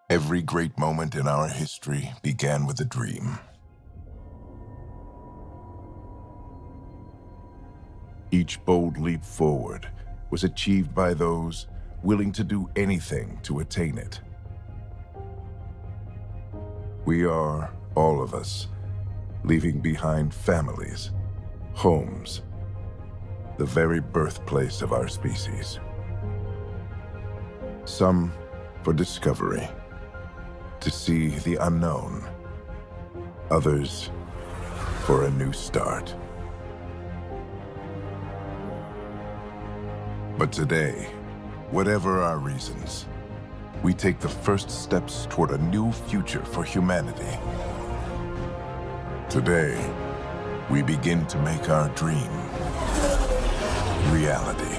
Every great moment in our history began with a dream. Each bold leap forward was achieved by those willing to do anything to attain it. We are, all of us, leaving behind families, homes, the very birthplace of our species. Some for discovery, to see the unknown. Others for a new start. But today, whatever our reasons, we take the first steps toward a new future for humanity. Today, we begin to make our dream reality.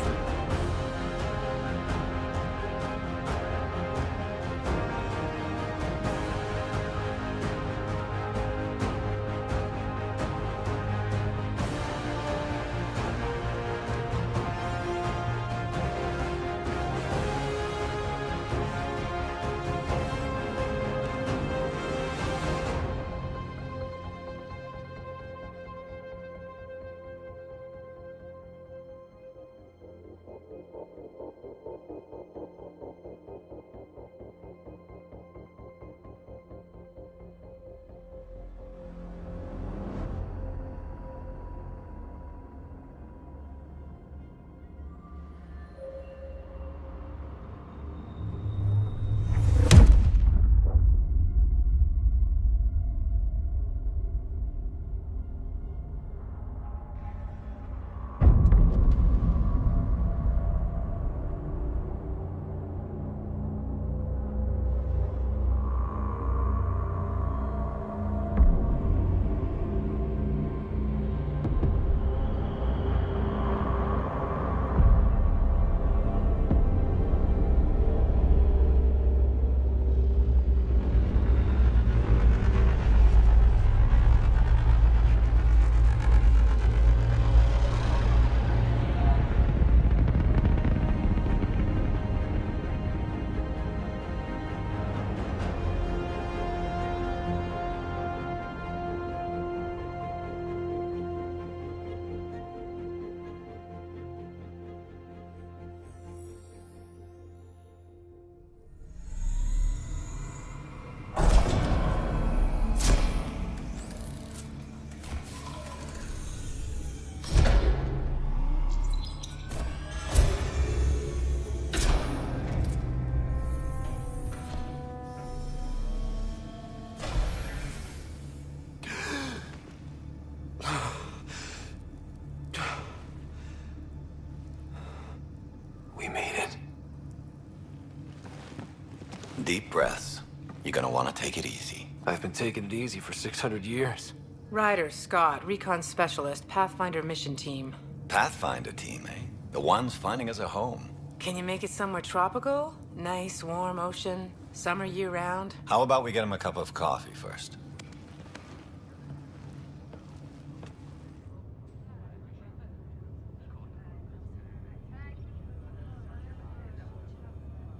Deep breaths. You're gonna want to take it easy. I've been taking it easy for 600 years. Ryder, Scott, Recon Specialist, Pathfinder Mission Team. Pathfinder team, eh? The ones finding us a home. Can you make it somewhere tropical? Nice, warm ocean, summer year-round? How about we get him a cup of coffee first?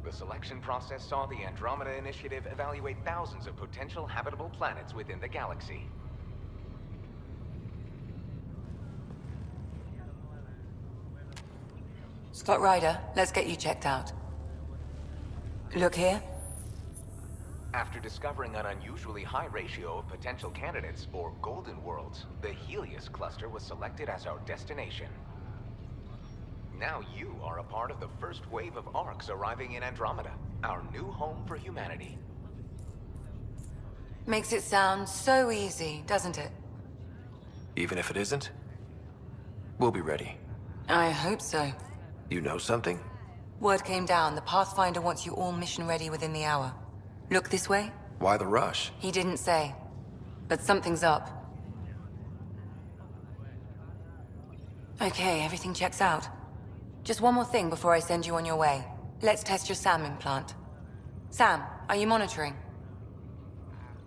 The selection process saw the Andromeda Initiative evaluate thousands of potential habitable planets within the galaxy. Scott Ryder, let's get you checked out. Look here. After discovering an unusually high ratio of potential candidates, or golden worlds, the Helios cluster was selected as our destination. Now you are a part of the first wave of arcs arriving in Andromeda, our new home for humanity. Makes it sound so easy, doesn't it? Even if it isn't, we'll be ready. I hope so. You know something? Word came down, the Pathfinder wants you all mission ready within the hour. Look this way? Why the rush? He didn't say. But something's up. Okay, everything checks out. Just one more thing before I send you on your way. Let's test your SAM implant. Sam, are you monitoring?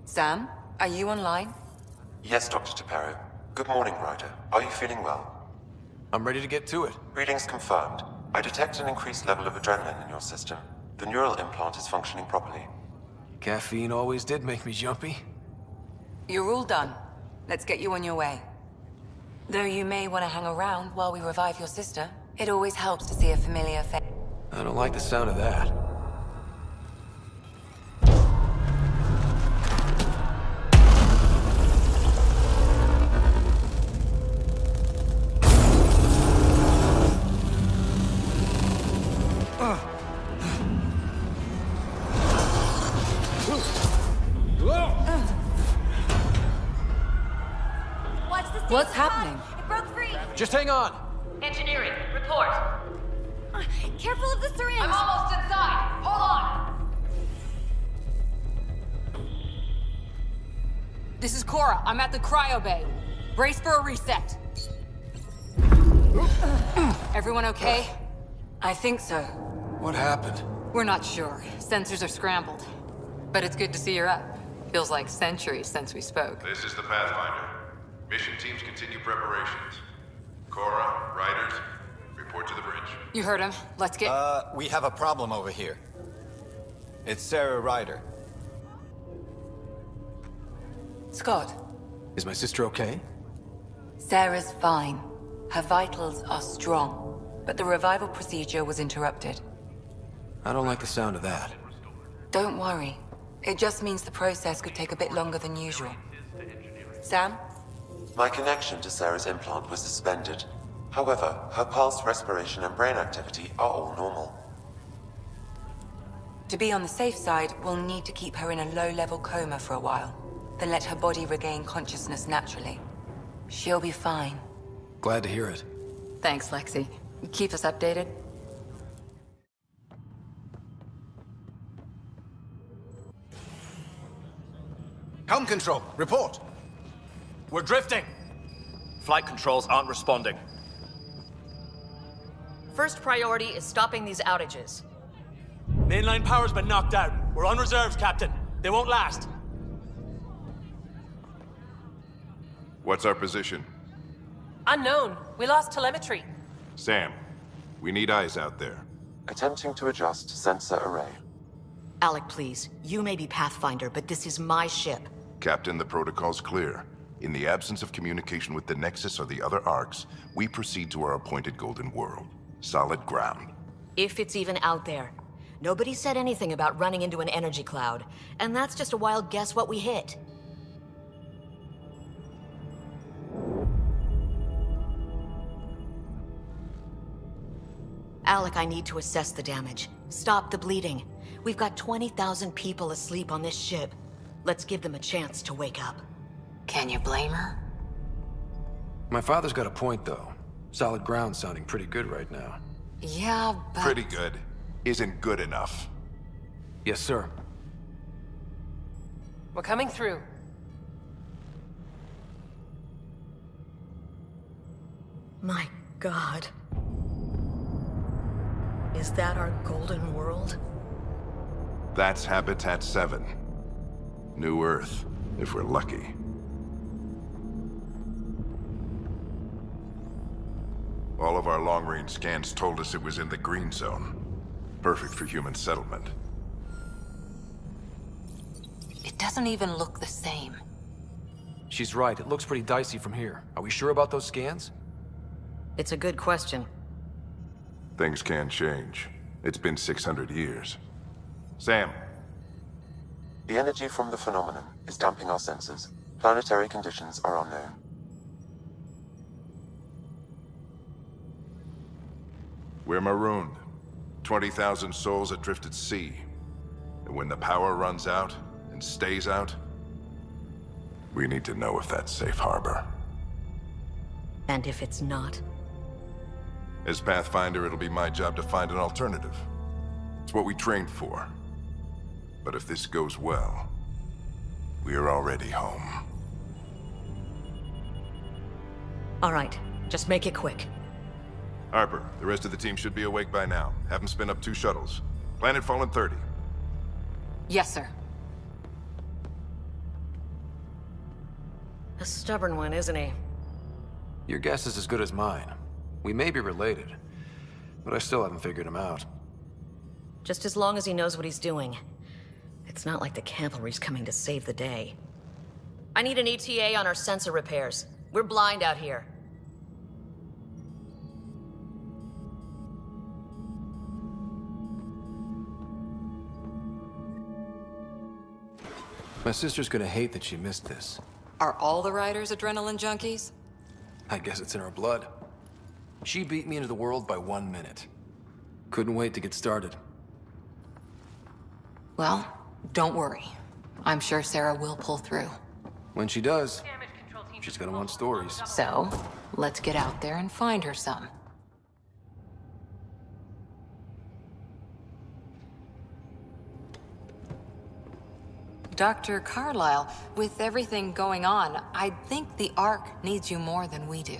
Sam, are you online? Yes, Dr. Tapero. Good morning, Ryder. Are you feeling well? I'm ready to get to it. Readings confirmed. I detect an increased level of adrenaline in your system. The neural implant is functioning properly. Caffeine always did make me jumpy. You're all done. Let's get you on your way. Though you may want to hang around while we revive your sister, it always helps to see a familiar face. I don't like the sound of that. What's happening? It broke free! Just hang on! Engineering, report! Careful of the syringe! I'm almost inside! Hold on! This is Cora. I'm at the cryo bay. Brace for a reset. Everyone okay? I think so. What happened? We're not sure. Sensors are scrambled. But it's good to see you're up. Feels like centuries since we spoke. This is the Pathfinder. Mission teams continue preparations. Cora, Riders, report to the bridge. You heard him. Let's get... We have a problem over here. It's Sarah Ryder. Scott, Is my sister okay? Sarah's fine. Her vitals are strong. But the revival procedure was interrupted. I don't like the sound of that. Don't worry. It just means the process could take a bit longer than usual. Sam? My connection to Sarah's implant was suspended. However, her pulse, respiration, and brain activity are all normal. To be on the safe side, we'll need to keep her in a low-level coma for a while. Then let her body regain consciousness naturally. She'll be fine. Glad to hear it. Thanks, Lexi. Keep us updated. Helm control, report. We're drifting. Flight controls aren't responding. First priority is stopping these outages. Mainline power's been knocked out. We're on reserves, Captain. They won't last. What's our position? Unknown. We lost telemetry. Sam, we need eyes out there. Attempting to adjust sensor array. Alec, please. You may be Pathfinder, but this is my ship. Captain, the protocol's clear. In the absence of communication with the Nexus or the other arcs, we proceed to our appointed Golden World. Solid ground. If it's even out there. Nobody said anything about running into an energy cloud, and that's just a wild guess what we hit. Alec, I need to assess the damage. Stop the bleeding. We've got 20,000 people asleep on this ship. Let's give them a chance to wake up. Can you blame her? My father's got a point, though. Solid ground sounding pretty good right now. Yeah, but... Pretty good. Isn't good enough. Yes, sir. We're coming through. My God. Is that our golden world? That's Habitat 7. New Earth, if we're lucky. All of our long-range scans told us it was in the green zone. Perfect for human settlement. It doesn't even look the same. She's right. It looks pretty dicey from here. Are we sure about those scans? It's a good question. Things can change. It's been 600 years. Sam. The energy from the phenomenon is damping our senses. Planetary conditions are unknown. We're marooned. 20,000 souls adrift at sea. And when the power runs out, and stays out, we need to know if that's safe harbor. And if it's not? As Pathfinder, it'll be my job to find an alternative. It's what we trained for. But if this goes well, we're already home. All right, just make it quick. Harper, the rest of the team should be awake by now. Have them spin up 2 shuttles. Planet Fallen 30. Yes, sir. A stubborn one, isn't he? Your guess is as good as mine. We may be related, but I still haven't figured him out. Just as long as he knows what he's doing. It's not like the cavalry's coming to save the day. I need an ETA on our sensor repairs. We're blind out here. My sister's gonna hate that she missed this. Are all the riders adrenaline junkies? I guess it's in her blood. She beat me into the world by 1 minute. Couldn't wait to get started. Well, don't worry. I'm sure Sarah will pull through. When she does, she's gonna want stories. So, let's get out there and find her some. Dr. Carlyle, with everything going on, I think the Ark needs you more than we do.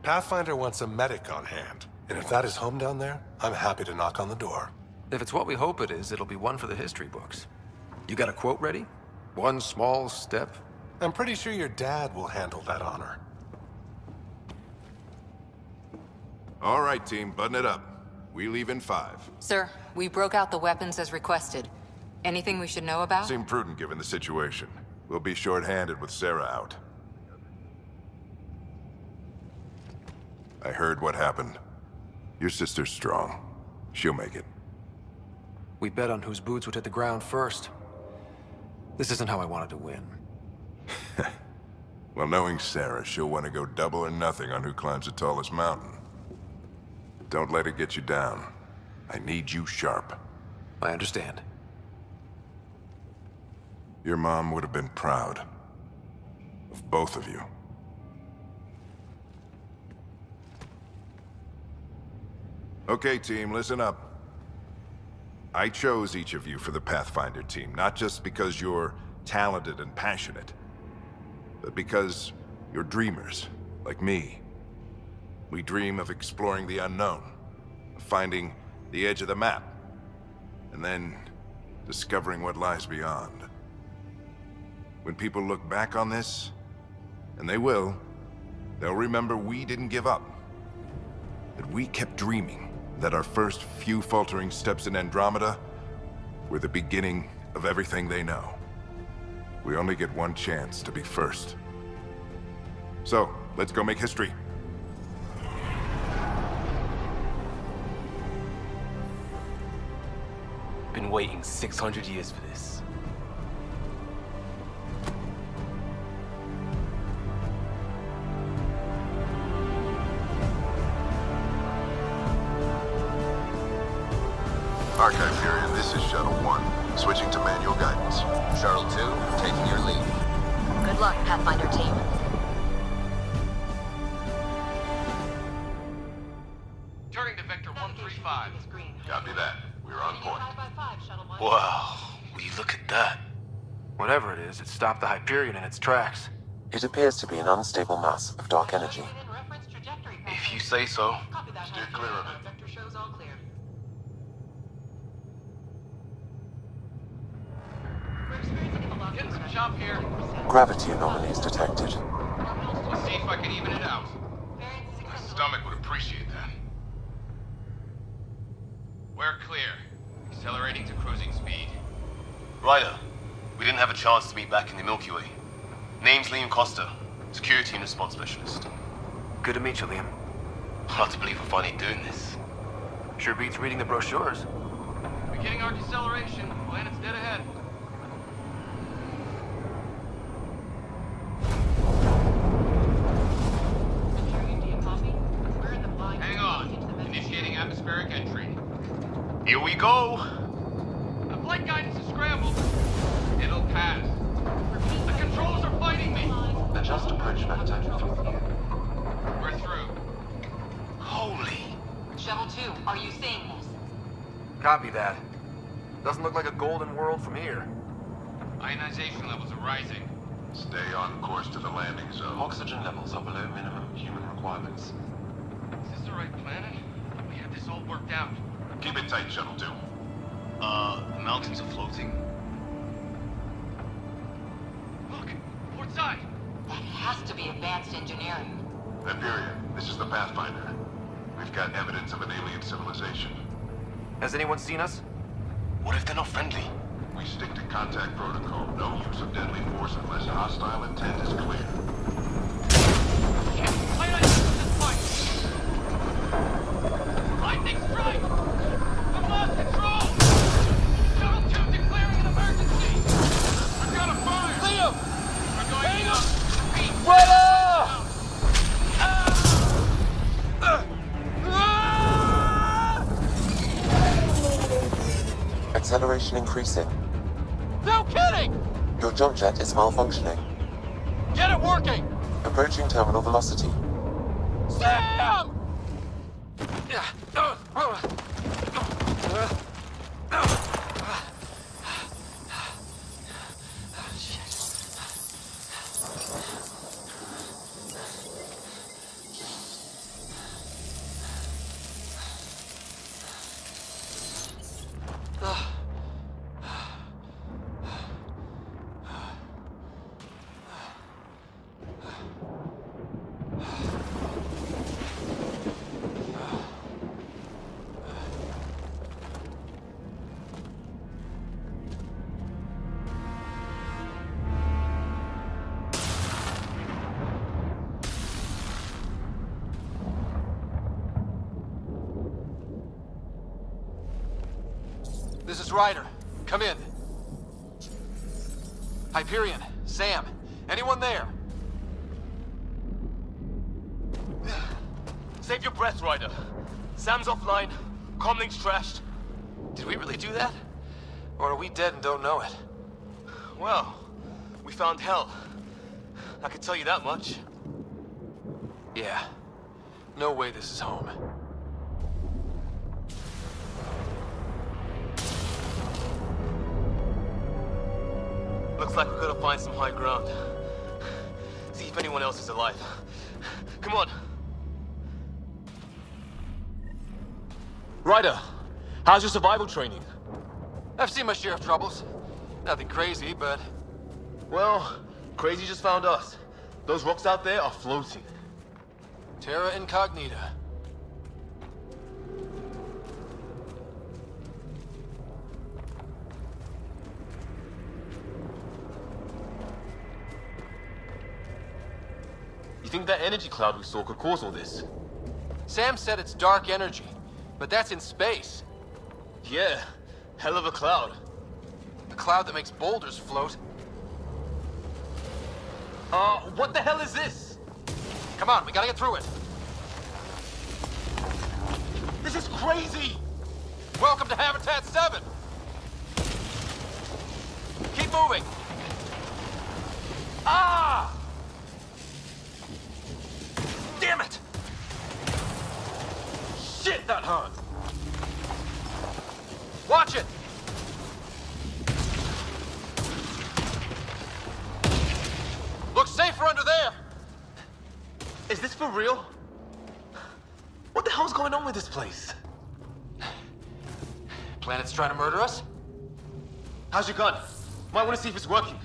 Pathfinder wants a medic on hand. And if that is home down there, I'm happy to knock on the door. If it's what we hope it is, it'll be one for the history books. You got a quote ready? One small step? I'm pretty sure your dad will handle that honor. All right, team, button it up. We leave in 5. Sir, we broke out the weapons as requested. Anything we should know about? Seemed prudent given the situation. We'll be short-handed with Sarah out. I heard what happened. Your sister's strong. She'll make it. We bet on whose boots would hit the ground first. This isn't how I wanted to win. Well, knowing Sarah, she'll want to go double or nothing on who climbs the tallest mountain. Don't let it get you down. I need you sharp. I understand. Your mom would have been proud of both of you. Okay, team, listen up. I chose each of you for the Pathfinder team, not just because you're talented and passionate, but because you're dreamers, like me. We dream of exploring the unknown, of finding the edge of the map, and then discovering what lies beyond. When people look back on this, and they will, they'll remember we didn't give up. That we kept dreaming, that our first few faltering steps in Andromeda were the beginning of everything they know. We only get one chance to be first. So, let's go make history. Been waiting 600 years for this. Archive period, this is Shuttle 1. Switching to manual guidance. Shuttle 2, taking your lead. Good luck, Pathfinder team. Turning to Vector 135. Copy that. We're on point. Wow, will you look at that? Whatever it is, it stopped the Hyperion in its tracks. It appears to be an unstable mass of dark energy. If you say so. Steer clear of it. Getting some chop here. Gravity anomalies detected. Let's see if I can even it out. My stomach would appreciate that. We're clear. Accelerating to cruising speed. Ryder, we didn't have a chance to meet back in the Milky Way. Name's Liam Costa, Security and Response Specialist. Good to meet you, Liam. Hard to believe we're finally doing this. Sure beats reading the brochures. Beginning our deceleration. Planet's dead ahead. Hang on. Initiating atmospheric entry. Here we go! The flight guidance is scrambled. It'll pass. The controls are fighting me. Adjust approach vector. We're through. Holy! Shuttle 2, are you seeing this? Copy that. Doesn't look like a golden world from here. Ionization levels are rising. Stay on course to the landing zone. Oxygen levels are below minimum human requirements. Is this the right planet? We had this all worked out. Keep it tight, Shuttle 2. The mountains are floating. Look, port side. That has to be advanced engineering. Hyperion, this is the Pathfinder. We've got evidence of an alien civilization. Has anyone seen us? What if they're not friendly? We stick to contact protocol. No use of deadly force unless hostile intent is clear. Shit! Why did I miss this point? Lightning strike! I've lost control! Shuttle 2 declaring an emergency! I've got a fire! Liam! We're going up! Acceleration increasing. No kidding! Your jump jet is malfunctioning. Get it working! Approaching terminal velocity. Sam! This is Ryder. Come in. Hyperion, Sam, anyone there? Save your breath, Ryder. Sam's offline. Comlink's trashed. Did we really do that? Or are we dead and don't know it? Well, we found hell. I can tell you that much. Yeah. No way this is home. Looks like we've got to find some high ground. See if anyone else is alive. Come on. Ryder, how's your survival training? I've seen my share of troubles. Nothing crazy, but... Well, crazy just found us. Those rocks out there are floating. Terra Incognita. You think that energy cloud we saw could cause all this? Sam said it's dark energy, but that's in space. Yeah, hell of a cloud. A cloud that makes boulders float. What the hell is this? Come on, we gotta get through it. This is crazy! Welcome to Habitat 7! Keep moving! Ah! Damn it! Shit, that hurt! Watch it! Looks safer under there! Is this for real? What the hell's going on with this place? Planet's trying to murder us? How's your gun? Might want to see if it's working.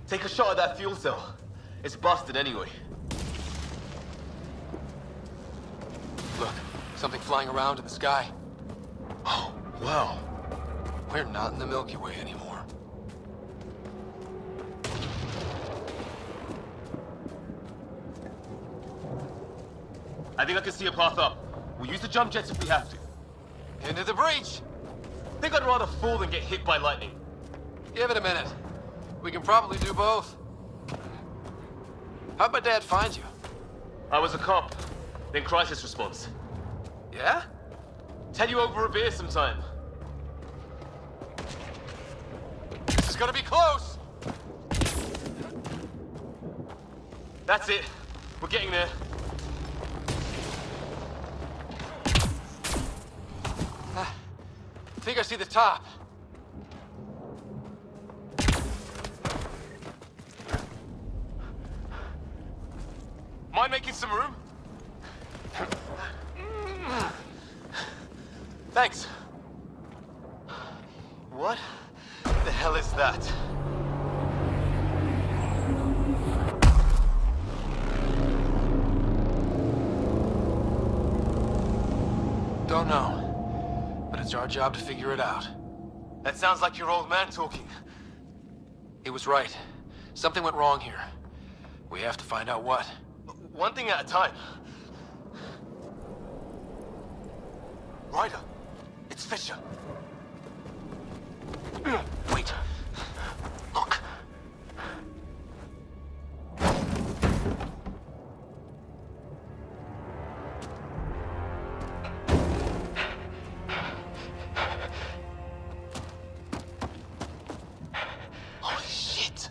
Take a shot at that fuel cell. It's busted anyway. Look, something flying around in the sky. Oh, wow. We're not in the Milky Way anymore. I think I can see a path up. We'll use the jump jets if we have to. Into the breach! Think I'd rather fall than get hit by lightning. Give it a minute. We can probably do both. How'd my dad find you? I was a cop, then crisis response. Yeah? Tell you over a beer sometime. This is gonna be close! That's it. We're getting there. I think I see the top. Mind making some room? Thanks. What the hell is that? Don't know. But it's our job to figure it out. That sounds like your old man talking. He was right. Something went wrong here. We have to find out what. One thing at a time. Ryder, it's Fisher. Wait. Look. Holy shit!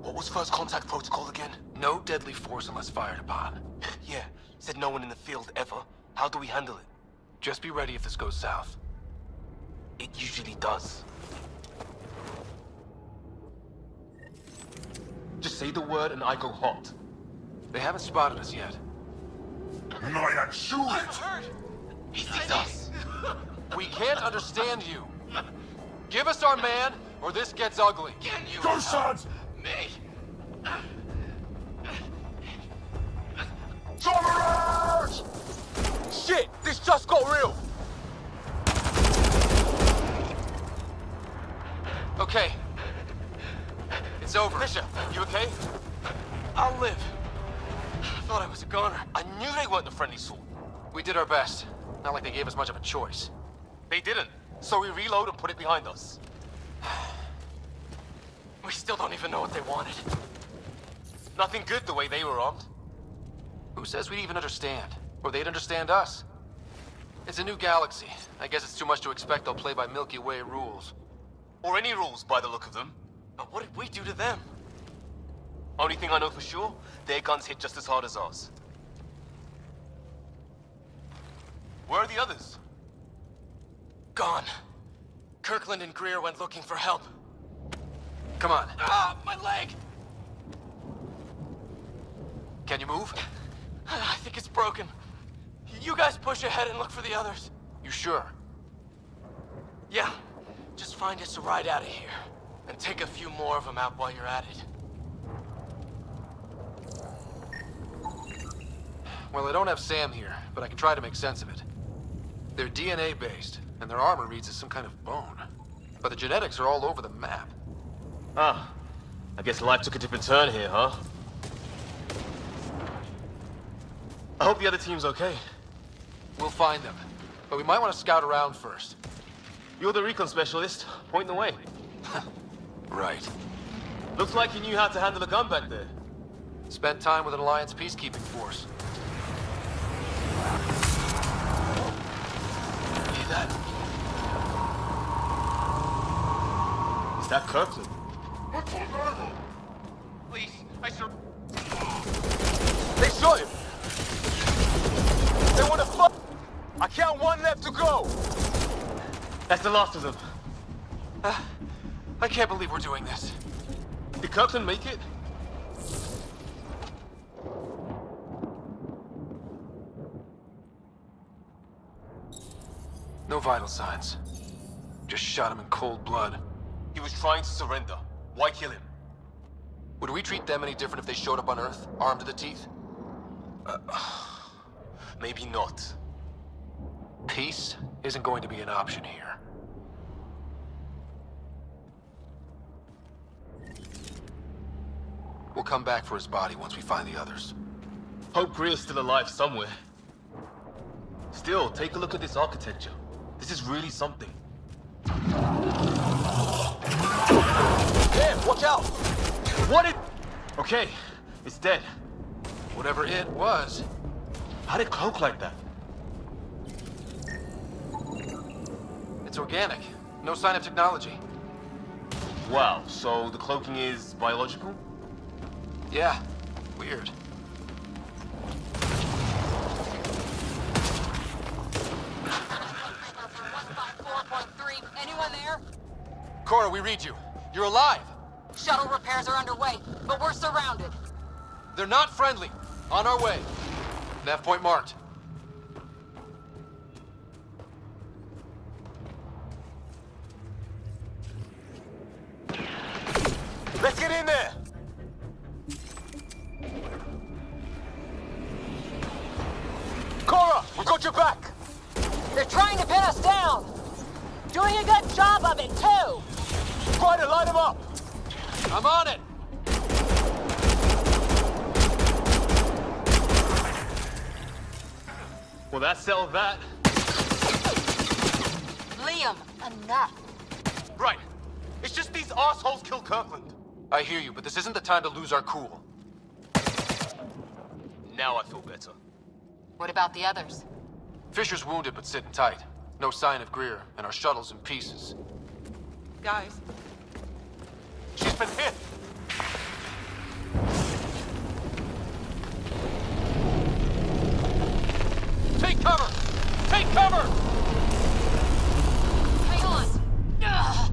What was first contact protocol again? No deadly force unless fired upon. Yeah, said no one in the field ever. How do we handle it? Just be ready if this goes south. It usually does. Just say the word and I go hot. They haven't spotted us yet. Not shoot it! He sees us. We can't understand you. Give us our man, or this gets ugly. Can you Go, sons! me? Charge! Shit! This just got real! Okay. It's over. Fisher, you okay? I'll live. I thought I was a goner. I knew they weren't the friendly sort. We did our best. Not like they gave us much of a choice. They didn't. So we reload and put it behind us. We still don't even know what they wanted. Nothing good the way they were armed. Who says we'd even understand? Or they'd understand us? It's a new galaxy. I guess it's too much to expect they'll play by Milky Way rules. Or any rules by the look of them. But what did we do to them? Only thing I know for sure, their guns hit just as hard as ours. Where are the others? Gone. Kirkland and Greer went looking for help. Come on. Ah, my leg! Can you move? I think it's broken. You guys push ahead and look for the others. You sure? Yeah. Just find us a ride out of here. And take a few more of them out while you're at it. Well, I don't have Sam here, but I can try to make sense of it. They're DNA-based, and their armor reads as some kind of bone. But the genetics are all over the map. Ah. I guess life took a different turn here, huh? I hope the other team's okay. We'll find them, but we might want to scout around first. You're the recon specialist. Point the way. Right. Looks like you knew how to handle a gun back there. Spent time with an Alliance peacekeeping force. Hear that? Is that Kirkland? Please, I sur- They shot him! They want to fuck! I count one left to go! That's the last of them. I can't believe we're doing this. Did Kirkland make it? No vital signs. Just shot him in cold blood. He was trying to surrender. Why kill him? Would we treat them any different if they showed up on Earth, armed to the teeth? Maybe not. Peace isn't going to be an option here. We'll come back for his body once we find the others. Hope Greer's still alive somewhere. Still, take a look at this architecture. This is really something. Damn, watch out! What it... Okay, it's dead. Whatever it was. How'd it cloak like that? It's organic. No sign of technology. Wow, so the cloaking is biological? Yeah, weird. Anyone there? Cora, we read you. You're alive. Shuttle repairs are underway, but we're surrounded. They're not friendly. On our way. Nav point marked. Let's get in there! Cora, we got your back! They're trying to pin us down! Doing a good job of it, too! Try to line him up! I'm on it! Well, that settled that. Liam, enough. Right. It's just these assholes killed Kirkland. I hear you, but this isn't the time to lose our cool. Now I feel better. What about the others? Fisher's wounded but sitting tight. No sign of Greer, and our shuttle's in pieces. Guys, She's been hit. Take cover! Take cover! Hang on! Ugh.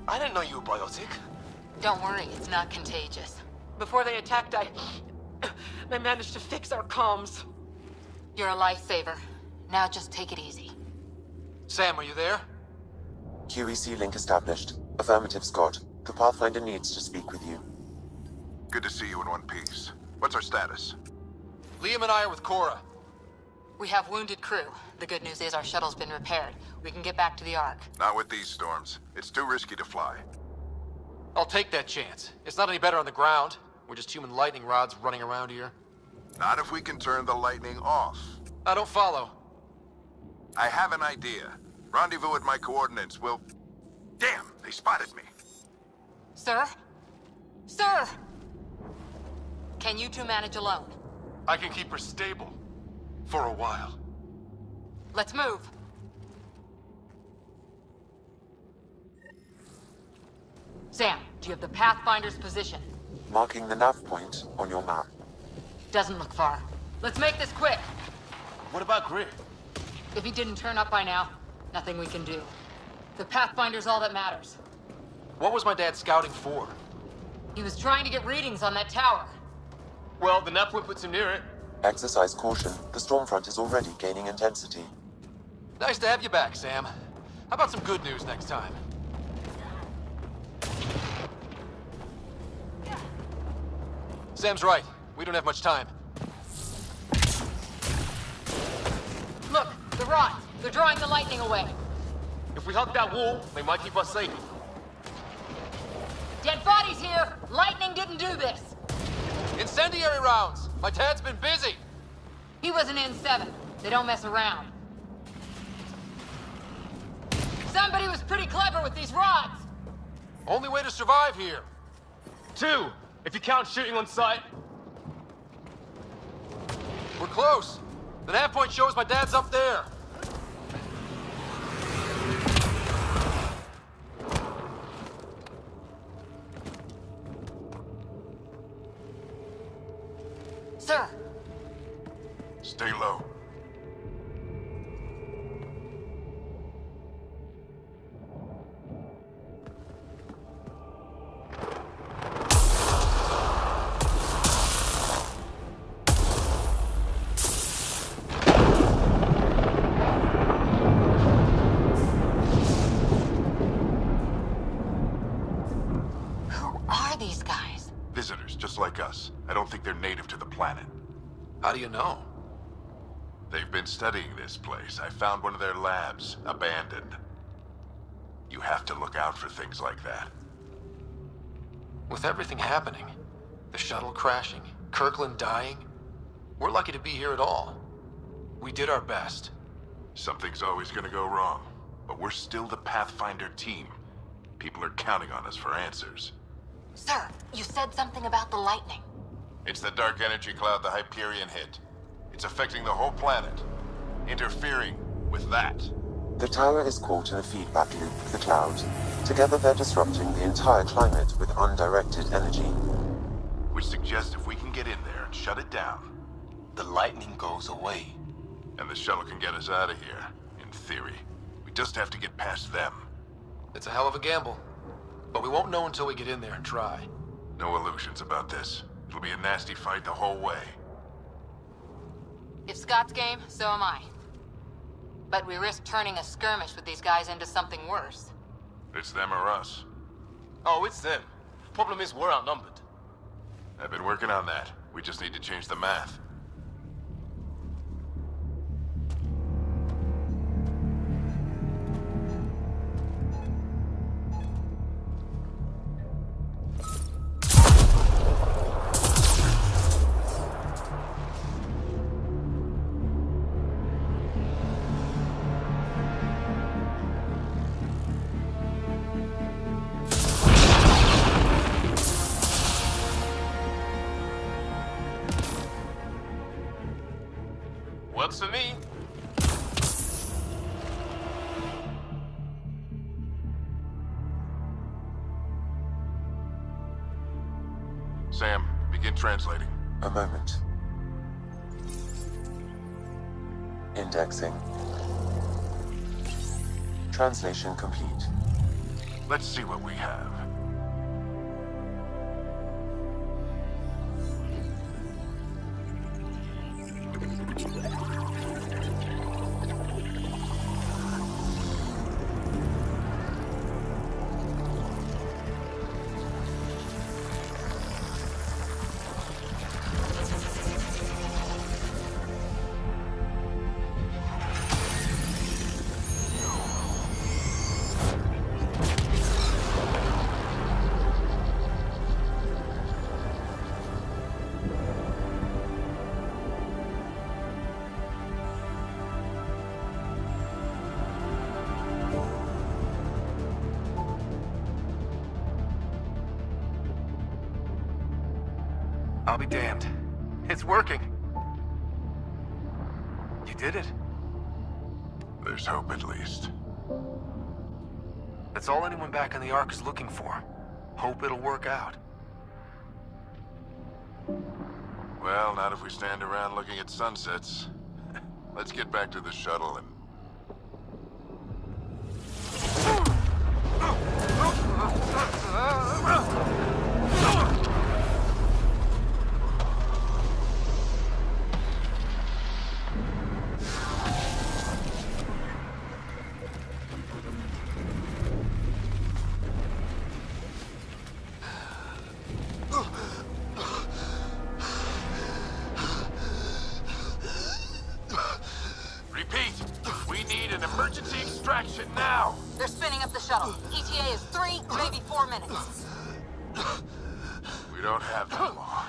I didn't know you were biotic. Don't worry, it's not contagious. before they attacked, I managed to fix our comms. You're a lifesaver. Now just take it easy. Sam, are you there? QEC link established. Affirmative, Scott. The Pathfinder needs to speak with you. Good to see you in one piece. What's our status? Liam and I are with Cora. We have wounded crew. The good news is our shuttle's been repaired. We can get back to the Ark. Not with these storms. It's too risky to fly. I'll take that chance. It's not any better on the ground. We're just human lightning rods running around here. Not if we can turn the lightning off. I don't follow. I have an idea. Rendezvous at my coordinates will... Damn, they spotted me. Sir? Sir! Can you two manage alone? I can keep her stable. For a while. Let's move. Sam, do you have the Pathfinder's position? Marking the nav point on your map. Doesn't look far. Let's make this quick. What about Greer? If he didn't turn up by now, nothing we can do. The Pathfinder's all that matters. What was my dad scouting for? He was trying to get readings on that tower. Well, the nav point puts him near it. Exercise caution. The storm front is already gaining intensity. Nice to have you back, Sam. How about some good news next time? Sam's right. We don't have much time. Look, the rods. They're drawing the lightning away. If we hug that wall, they might keep us safe. Dead bodies here! Lightning didn't do this! Incendiary rounds! My dad's been busy! He was an N7. They don't mess around. Somebody was pretty clever with these rods! Only way to survive here. 2, if you count shooting on sight. We're close. The nav point shows my dad's up there. Sir, Stay low. who are these guys? Visitors, just like us. I don't think they're native to the planet. How do you know? They've been studying this place. I found one of their labs, abandoned. You have to look out for things like that. With everything happening, the shuttle crashing, Kirkland dying, we're lucky to be here at all. We did our best. Something's always gonna go wrong, but we're still the Pathfinder team. People are counting on us for answers. Sir, you said something about the lightning. It's the dark energy cloud the Hyperion hit. It's affecting the whole planet, interfering with that. The tower is caught in a feedback loop with the cloud. Together they're disrupting the entire climate with undirected energy. Which suggests if we can get in there and shut it down, The lightning goes away. and the shuttle can get us out of here, in theory. We just have to get past them. It's a hell of a gamble. But we won't know until we get in there and try. No illusions about this. It'll be a nasty fight the whole way. If Scott's game, so am I. But we risk turning a skirmish with these guys into something worse. It's them or us. Oh, it's them. Problem is, we're outnumbered. I've been working on that. We just need to change the math. Works for me. Sam, begin translating. A moment. Indexing. Translation complete. Let's see what we have. I'll be damned. It's working. You did it. There's hope at least. That's all anyone back in the Ark is looking for. Hope it'll work out. Well, not if we stand around looking at sunsets. Let's get back to the shuttle and... Repeat! We need an emergency extraction now! They're spinning up the shuttle. ETA is 3, maybe 4 minutes. We don't have that long.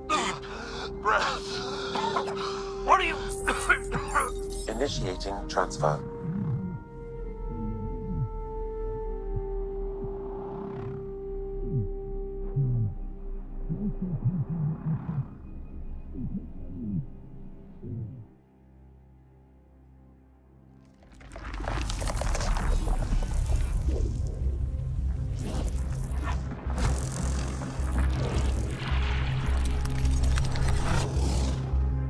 Deep breath. What are you... Initiating transfer.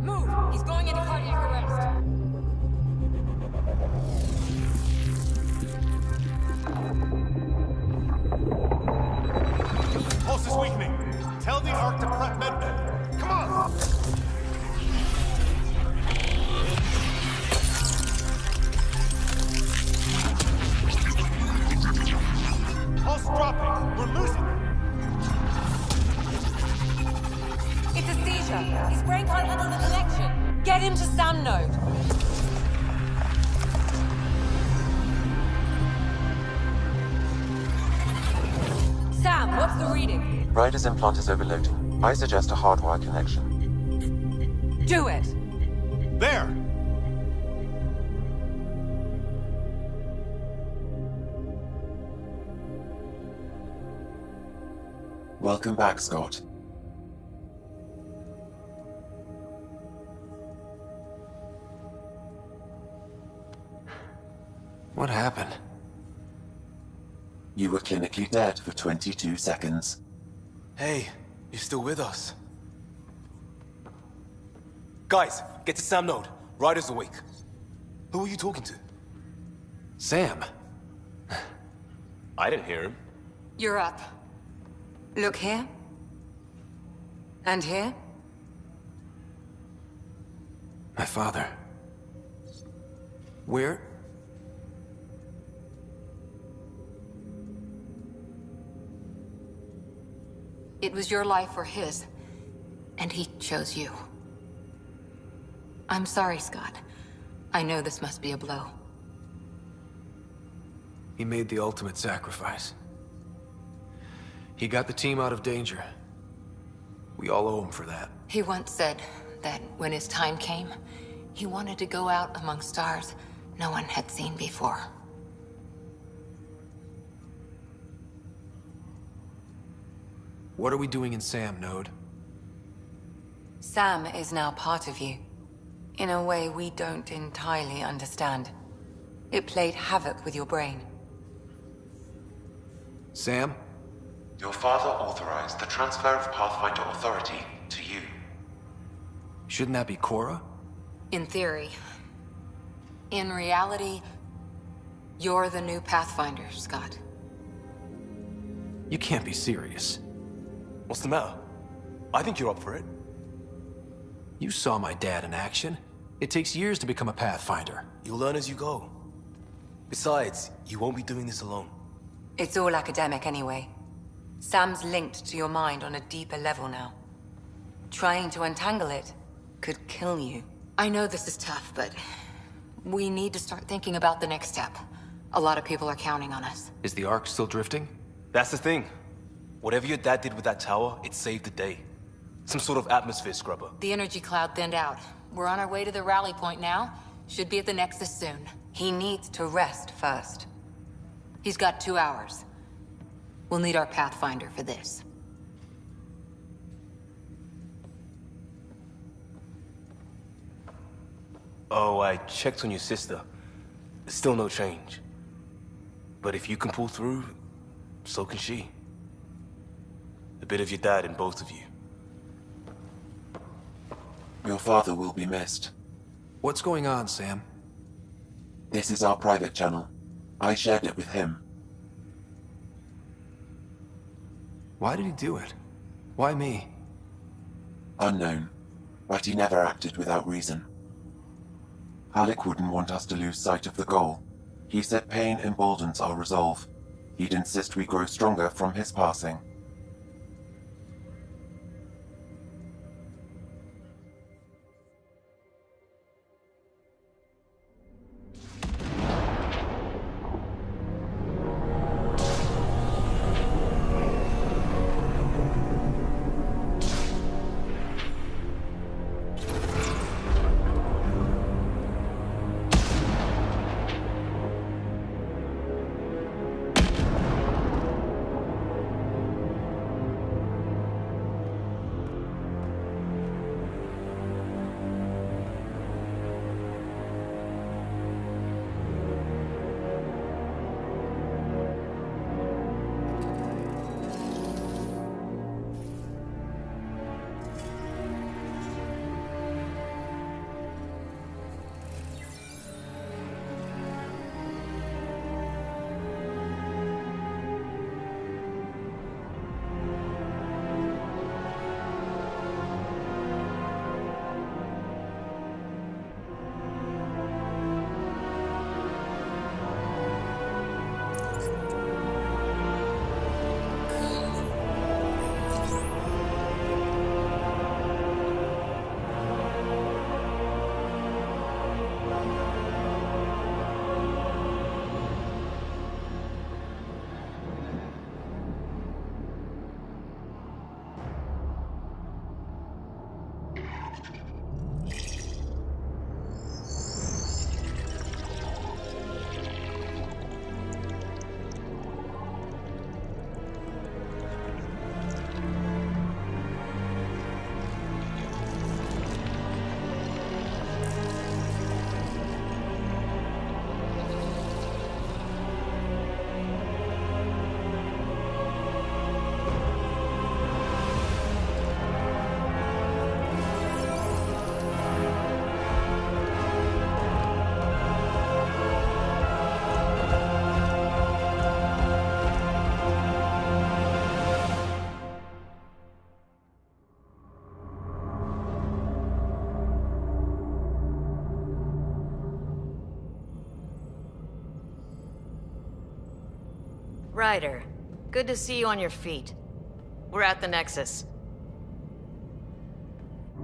Move! He's going into cardiac arrest. Pulse is weakening. Tell the Ark to prep medbay. Come on! Pulse dropping. We're losing it. It's a seizure. His brain can't handle the connection. Get him to Sam node. Sam, what's the reading? Ryder's implant is overloading. I suggest a hardwire connection. Do it. There! Welcome back, Scott. What happened? You were clinically dead for 22 seconds. Hey, you're still with us. Guys, get to Sam node. Ryder's awake. Who are you talking to? Sam. I didn't hear him. You're up. Look here. And here. My father. Where? It was your life or his, and he chose you. I'm sorry, Scott. I know this must be a blow. He made the ultimate sacrifice. He got the team out of danger. We all owe him for that. He once said that when his time came, he wanted to go out among stars no one had seen before. What are we doing in Sam, Node? Sam is now part of you, in a way we don't entirely understand. It played havoc with your brain. Sam? Your father authorized the transfer of Pathfinder authority to you. Shouldn't that be Cora? In theory. In reality, you're the new Pathfinder, Scott. You can't be serious. What's the matter? I think you're up for it. You saw my dad in action. It takes years to become a Pathfinder. You'll learn as you go. Besides, you won't be doing this alone. It's all academic anyway. Sam's linked to your mind on a deeper level now. Trying to untangle it could kill you. I know this is tough, but we need to start thinking about the next step. A lot of people are counting on us. Is the Ark still drifting? That's the thing. Whatever your dad did with that tower, it saved the day. Some sort of atmosphere scrubber. The energy cloud thinned out. We're on our way to the rally point now. Should be at the Nexus soon. He needs to rest first. He's got 2 hours. We'll need our Pathfinder for this. Oh, I checked on your sister. Still no change. But if you can pull through, so can she. A bit of your dad in both of you. Your father will be missed. What's going on, Sam? This is our private channel. I shared it with him. Why did he do it? Why me? Unknown, but he never acted without reason. Alec wouldn't want us to lose sight of the goal. He said pain emboldens our resolve. He'd insist we grow stronger from his passing. Ryder, good to see you on your feet. We're at the Nexus.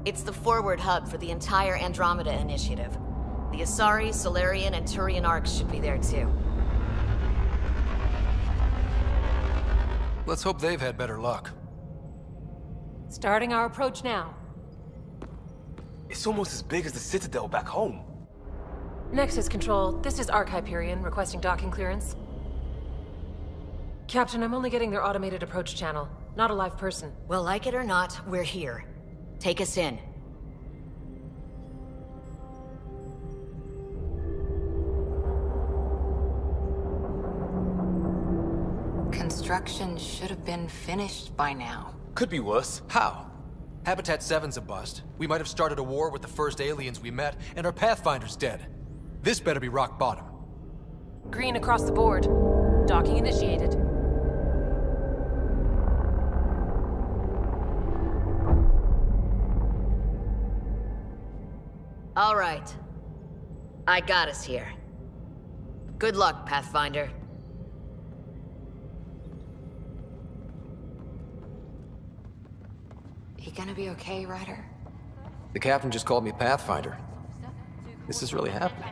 It's the forward hub for the entire Andromeda initiative. The Asari, Solarian, and Turian arcs should be there too. Let's hope they've had better luck. Starting our approach now. It's almost as big as the Citadel back home. Nexus Control, this is Arc Hyperion requesting docking clearance. Captain, I'm only getting their automated approach channel. Not a live person. Well, like it or not, we're here. Take us in. Construction should have been finished by now. Could be worse. How? Habitat 7's a bust. We might have started a war with the first aliens we met, and our Pathfinder's dead. This better be rock bottom. Green across the board. Docking initiated. All right. I got us here. Good luck, Pathfinder. You gonna be okay, Ryder? The captain just called me Pathfinder. This is really happening.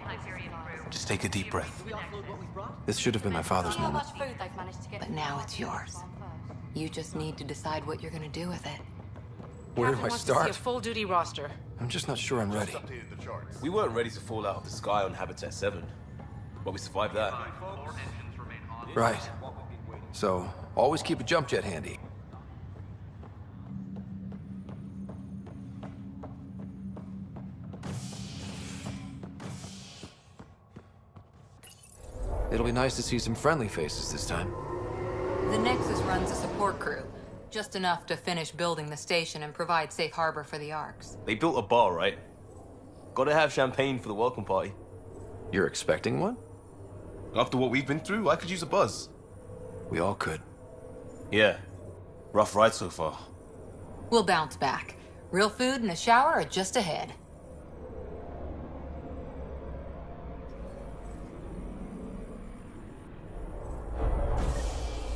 Just take a deep breath. This should have been my father's moment. But now it's yours. You just need to decide what you're gonna do with it. Where do Captain I wants to see start? a full-duty roster. I'm just not sure I'm ready. We weren't ready to fall out of the sky on Habitat 7, but we survived that. Right. So, always keep a jump jet handy. It'll be nice to see some friendly faces this time. The Nexus runs a support crew. Just enough to finish building the station and provide safe harbor for the Arks. They built a bar, right? Gotta have champagne for the welcome party. You're expecting one? After what we've been through, I could use a buzz. We all could. Yeah. Rough ride so far. We'll bounce back. Real food and a shower are just ahead.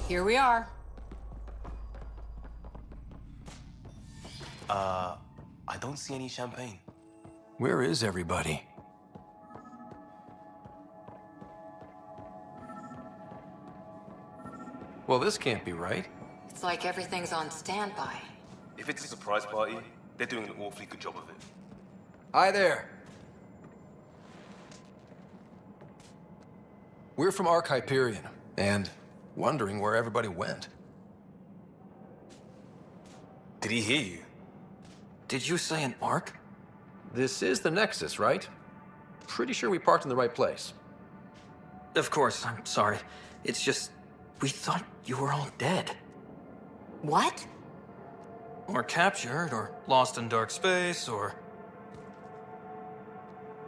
Here we are. I don't see any champagne. Where is everybody? Well, this can't be right. It's like everything's on standby. If it's a surprise party, they're doing an awfully good job of it. Hi there. We're from Ark Hyperion, and wondering where everybody went. Did he hear you? Did you say an Ark? This is the Nexus, right? Pretty sure we parked in the right place. Of course, I'm sorry. It's just, we thought you were all dead. What? Or captured, or lost in dark space, or...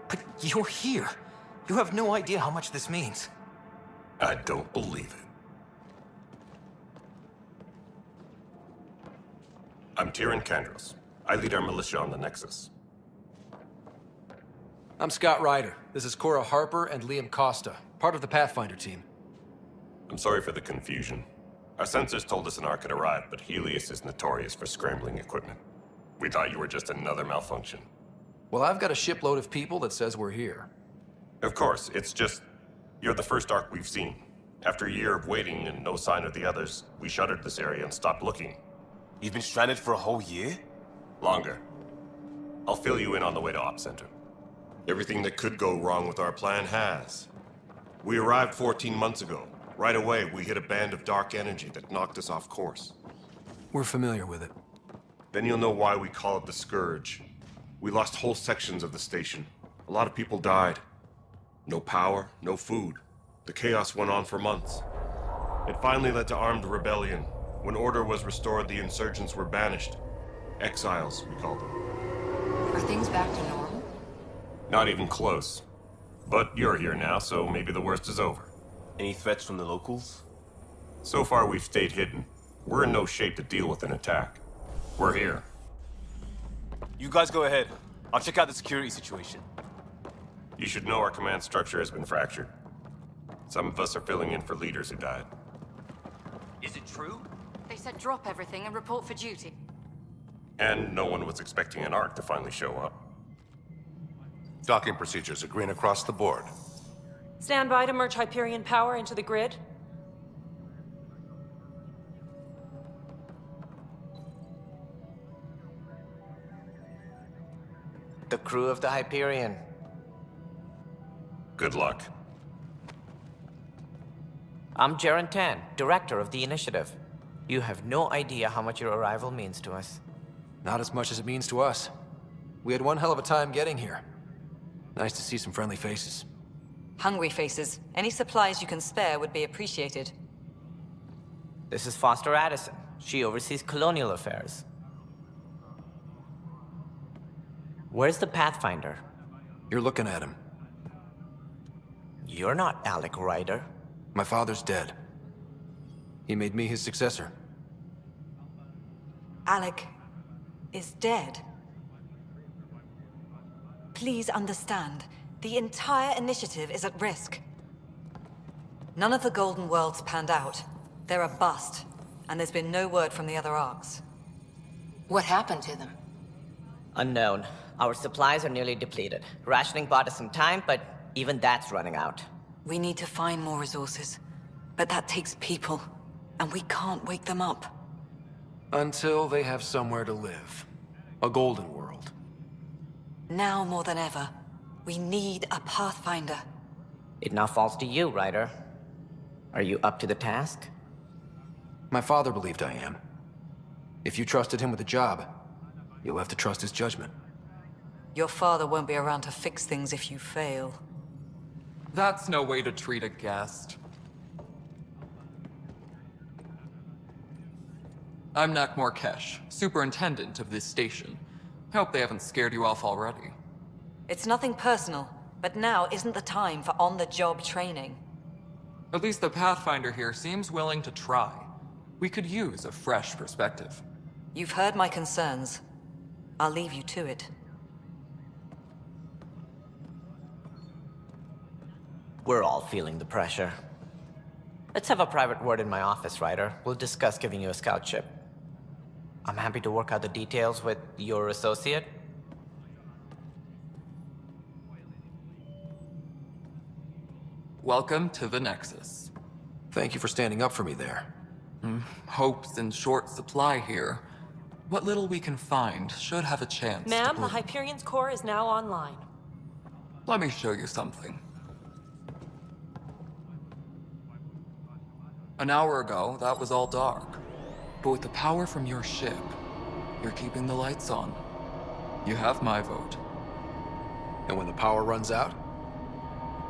But you're here. You have no idea how much this means. I don't believe it. I'm Tyrion Kandros. I lead our militia on the Nexus. I'm Scott Ryder. This is Cora Harper and Liam Costa, part of the Pathfinder team. I'm sorry for the confusion. Our sensors told us an Ark had arrived, but Helios is notorious for scrambling equipment. We thought you were just another malfunction. Well, I've got a shipload of people that says we're here. Of course, it's just... You're the first Ark we've seen. After a year of waiting and no sign of the others, we shuttered this area and stopped looking. You've been stranded for a whole year? Longer. I'll fill you in on the way to Op Center. Everything that could go wrong with our plan has. We arrived 14 months ago. Right away, we hit a band of dark energy that knocked us off course. We're familiar with it. Then you'll know why we call it the Scourge. We lost whole sections of the station. A lot of people died. No power, no food. The chaos went on for months. It finally led to armed rebellion. When order was restored, the insurgents were banished. Exiles, we called them. Are things back to normal? Not even close. But you're here now, so maybe the worst is over. Any threats from the locals? So far, we've stayed hidden. We're in no shape to deal with an attack. We're here. You guys go ahead. I'll check out the security situation. You should know our command structure has been fractured. Some of us are filling in for leaders who died. Is it true? They said drop everything and report for duty. And no one was expecting an Ark to finally show up. Docking procedures are green across the board. Stand by to merge Hyperion power into the grid. The crew of the Hyperion. Good luck. I'm Jaren Tan, director of the initiative. You have no idea how much your arrival means to us. Not as much as it means to us. We had one hell of a time getting here. Nice to see some friendly faces. Hungry faces. Any supplies you can spare would be appreciated. This is Foster Addison. She oversees colonial affairs. Where's the Pathfinder? You're looking at him. You're not Alec Ryder. My father's dead. He made me his successor. Alec is dead. Please understand, the entire initiative is at risk. None of the Golden Worlds panned out. They're a bust, and there's been no word from the other arcs. What happened to them? Unknown. Our supplies are nearly depleted. Rationing bought us some time, but even that's running out. We need to find more resources, but that takes people, and we can't wake them up. Until they have somewhere to live. A golden world. Now more than ever, we need a Pathfinder. It now falls to you, Ryder. Are you up to the task? My father believed I am. If you trusted him with a job, you'll have to trust his judgment. Your father won't be around to fix things if you fail. That's no way to treat a guest. I'm Nak Morkesh, superintendent of this station. I hope they haven't scared you off already. It's nothing personal, but now isn't the time for on-the-job training. At least the Pathfinder here seems willing to try. We could use a fresh perspective. You've heard my concerns. I'll leave you to it. We're all feeling the pressure. Let's have a private word in my office, Ryder. We'll discuss giving you a scout ship. I'm happy to work out the details with your associate. Welcome to the Nexus. Thank you for standing up for me there. Hope's in short supply here. What little we can find should have a chance to Ma'am, the bloom. Hyperion's core is now online. Let me show you something. An hour ago, that was all dark. But with the power from your ship, you're keeping the lights on. You have my vote. And when the power runs out?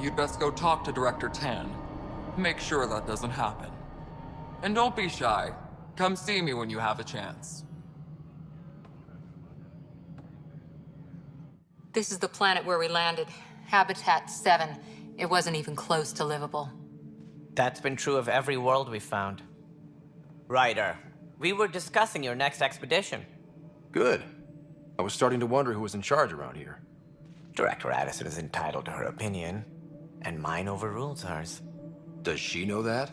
You'd best go talk to Director Tan. Make sure that doesn't happen. And don't be shy. Come see me when you have a chance. This is the planet where we landed. Habitat 7. It wasn't even close to livable. That's been true of every world we've found. Ryder, we were discussing your next expedition. Good. I was starting to wonder who was in charge around here. Director Addison is entitled to her opinion, and mine overrules hers. Does she know that?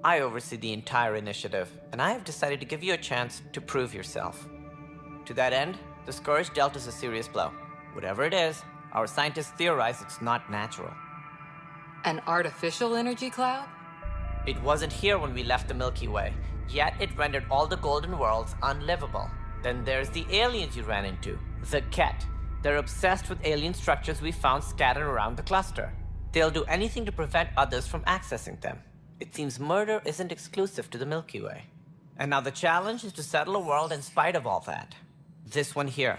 I oversee the entire initiative, and I have decided to give you a chance to prove yourself. To that end, the Scourge dealt us a serious blow. Whatever it is, our scientists theorize it's not natural. An artificial energy cloud? It wasn't here when we left the Milky Way, yet it rendered all the Golden Worlds unlivable. Then there's the aliens you ran into, the Ket. They're obsessed with alien structures we found scattered around the cluster. They'll do anything to prevent others from accessing them. It seems murder isn't exclusive to the Milky Way. And now the challenge is to settle a world in spite of all that. This one here.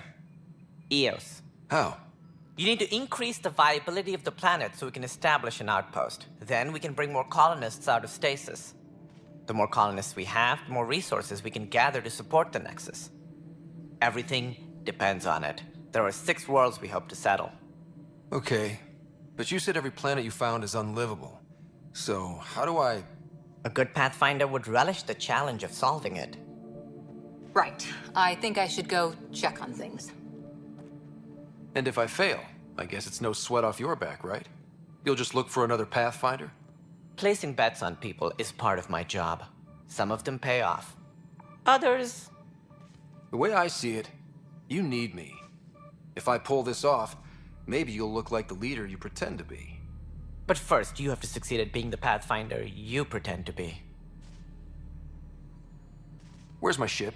Eos. How? You need to increase the viability of the planet so we can establish an outpost. Then we can bring more colonists out of stasis. The more colonists we have, the more resources we can gather to support the Nexus. Everything depends on it. There are 6 worlds we hope to settle. Okay, but you said every planet you found is unlivable. So, how do I... A good Pathfinder would relish the challenge of solving it. Right. I think I should go check on things. And if I fail, I guess it's no sweat off your back, right? You'll just look for another Pathfinder? Placing bets on people is part of my job. Some of them pay off. Others... The way I see it, you need me. If I pull this off, maybe you'll look like the leader you pretend to be. But first, you have to succeed at being the Pathfinder you pretend to be. Where's my ship?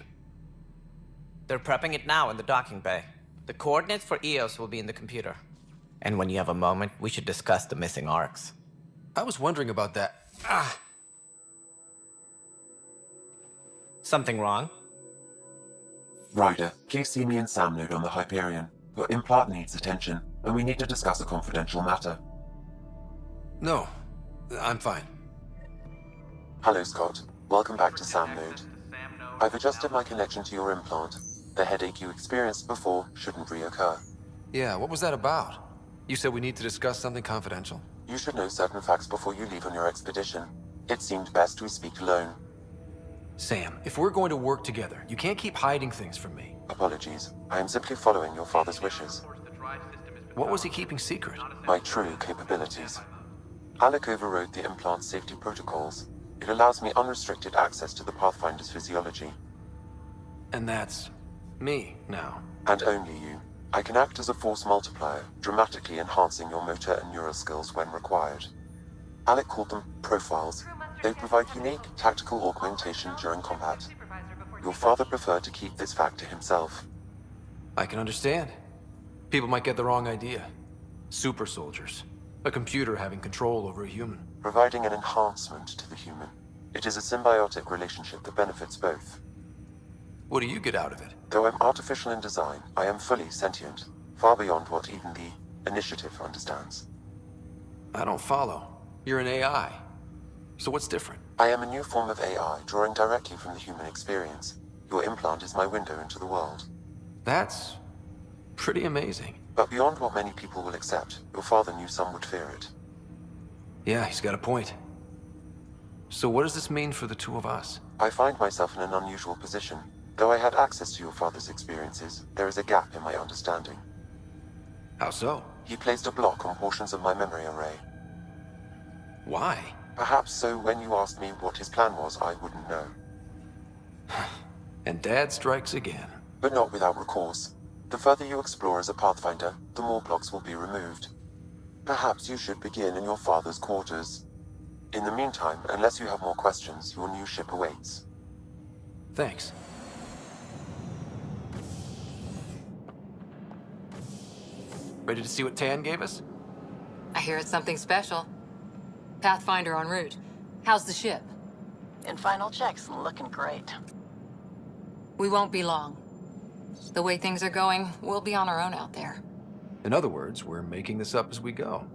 They're prepping it now in the docking bay. The coordinates for Eos will be in the computer. And when you have a moment, we should discuss the missing arcs. I was wondering about that. Something wrong? Ryder, please see me and Sam node on the Hyperion. Your implant needs attention, and we need to discuss a confidential matter. No, I'm fine. Hello, Scott. Welcome back to Sam node. I've adjusted my connection to your implant. The headache you experienced before shouldn't reoccur. Yeah, what was that about? You said we need to discuss something confidential? You should know certain facts before you leave on your expedition. It seemed best we speak alone. Sam, if we're going to work together, you can't keep hiding things from me. Apologies. I am simply following your father's wishes. What was he keeping secret? My true capabilities. Alec overrode the implant's safety protocols. It allows me unrestricted access to the Pathfinder's physiology. And that's me now. And only you. I can act as a force multiplier, dramatically enhancing your motor and neural skills when required. Alec called them profiles. They provide unique tactical augmentation during combat. Your father preferred to keep this fact to himself. I can understand. People might get the wrong idea. Super soldiers. A computer having control over a human. Providing an enhancement to the human. It is a symbiotic relationship that benefits both. What do you get out of it? Though I'm artificial in design, I am fully sentient, far beyond what even the Initiative understands. I don't follow. You're an AI. So what's different? I am a new form of AI, drawing directly from the human experience. Your implant is my window into the world. That's pretty amazing. But beyond what many people will accept, your father knew some would fear it. Yeah, he's got a point. So what does this mean for the two of us? I find myself in an unusual position. Though I had access to your father's experiences, there is a gap in my understanding. How so? He placed a block on portions of my memory array. Why? Perhaps so when you asked me what his plan was, I wouldn't know. And Dad strikes again. But not without recourse. The further you explore as a Pathfinder, the more blocks will be removed. Perhaps you should begin in your father's quarters. In the meantime, unless you have more questions, your new ship awaits. Thanks. Ready to see what Tan gave us? I hear it's something special. Pathfinder en route. How's the ship? In final checks, looking great. We won't be long. The way things are going, we'll be on our own out there. In other words, we're making this up as we go.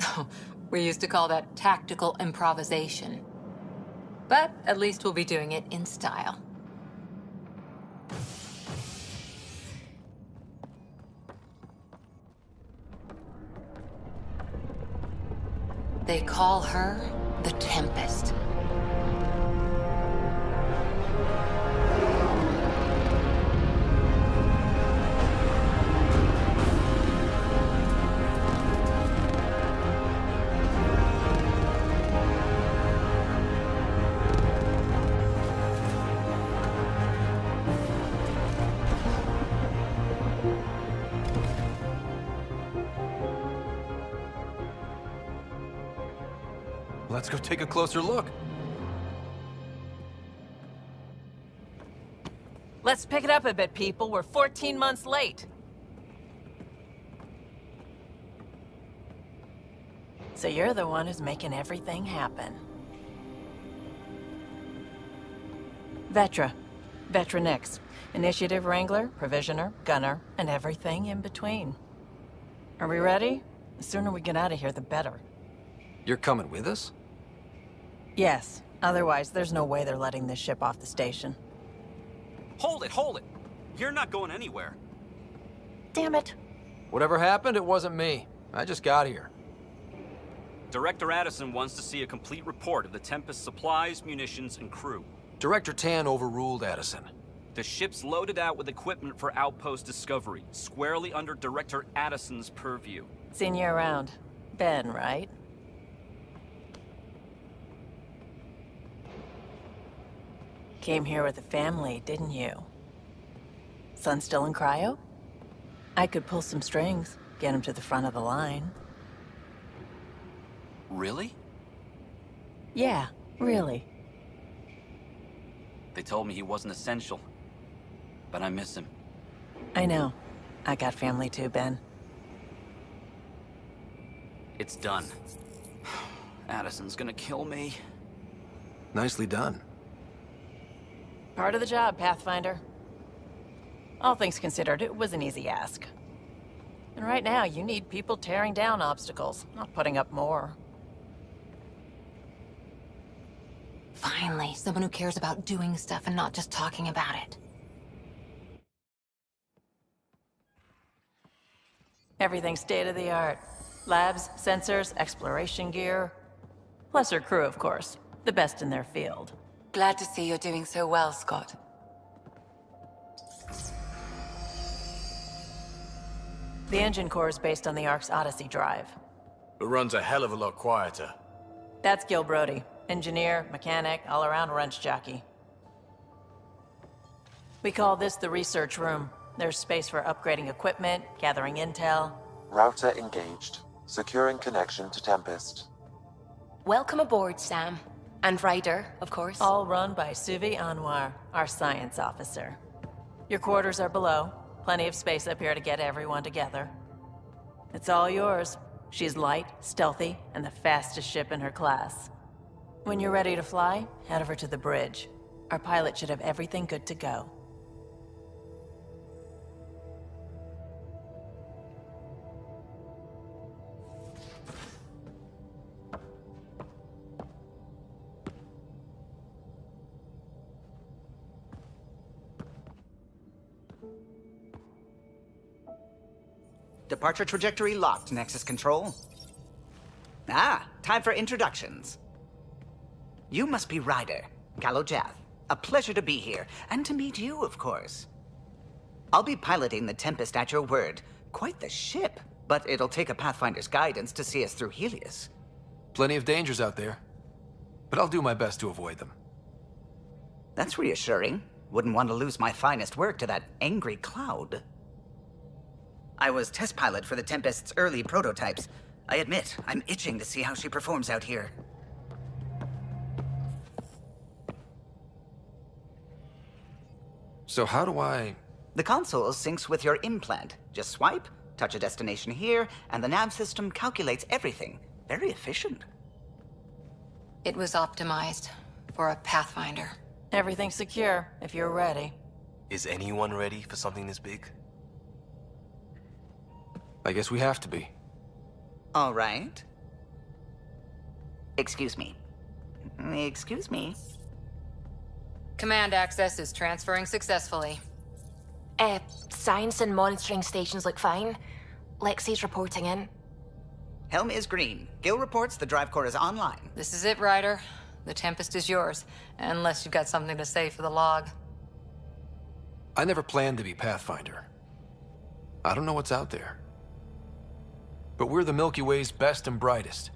We used to call that tactical improvisation. But at least we'll be doing it in style. They call her the Tempest. Let's go take a closer look. Let's pick it up a bit, people. We're 14 months late. So you're the one who's making everything happen. Vetra. Vetra Nix. Initiative Wrangler, Provisioner, Gunner, and everything in between. Are we ready? The sooner we get out of here, the better. You're coming with us? Yes. Otherwise, there's no way they're letting this ship off the station. Hold it, hold it! You're not going anywhere. Damn it. Whatever happened, it wasn't me. I just got here. Director Addison wants to see a complete report of the Tempest's supplies, munitions, and crew. Director Tan overruled Addison. The ship's loaded out with equipment for outpost discovery, squarely under Director Addison's purview. Seen you around. Ben, right? Came here with a family, didn't you? Son still in cryo? I could pull some strings, get him to the front of the line. Really? Yeah, really. They told me he wasn't essential, but I miss him. I know. I got family too, Ben. It's done. Addison's gonna kill me. Nicely done. Part of the job, Pathfinder. All things considered, it was an easy ask. And right now, you need people tearing down obstacles, not putting up more. Finally, someone who cares about doing stuff and not just talking about it. Everything's state-of-the-art. Labs, sensors, exploration gear. Plus her crew, of course. The best in their field. Glad to see you're doing so well, Scott. The engine core is based on the Ark's Odyssey drive. It runs a hell of a lot quieter. That's Gil Brody. Engineer, mechanic, all-around wrench jockey. We call this the research room. There's space for upgrading equipment, gathering intel. Router engaged. Securing connection to Tempest. Welcome aboard, Sam. And Ryder, of course. All run by Suvi Anwar, our science officer. Your quarters are below. Plenty of space up here to get everyone together. It's all yours. She's light, stealthy, and the fastest ship in her class. When you're ready to fly, head over to the bridge. Our pilot should have everything good to go. Departure trajectory locked, Nexus Control. Ah, time for introductions. You must be Ryder, Galojath. A pleasure to be here, and to meet you, of course. I'll be piloting the Tempest at your word. Quite the ship, but it'll take a Pathfinder's guidance to see us through Helios. Plenty of dangers out there, but I'll do my best to avoid them. That's reassuring. Wouldn't want to lose my finest work to that angry cloud. I was test pilot for the Tempest's early prototypes. I admit, I'm itching to see how she performs out here. So how do I... The console syncs with your implant. Just swipe, touch a destination here, and the nav system calculates everything. Very efficient. It was optimized for a Pathfinder. Everything's secure, if you're ready. Is anyone ready for something this big? I guess we have to be. All right. Excuse me. Excuse me. Command access is transferring successfully. Science and monitoring stations look fine. Lexi's reporting in. Helm is green. Gil reports the drive core is online. This is it, Ryder. The Tempest is yours, unless you've got something to say for the log. I never planned to be Pathfinder. I don't know what's out there. But we're the Milky Way's best and brightest.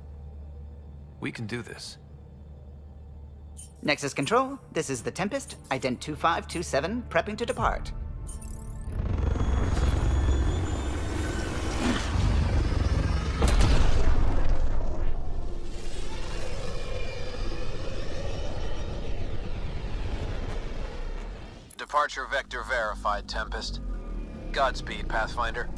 We can do this. Nexus Control, this is the Tempest, Ident 2527, prepping to depart. Departure vector verified, Tempest. Godspeed, Pathfinder.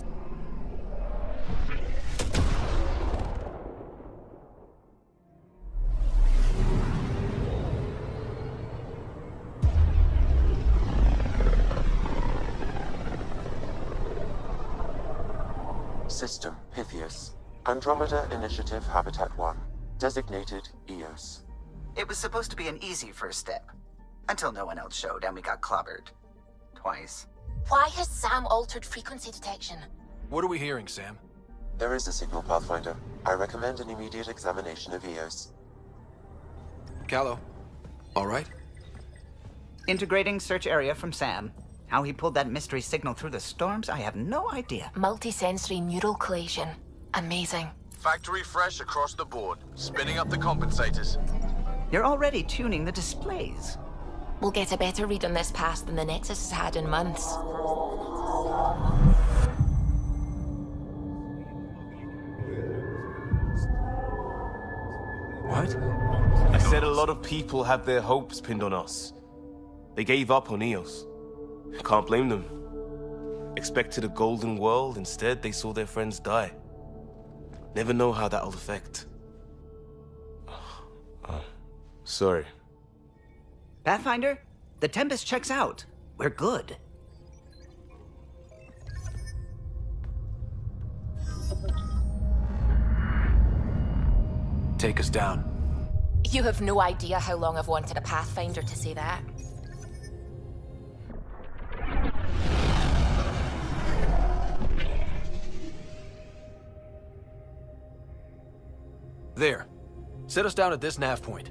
System, Pythias. Andromeda Initiative Habitat 1. Designated EOS. It was supposed to be an easy first step. Until no one else showed and we got clobbered. Twice. Why has Sam altered frequency detection? What are we hearing, Sam? There is a signal, Pathfinder. I recommend an immediate examination of EOS. Callow, all right? Integrating search area from Sam. How he pulled that mystery signal through the storms, I have no idea. Multisensory neural collation. Amazing. Factory fresh across the board. Spinning up the compensators. You're already tuning the displays. We'll get a better read on this pass than the Nexus has had in months. What? I said a lot of people have their hopes pinned on us. They gave up on Eos. Can't blame them. Expected a golden world, instead they saw their friends die. Never know how that'll affect. Oh, sorry. Pathfinder, The Tempest checks out. We're good. Take us down. You have no idea how long I've wanted a Pathfinder to say that. There. Set us down at this nav point.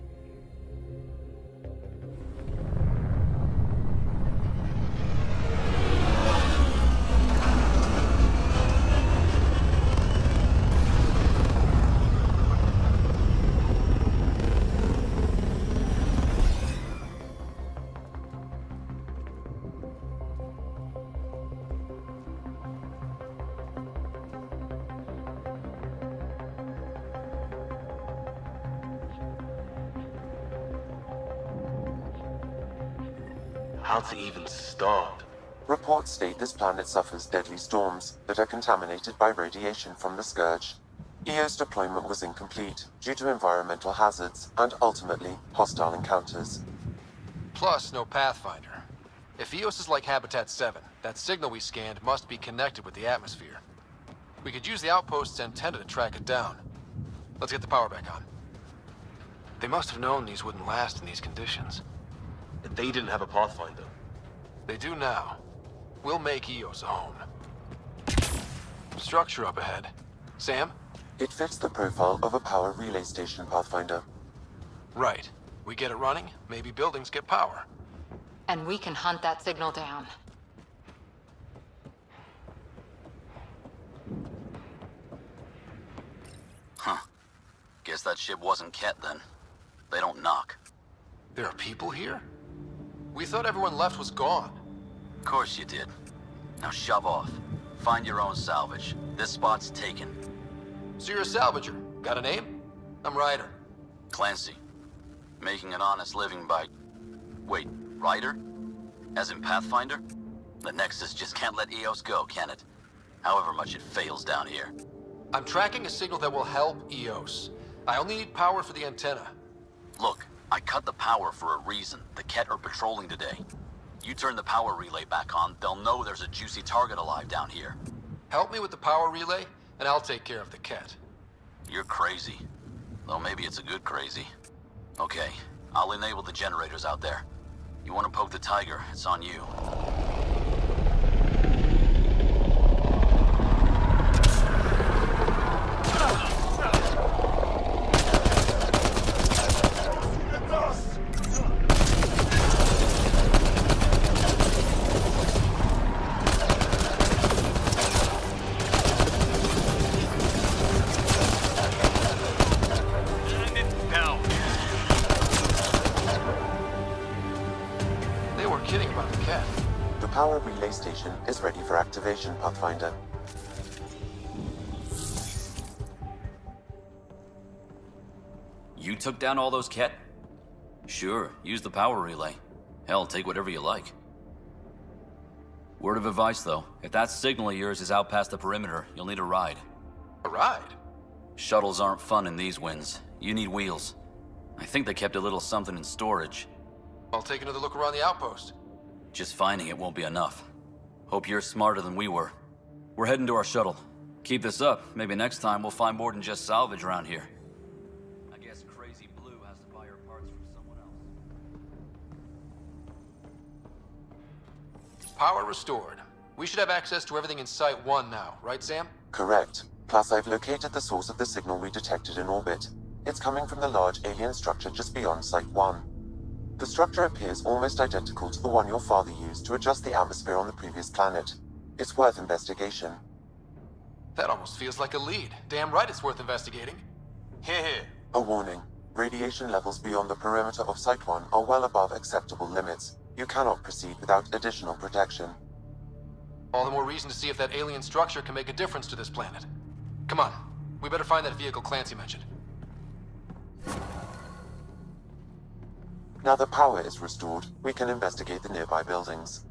How to even start? Reports state this planet suffers deadly storms that are contaminated by radiation from the Scourge. EO's deployment was incomplete due to environmental hazards and ultimately hostile encounters. Plus, no Pathfinder. If EOS is like Habitat 7, that signal we scanned must be connected with the atmosphere. We could use the outpost's antenna to track it down. Let's get the power back on. They must have known these wouldn't last in these conditions. They didn't have a Pathfinder. They do now. We'll make EOS a home. Structure up ahead. Sam? It fits the profile of a power relay station, Pathfinder. Right. We get it running, maybe buildings get power. And we can hunt that signal down. Huh. Guess that ship wasn't Ket then. They don't knock. There are people here? We thought everyone left was gone. Of course you did. Now shove off. Find your own salvage. This spot's taken. So you're a salvager. Got a name? I'm Ryder. Clancy. Making an honest living by... Wait, Ryder? As in Pathfinder? The Nexus just can't let EOS go, can it? However much it fails down here. I'm tracking a signal that will help EOS. I only need power for the antenna. Look, I cut the power for a reason. The Ket are patrolling today. You turn the power relay back on, they'll know there's a juicy target alive down here. Help me with the power relay, and I'll take care of the Ket. You're crazy. Though maybe it's a good crazy. Okay, I'll enable the generators out there. You want to poke the tiger, it's on you. The power relay station is ready for activation, Pathfinder. You took down all those Ket? Sure, use the power relay. Hell, take whatever you like. Word of advice, though. If that signal of yours is out past the perimeter, you'll need a ride. A ride? Shuttles aren't fun in these winds. You need wheels. I think they kept a little something in storage. I'll take another look around the outpost. Just finding it won't be enough. Hope you're smarter than we were. We're heading to our shuttle. Keep this up. Maybe next time we'll find more than just salvage around here. I guess Crazy Blue has to buy her parts from someone else. Power restored. We should have access to everything in Site 1 now, right, Sam? Correct. Plus, I've located the source of the signal we detected in orbit. It's coming from the large alien structure just beyond Site 1. The structure appears almost identical to the one your father used to adjust the atmosphere on the previous planet. It's worth investigation. That almost feels like a lead. Damn right it's worth investigating. Heh. A warning. Radiation levels beyond the perimeter of Site 1 are well above acceptable limits. You cannot proceed without additional protection. All the more reason to see if that alien structure can make a difference to this planet. Come on. We better find that vehicle Clancy mentioned. Now the power is restored, we can investigate the nearby buildings.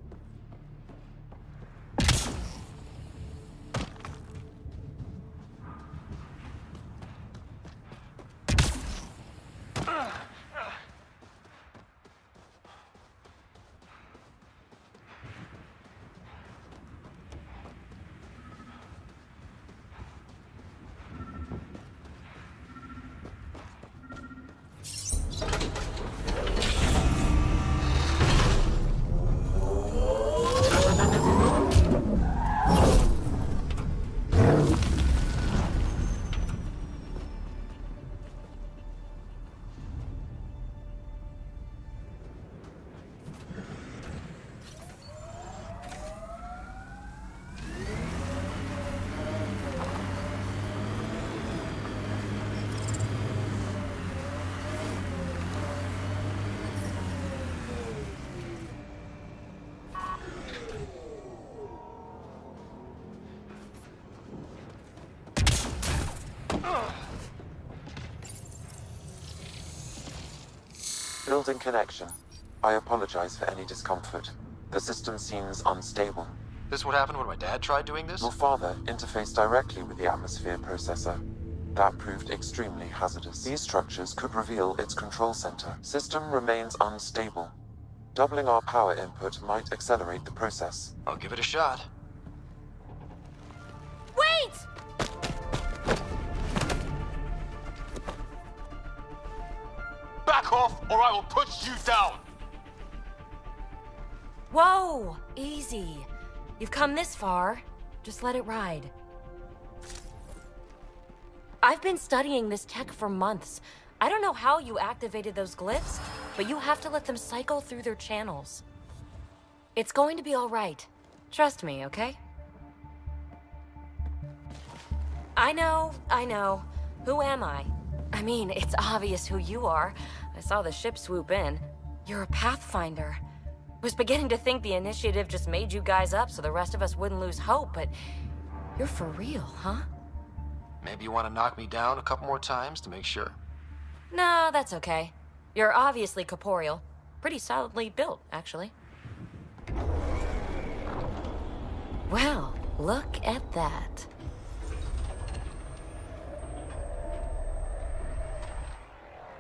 Rebuilding connection. I apologize for any discomfort. The system seems unstable. This what happened when my dad tried doing this? Your father interfaced directly with the atmosphere processor. That proved extremely hazardous. These structures could reveal its control center. System remains unstable. Doubling our power input might accelerate the process. I'll give it a shot. Wait! Back off, or I will put you down! Whoa! Easy. You've come this far. Just let it ride. I've been studying this tech for months. I don't know how you activated those glyphs, but you have to let them cycle through their channels. It's going to be all right. Trust me, okay? I know. Who am I? I mean, it's obvious who you are. I saw the ship swoop in. You're a Pathfinder. Was beginning to think the initiative just made you guys up so the rest of us wouldn't lose hope, but you're for real, huh? Maybe you want to knock me down a couple more times to make sure. No, that's okay. You're obviously corporeal. Pretty solidly built, actually. Well, look at that.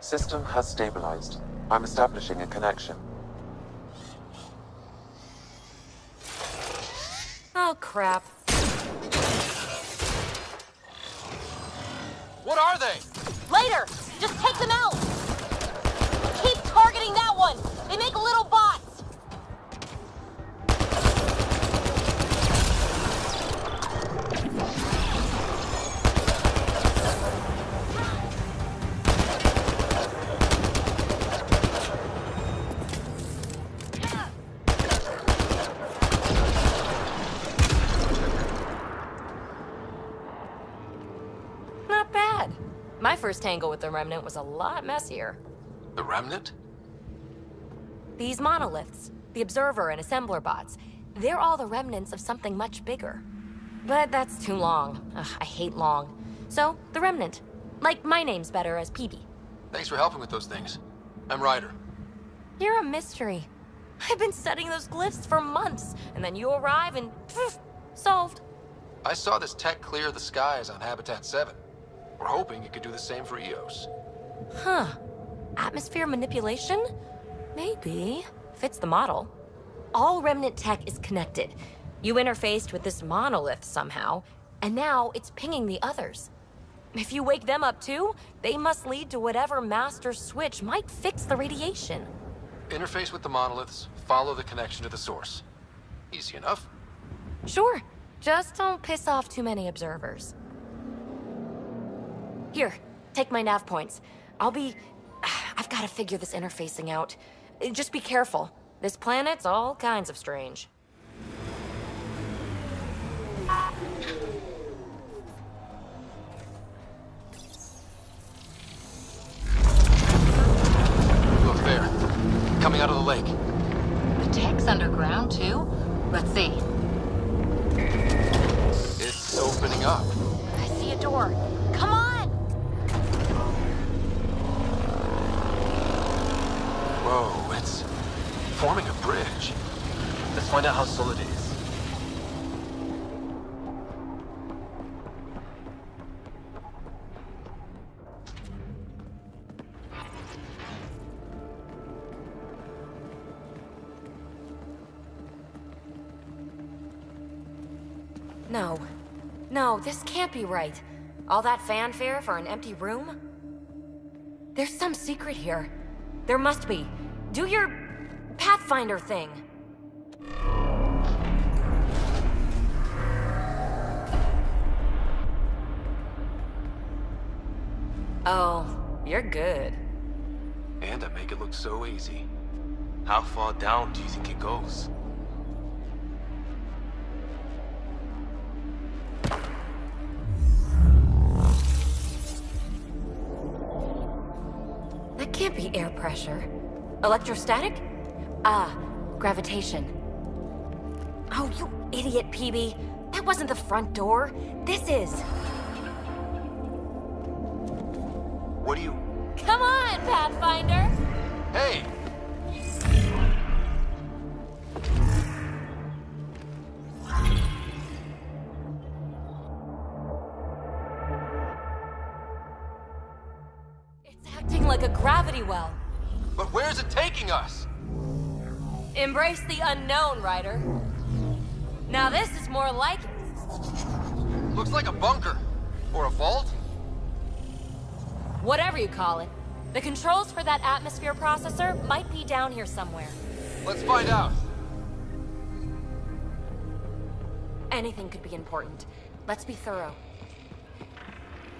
System has stabilized. I'm establishing a connection. Oh, crap. What are they? Later! Just take them out! Keep targeting that one! They make little bots! Not bad. My first tangle with the Remnant was a lot messier. The Remnant? These monoliths, the Observer and Assembler bots, they're all the remnants of something much bigger. But that's too long. Ugh, I hate long. So, the Remnant. Like, my name's better as PB. Thanks for helping with those things. I'm Ryder. You're a mystery. I've been studying those glyphs for months, and then you arrive and poof, solved. I saw this tech clear the skies on Habitat 7. We're hoping it could do the same for EOS. Huh. Atmosphere manipulation? Maybe. Fits the model. All Remnant tech is connected. You interfaced with this monolith somehow, and now it's pinging the others. If you wake them up too, they must lead to whatever master switch might fix the radiation. Interface with the monoliths, follow the connection to the source. Easy enough. Sure. Just don't piss off too many observers. Here, take my nav points. I've got to figure this interfacing out. Just be careful. This planet's all kinds of strange. Look there. Coming out of the lake. The tech's underground, too? Let's see. It's opening up. I see a door. Come on! Whoa, it's forming a bridge. Let's find out how solid it is. No, this can't be right. All that fanfare for an empty room? There's some secret here. There must be. Do your Pathfinder thing. Oh, you're good. And I make it look so easy. How far down do you think it goes? That can't be air pressure. Electrostatic? Gravitation. Oh, you idiot, PB. That wasn't the front door. This is. What do you... Come on, Pathfinder! Hey, acting like a gravity well. But where's it taking us? Embrace the unknown, Ryder. Now this is more like it. Looks like a bunker. Or a vault? Whatever you call it. The controls for that atmosphere processor might be down here somewhere. Let's find out. Anything could be important. Let's be thorough.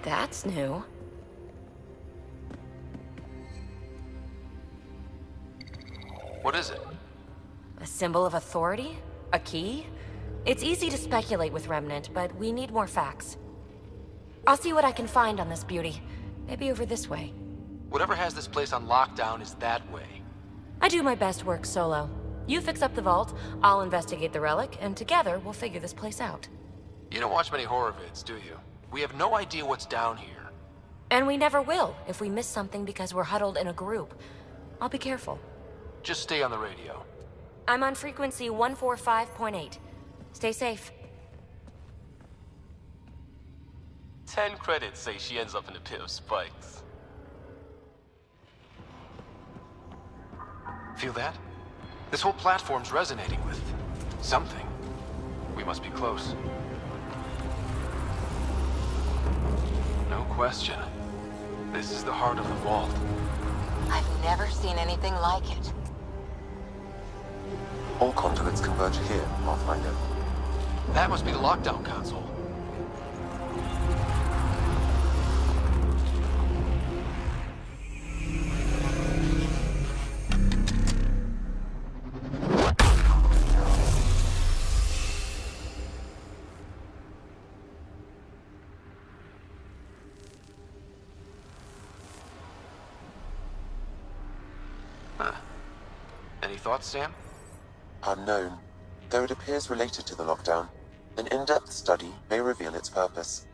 That's new. What is it? A symbol of authority? A key? It's easy to speculate with Remnant, but we need more facts. I'll see what I can find on this beauty. Maybe over this way. Whatever has this place on lockdown is that way. I do my best work solo. You fix up the vault, I'll investigate the relic, and together we'll figure this place out. You don't watch many horror vids, do you? We have no idea what's down here. And we never will if we miss something because we're huddled in a group. I'll be careful. Just stay on the radio. I'm on frequency 145.8. Stay safe. 10 credits say she ends up in a pit of spikes. Feel that? This whole platform's resonating with something. We must be close. No question. This is the heart of the vault. I've never seen anything like it. All conduits converge here, Pathfinder. That must be the lockdown console. Any thoughts, Sam? Unknown, though it appears related to the lockdown. An in-depth study may reveal its purpose.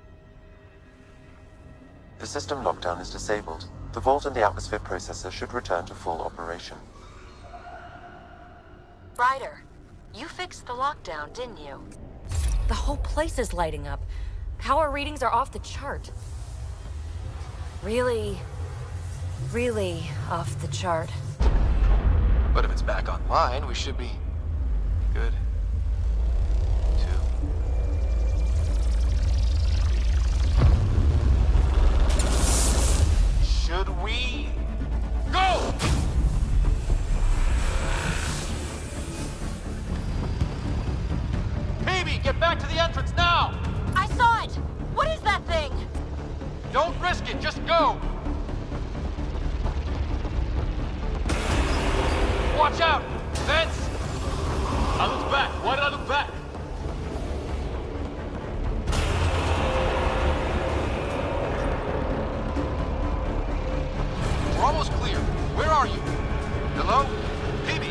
The system lockdown is disabled. The vault and the atmosphere processor should return to full operation. Ryder, you fixed the lockdown, didn't you? The whole place is lighting up. Power readings are off the chart. Really off the chart. But if it's back online, we should be good. Should we go? Peavy, get back to the entrance now! I saw it! What is that thing? Don't risk it, just go! Watch out! Vents! I looked back. Why did I look back? We're almost clear. Where are you? Hello? Peavy?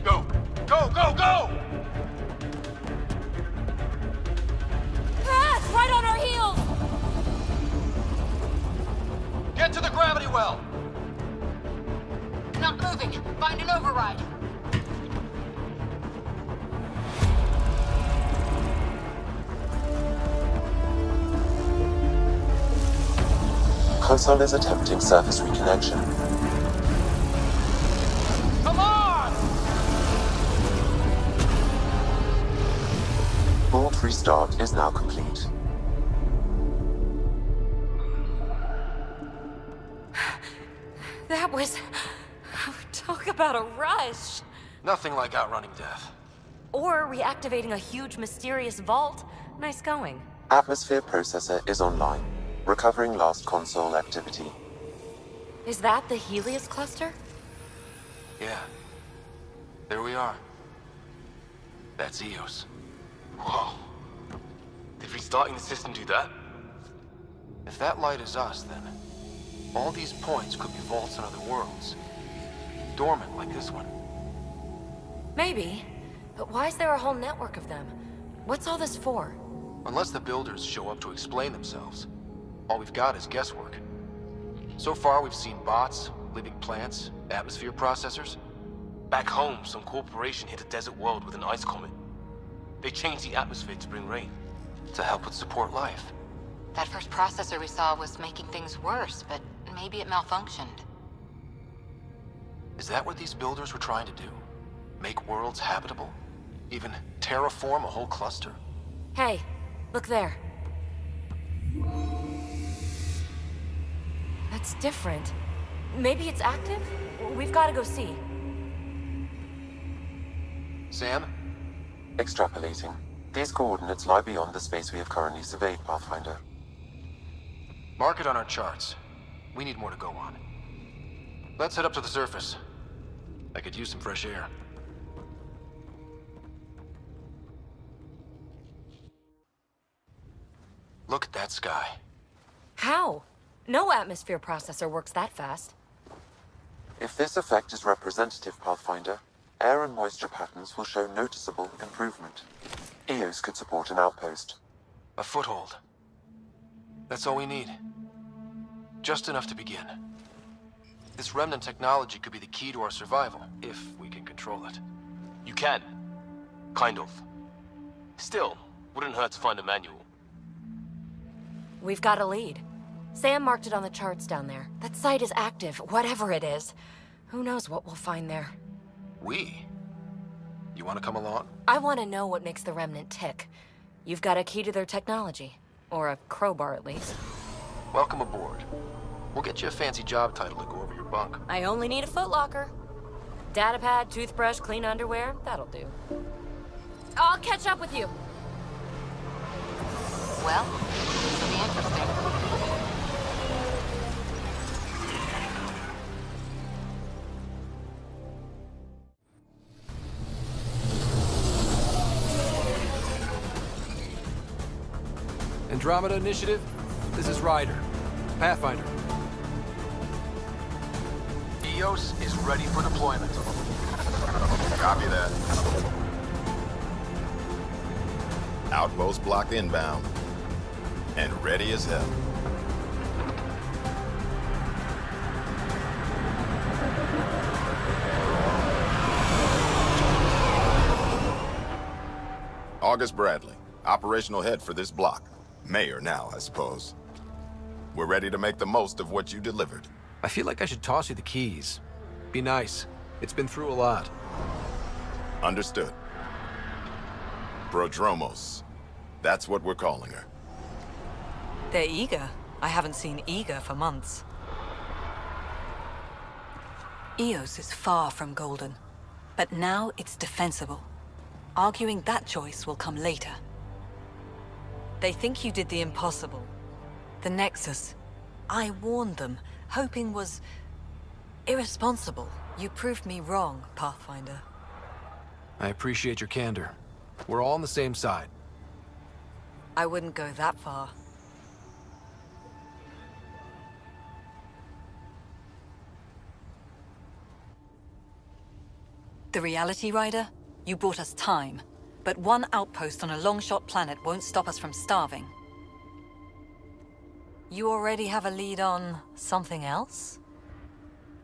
Go! Go, go, go! Ah, it's right on our heels! Get to the gravity well! Not moving. Find an override. Console is attempting surface reconnection. Come on! Vault restart is now complete. That was... Talk about a rush. Nothing like outrunning death. Or reactivating a huge mysterious vault. Nice going. Atmosphere processor is online, recovering last console activity. Is that the Helios cluster? Yeah. There we are. That's Eos. Whoa. Did restarting the system do that? If that light is us, then all these points could be vaults in other worlds. Dormant like this one. Maybe. But why is there a whole network of them? What's all this for? Unless the builders show up to explain themselves, all we've got is guesswork. So far, we've seen bots, living plants, atmosphere processors. Back home, some corporation hit a desert world with an ice comet. They changed the atmosphere to bring rain, to help it support life. That first processor we saw was making things worse, but maybe it malfunctioned. Is that what these builders were trying to do? Make worlds habitable? Even terraform a whole cluster? Hey, look there. That's different. Maybe it's active? We've got to go see. Sam? Extrapolating. These coordinates lie beyond the space we have currently surveyed, Pathfinder. Mark it on our charts. We need more to go on. Let's head up to the surface. I could use some fresh air. Look at that sky. How? No atmosphere processor works that fast. If this effect is representative, Pathfinder, air and moisture patterns will show noticeable improvement. EOS could support an outpost. A foothold. That's all we need. Just enough to begin. This remnant technology could be the key to our survival, if we can control it. You can. Kind of. Still, wouldn't hurt to find a manual. We've got a lead. Sam marked it on the charts down there. That site is active, whatever it is. Who knows what we'll find there. We? You want to come along? I want to know what makes the Remnant tick. You've got a key to their technology. Or a crowbar, at least. Welcome aboard. We'll get you a fancy job title to go over your bunk. I only need a footlocker. Datapad, toothbrush, clean underwear, that'll do. I'll catch up with you. Well, this will be interesting. Andromeda Initiative, this is Ryder. Pathfinder. EOS is ready for deployment. Copy that. Outpost blocked inbound. And ready as hell. August Bradley, operational head for this block. Mayor now, I suppose. We're ready to make the most of what you delivered. I feel like I should toss you the keys. Be nice. It's been through a lot. Understood. Prodromos. That's what we're calling her. They're eager. I haven't seen eager for months. EOS is far from golden, but now it's defensible. Arguing that choice will come later. They think you did the impossible. The Nexus. I warned them, hoping was irresponsible. You proved me wrong, Pathfinder. I appreciate your candor. We're all on the same side. I wouldn't go that far. The Reality Rider? You bought us time. But one outpost on a long-shot planet won't stop us from starving. You already have a lead on something else?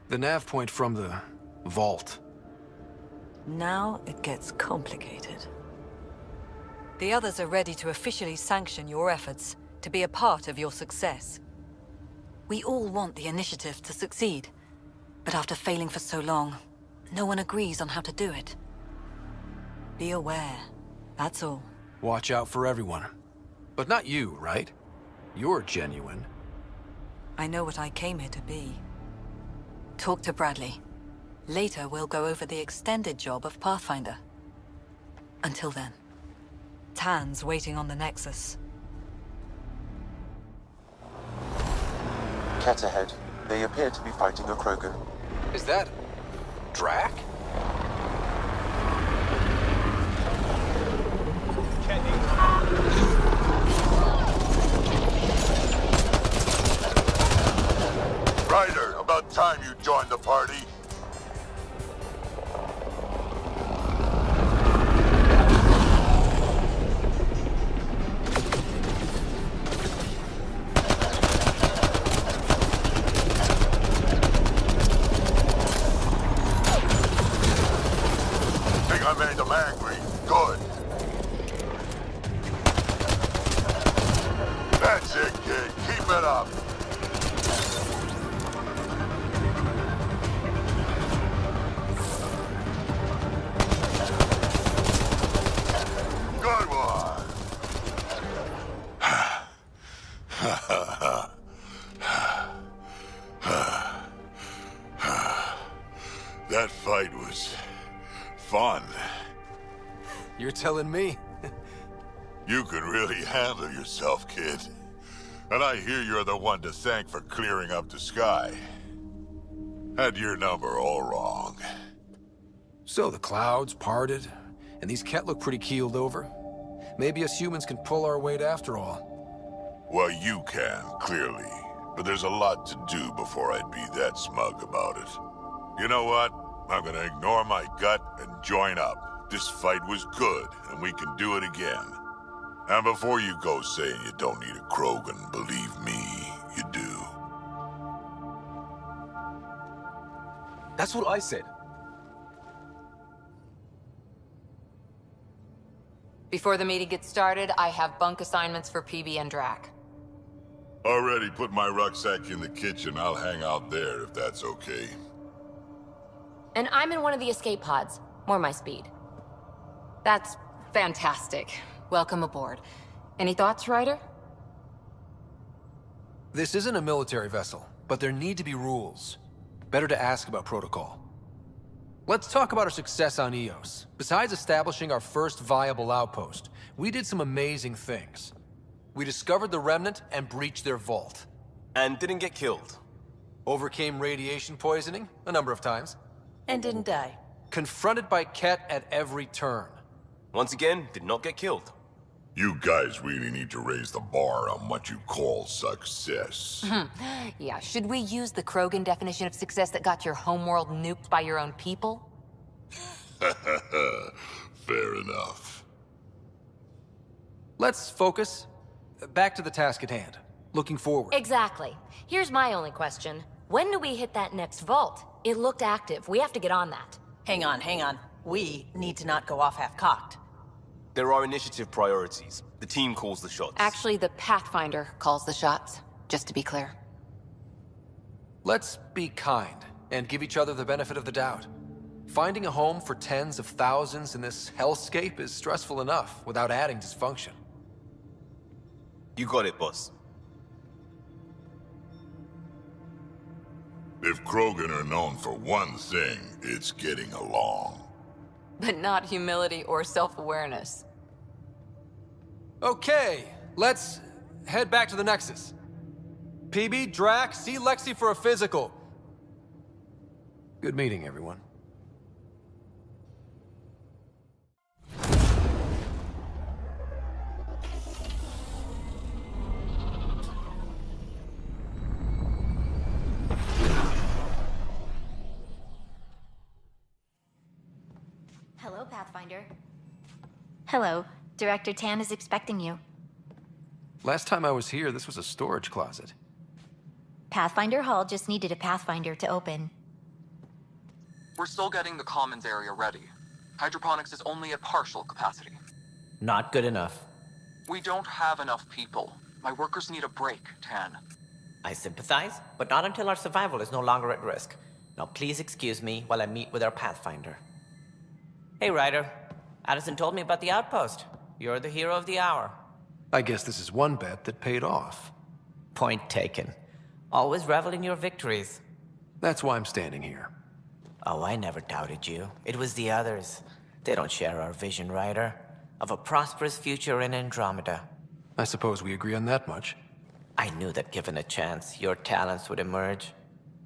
The nav point from the vault. Now it gets complicated. The others are ready to officially sanction your efforts, to be a part of your success. We all want the initiative to succeed, but after failing for so long, no one agrees on how to do it. Be aware, that's all. Watch out for everyone. But not you, right? You're genuine. I know what I came here to be. Talk to Bradley. Later, we'll go over the extended job of Pathfinder. Until then, Tan's waiting on the Nexus. Cat ahead. They appear to be fighting a Krogan. Is that... Drac? Ryder, about time you joined the party. fight was fun. You're telling me? You could really handle yourself, kid. And I hear you're the one to thank for clearing up the sky. Had your number all wrong. So the clouds parted, and these Ket look pretty keeled over. Maybe us humans can pull our weight after all. Well, you can, clearly. But there's a lot to do before I'd be that smug about it. You know what? I'm gonna ignore my gut and join up. This fight was good, and we can do it again. And before you go saying you don't need a Krogan, believe me, you do. That's what I said. Before the meeting gets started, I have bunk assignments for PB and Drac. Already put my rucksack in the kitchen. I'll hang out there if that's okay. And I'm in one of the escape pods. More my speed. That's fantastic. Welcome aboard. Any thoughts, Ryder? This isn't a military vessel, but there need to be rules. Better to ask about protocol. Let's talk about our success on Eos. Besides establishing our first viable outpost, we did some amazing things. We discovered the Remnant and breached their vault. And didn't get killed. Overcame radiation poisoning a number of times. And didn't die. Confronted by Ket at every turn. Once again, did not get killed. You guys really need to raise the bar on what you call success. Yeah, should we use the Krogan definition of success that got your homeworld nuked by your own people? Fair enough. Let's focus. Back to the task at hand. Looking forward. Exactly. Here's my only question. When do we hit that next vault? It looked active. We have to get on that. Hang on, hang on. We need to not go off half-cocked. There are initiative priorities. The team calls the shots. Actually, the Pathfinder calls the shots, just to be clear. Let's be kind and give each other the benefit of the doubt. Finding a home for tens of thousands in this hellscape is stressful enough without adding dysfunction. You got it, boss. If Krogan are known for one thing, it's getting along. But not humility or self-awareness. Okay, let's head back to the Nexus. PB, Drac, see Lexi for a physical. Good meeting, everyone. Hello, Pathfinder. Hello. Director Tan is expecting you. Last time I was here, this was a storage closet. Pathfinder Hall just needed a Pathfinder to open. We're still getting the commons area ready. Hydroponics is only at partial capacity. Not good enough. We don't have enough people. My workers need a break, Tan. I sympathize, but not until our survival is no longer at risk. Now please excuse me while I meet with our Pathfinder. Hey, Ryder. Addison told me about the outpost. You're the hero of the hour. I guess this is one bet that paid off. Point taken. Always revel in your victories. That's why I'm standing here. Oh, I never doubted you. It was the others. They don't share our vision, Ryder. Of a prosperous future in Andromeda. I suppose we agree on that much. I knew that given a chance, your talents would emerge.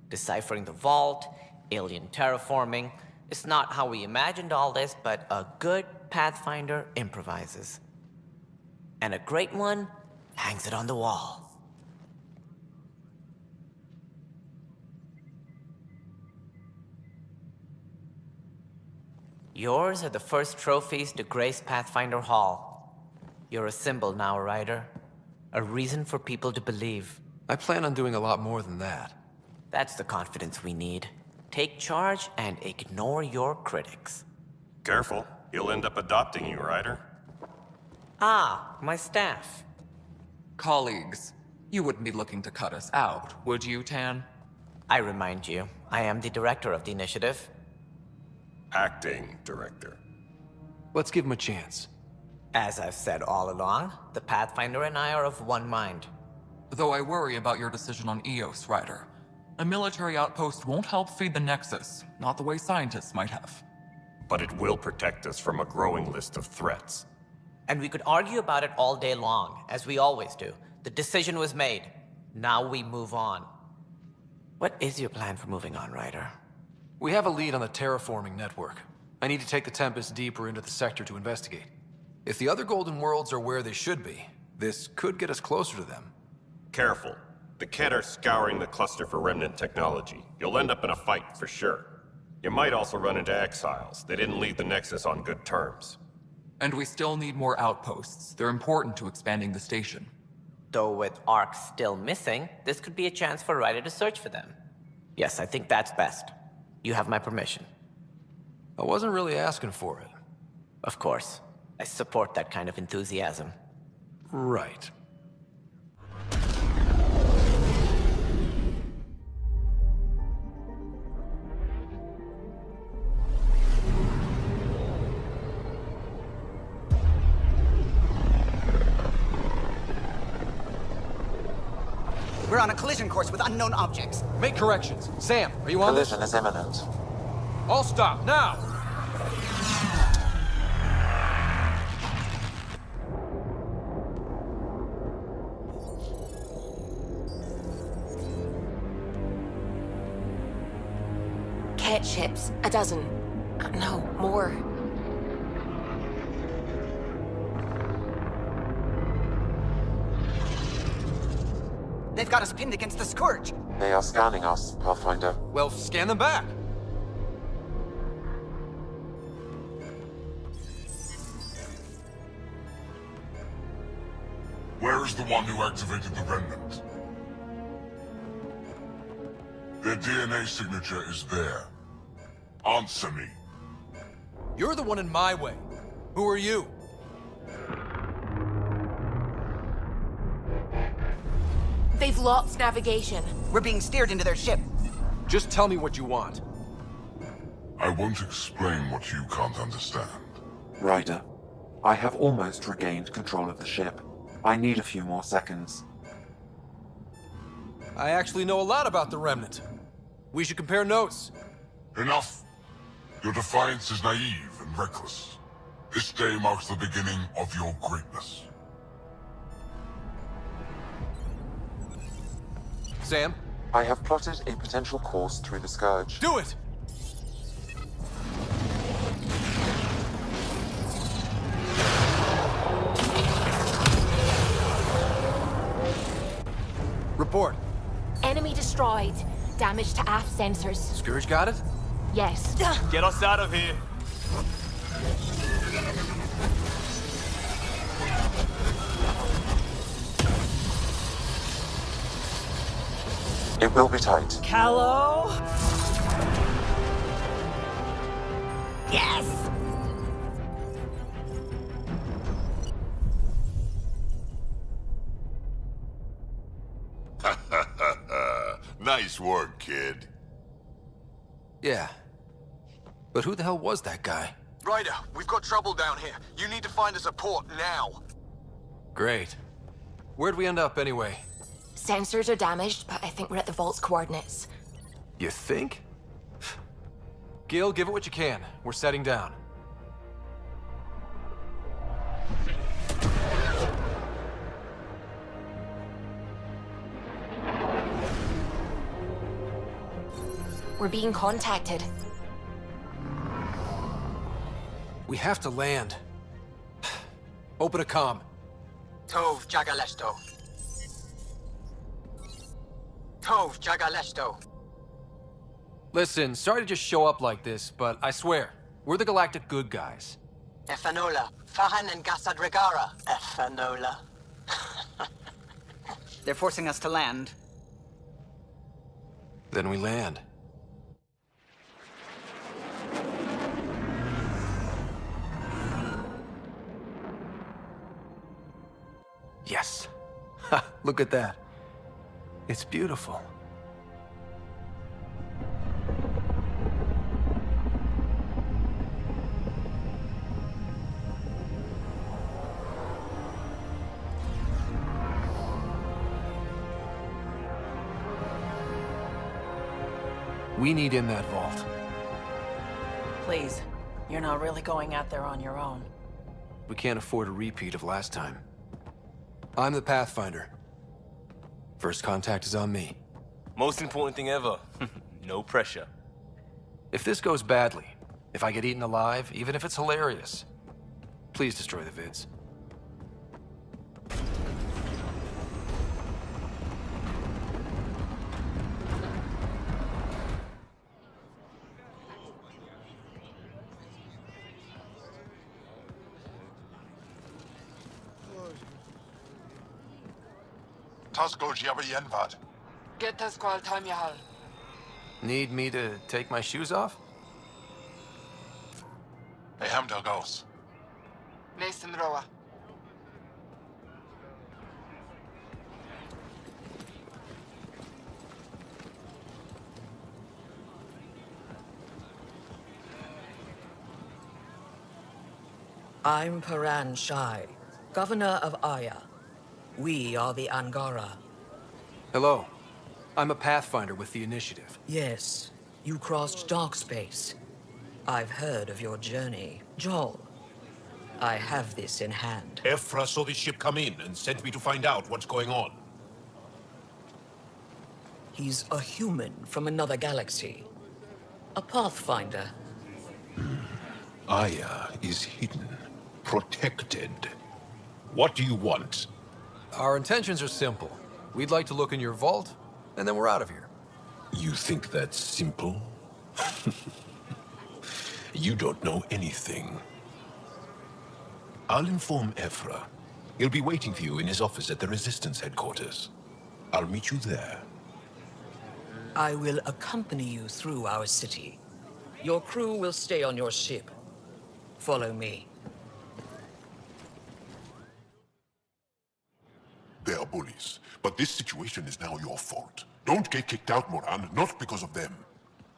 Deciphering the vault, alien terraforming. It's not how we imagined all this, but a good Pathfinder improvises. And a great one hangs it on the wall. Yours are the first trophies to grace Pathfinder Hall. You're a symbol now, Ryder. A reason for people to believe. I plan on doing a lot more than that. That's the confidence we need. Take charge and ignore your critics. Careful, he'll end up adopting you, Ryder. Ah, my staff. Colleagues, you wouldn't be looking to cut us out, would you, Tan? I remind you, I am the director of the initiative. Acting director. Let's give him a chance. As I've said all along, the Pathfinder and I are of one mind. Though I worry about your decision on Eos, Ryder. A military outpost won't help feed the Nexus, not the way scientists might have. But it will protect us from a growing list of threats. And we could argue about it all day long, as we always do. The decision was made. Now we move on. What is your plan for moving on, Ryder? We have a lead on the terraforming network. I need to take the Tempest deeper into the sector to investigate. If the other Golden Worlds are where they should be, this could get us closer to them. Careful. The Kett are scouring the cluster for remnant technology. You'll end up in a fight for sure. You might also run into exiles. They didn't leave the Nexus on good terms. And we still need more outposts. They're important to expanding the station. Though with Ark still missing, this could be a chance for Ryder to search for them. Yes, I think that's best. You have my permission. I wasn't really asking for it. Of course. I support that kind of enthusiasm. Right. We're on a collision course with unknown objects. Make corrections. Sam, are you on this? Collision is imminent. All stop, now! Kett ships. A dozen. No, more. They've got us pinned against the Scourge. They are scanning us, Pathfinder. Well, scan them back. Where is the one who activated the Remnant? Their DNA signature is there. Answer me. You're the one in my way. Who are you? They've lost navigation. We're being steered into their ship. Just tell me what you want. I won't explain what you can't understand. Ryder, I have almost regained control of the ship. I need a few more seconds. I actually know a lot about the Remnant. We should compare notes. Enough. Your defiance is naive and reckless. This day marks the beginning of your greatness. Sam? I have plotted a potential course through the Scourge. Do it! Report. Enemy destroyed. Damage to aft sensors. Scourge got it? Yes. Get us out of here. It will be tight. Callow? Yes! Nice work, kid. Yeah. But who the hell was that guy? Ryder, we've got trouble down here. You need to find us a port now. Great. Where'd we end up anyway? Sensors are damaged, but I think we're at the vault's coordinates. You think? Gil, give it what you can. We're setting down. We're being contacted. We have to land. Open a comm. Tov Jagalesto. Tov Jagalesto. Listen, sorry to just show up like this, but I swear, we're the galactic good guys. Efanola. Fahan and Gasadregara. Efanola. They're forcing us to land. Then we land. Yes. Ha, look at that. It's beautiful. We need in that vault. Please, you're not really going out there on your own. We can't afford a repeat of last time. I'm the Pathfinder. First contact is on me. Most important thing ever. No pressure. If this goes badly, if I get eaten alive, even if it's hilarious, please destroy the vids. Get us call time Yahal. Need me to take my shoes off? Nathan Roa. I'm Paran Shai, Governor of Aya. We are the Angara. Hello. I'm a Pathfinder with the Initiative. Yes, you crossed dark space. I've heard of your journey. Joel, I have this in hand. Ephra saw this ship come in and sent me to find out what's going on. He's a human from another galaxy. A Pathfinder. Aya is hidden, protected. What do you want? Our intentions are simple. We'd like to look in your vault, and then we're out of here. You think that's simple? You don't know anything. I'll inform Ephra. He'll be waiting for you in his office at the Resistance headquarters. I'll meet you there. I will accompany you through our city. Your crew will stay on your ship. Follow me. They are bullies, but this situation is now your fault. Don't get kicked out, Moran, not because of them.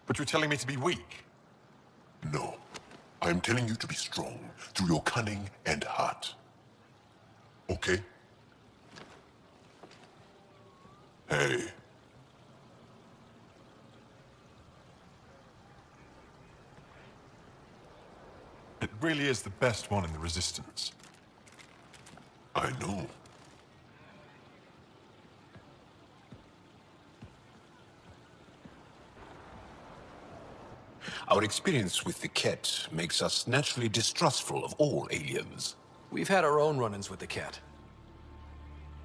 But you're telling me to be weak. No. I'm telling you to be strong, through your cunning and heart. Okay? Hey. It really is the best one in the Resistance. I know. Our experience with the Ket makes us naturally distrustful of all aliens. We've had our own run-ins with the Ket.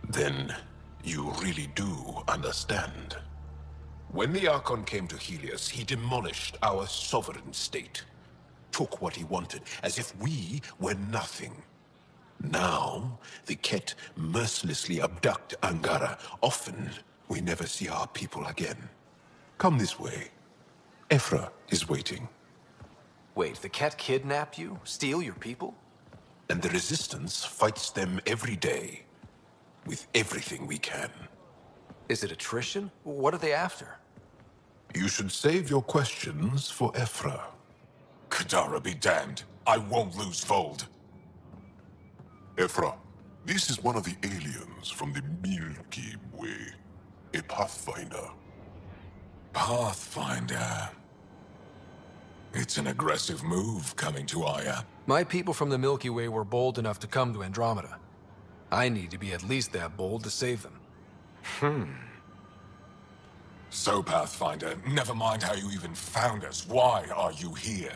Then you really do understand. When the Archon came to Helios, he demolished our sovereign state. Took what he wanted, as if we were nothing. Now, the Ket mercilessly abduct Angara. Often, we never see our people again. Come this way. Ephra is waiting. Wait, the Ket kidnap you? Steal your people? And the Resistance fights them every day. With everything we can. Is it attrition? What are they after? You should save your questions for Ephra. Kadara be damned. I won't lose Fold. Ephra, this is one of the aliens from the Milky Way. A Pathfinder. Pathfinder. It's an aggressive move coming to Aya. My people from the Milky Way were bold enough to come to Andromeda. I need to be at least that bold to save them. So, Pathfinder, never mind how you even found us. Why are you here?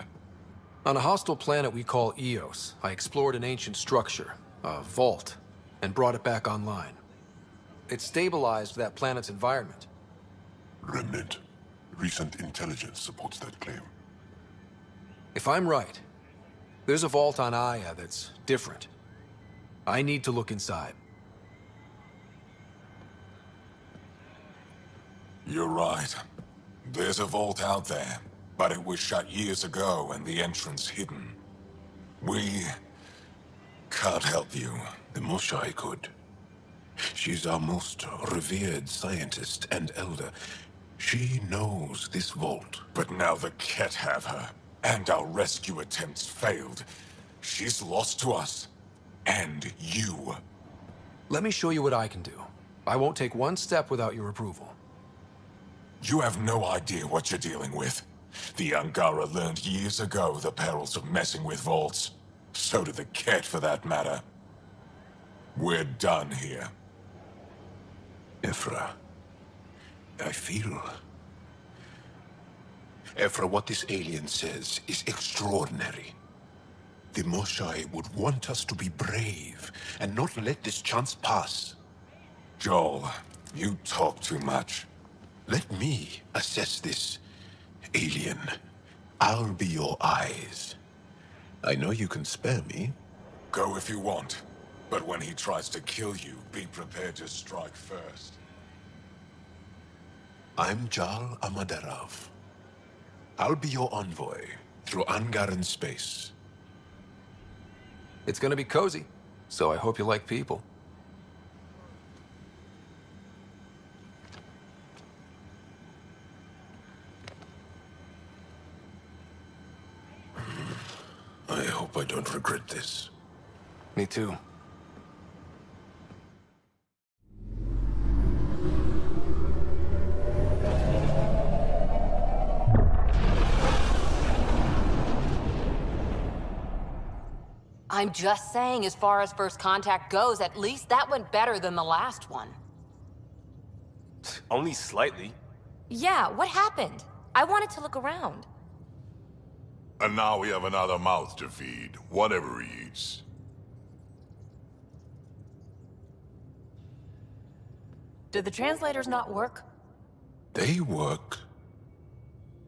On a hostile planet we call Eos, I explored an ancient structure, a vault, and brought it back online. It stabilized that planet's environment. Remnant. Recent intelligence supports that claim. If I'm right, there's a vault on Aya that's different. I need to look inside. You're right. There's a vault out there, but it was shut years ago and the entrance hidden. We can't help you. The Moshai could. She's our most revered scientist and elder. She knows this vault. But now the Ket have her, and our rescue attempts failed. She's lost to us, and you. Let me show you what I can do. I won't take one step without your approval. You have no idea what you're dealing with. The Angara learned years ago the perils of messing with vaults. So did the Ket, for that matter. We're done here. Ephra, I feel... Ephra, what this alien says is extraordinary. The Moshai would want us to be brave and not let this chance pass. Joel, you talk too much. Let me assess this, alien. I'll be your eyes. I know you can spare me. Go if you want. But when he tries to kill you, be prepared to strike first. I'm Jal Amadarov. I'll be your envoy through Angaran space. It's gonna be cozy, so I hope you like people. I hope I don't regret this. Me too. I'm just saying, as far as first contact goes, at least that went better than the last one. Only slightly. Yeah, what happened? I wanted to look around. And now we have another mouth to feed, whatever he eats. Did the translators not work? They work.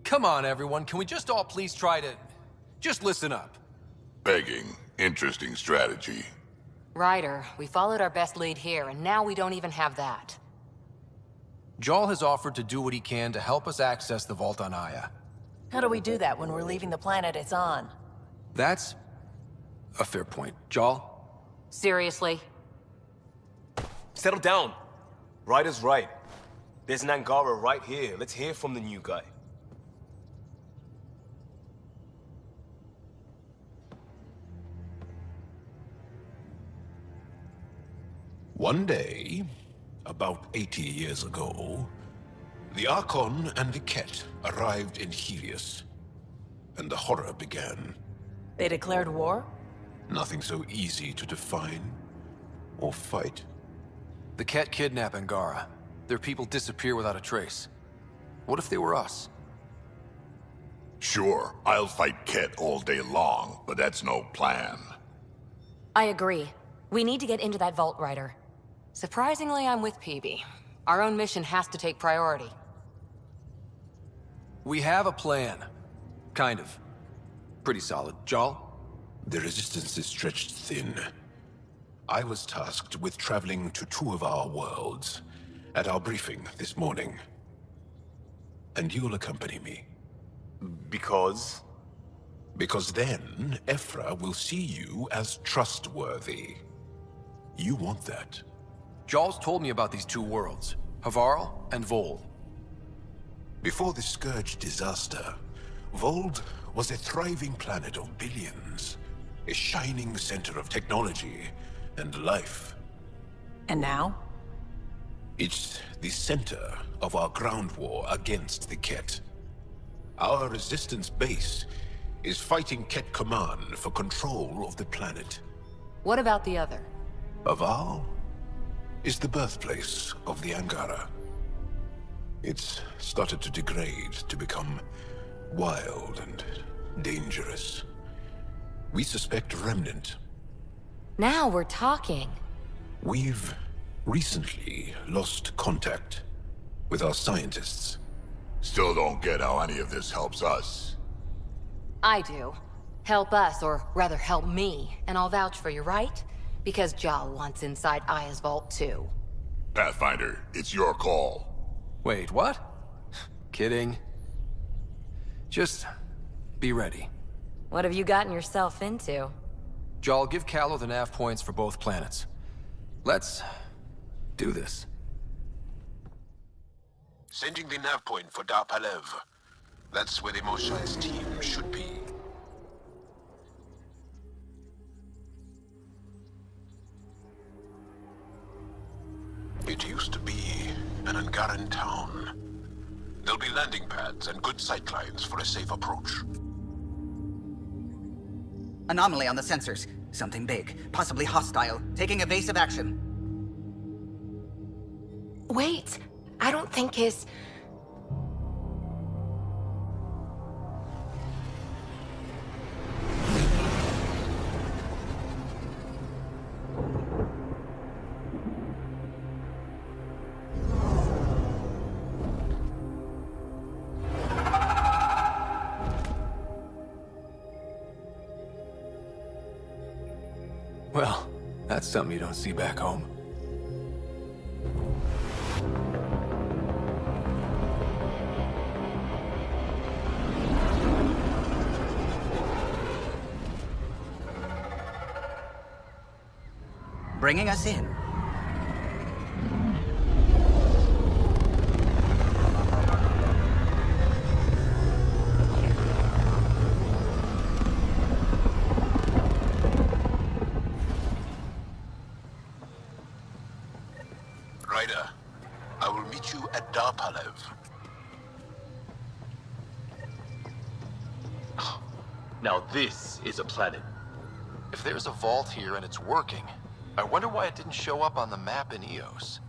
Come on, everyone. Can we just all please try to... just listen up? Begging. Interesting strategy. Ryder, we followed our best lead here, and now we don't even have that. Jal has offered to do what he can to help us access the vault on Aya. How do we do that when we're leaving the planet it's on? That's a fair point. Jal? Seriously? Settle down. Ryder's right. There's an Angara right here. Let's hear from the new guy. One day, about 80 years ago, the Archon and the Ket arrived in Helios, and the horror began. They declared war? Nothing so easy to define or fight. The Ket kidnap Angara. Their people disappear without a trace. What if they were us? Sure, I'll fight Ket all day long, but that's no plan. I agree. We need to get into that vault, Ryder. Surprisingly, I'm with PB. Our own mission has to take priority. We have a plan. Kind of. Pretty solid. Jal? The resistance is stretched thin. I was tasked with traveling to two of our worlds at our briefing this morning. And you'll accompany me. Because? Because then, Ephra will see you as trustworthy. You want that. Jal's told me about these two worlds, Havarl and Vold. Before the Scourge disaster, Vold was a thriving planet of billions, a shining center of technology and life. And now? It's the center of our ground war against the Ket. Our resistance base is fighting Ket Command for control of the planet. What about the other? Havarl is the birthplace of the Angara. It's started to degrade, to become wild and dangerous. We suspect Remnant. Now we're talking. We've recently lost contact with our scientists. Still don't get how any of this helps us. I do. Help us, or rather help me, and I'll vouch for you, right? Because Jal wants inside Aya's vault too. Pathfinder, it's your call. Wait, what? Kidding. Just be ready. What have you gotten yourself into? Jal, give Callow the nav points for both planets. Let's do this. Sending the nav point for Dar Palev. That's where the Moshai's team should be. It used to be an Angaran town. There'll be landing pads and good sightlines for a safe approach. Anomaly on the sensors. Something big, possibly hostile, taking evasive action. Wait, I don't think his... Well, that's something you don't see back home. Bringing us in. Ryder, I will meet you at Darpalev. Now this is a planet. If there's a vault here and it's working, I wonder why it didn't show up on the map in Eos.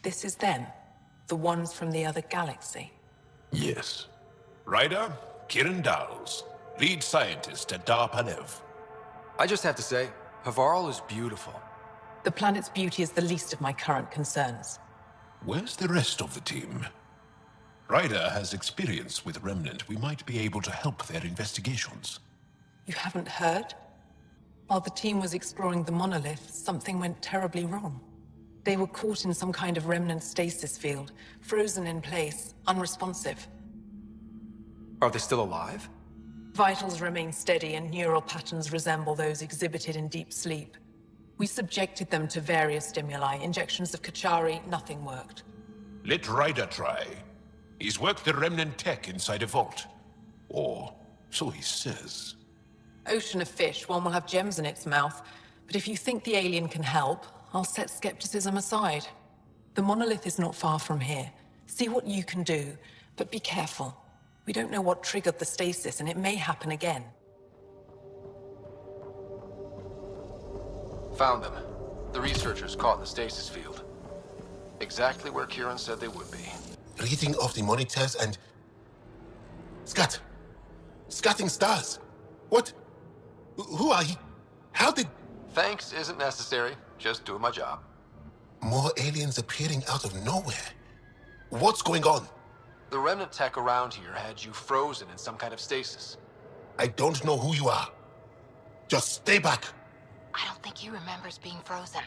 This is them. The ones from the other galaxy. Yes. Ryder, Kiran Dals, lead scientist at Darpalev. I just have to say, Havarl is beautiful. The planet's beauty is the least of my current concerns. Where's the rest of the team? Ryder has experience with Remnant. We might be able to help their investigations. You haven't heard? While the team was exploring the monolith, something went terribly wrong. They were caught in some kind of remnant stasis field, frozen in place, unresponsive. Are they still alive? Vitals remain steady and neural patterns resemble those exhibited in deep sleep. We subjected them to various stimuli, injections of Kachari, nothing worked. Let Ryder try. He's worked the Remnant tech inside a vault. Or so he says. Ocean of fish, one will have gems in its mouth. But if you think the alien can help, I'll set skepticism aside. The monolith is not far from here. See what you can do, but be careful. We don't know what triggered the stasis, and it may happen again. Found them. The researchers caught in the stasis field. Exactly where Kieran said they would be. Reading of the monitors and... Scatting stars. What? Who are you? How did... Thanks isn't necessary. Just doing my job. More aliens appearing out of nowhere. What's going on? The remnant tech around here had you frozen in some kind of stasis. I don't know who you are. Just stay back. I don't think he remembers being frozen.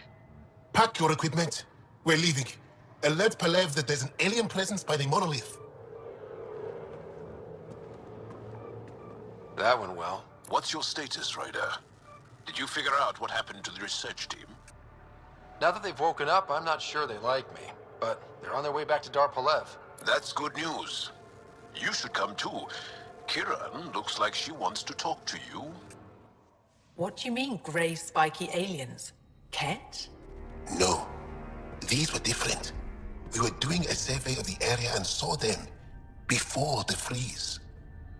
Pack your equipment. We're leaving. Alert Palev that there's an alien presence by the monolith. That went well. What's your status, Ryder? Did you figure out what happened to the research team? Now that they've woken up, I'm not sure they like me. But they're on their way back to Darpalev. That's good news. You should come too. Kiran looks like she wants to talk to you. What do you mean, grey spiky aliens? Ket? No. These were different. We were doing a survey of the area and saw them before the freeze.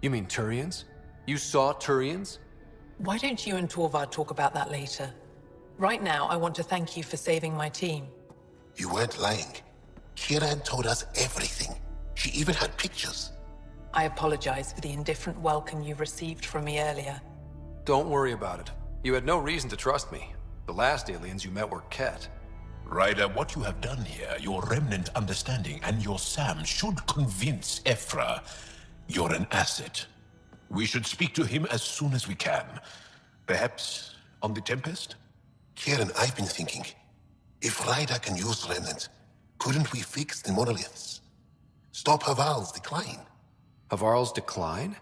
You mean Turians? You saw Turians? Why don't you and Torvald talk about that later? Right now, I want to thank you for saving my team. You weren't lying. Kiran told us everything. She even had pictures. I apologize for the indifferent welcome you received from me earlier. Don't worry about it. You had no reason to trust me. The last aliens you met were Ket. Ryder, what you have done here, your remnant understanding and your SAM should convince Ephra you're an asset. We should speak to him as soon as we can. Perhaps on the Tempest? Kieran, I've been thinking. If Ryder can use remnant, couldn't we fix the monoliths? Stop Havarl's decline? Havarl's decline?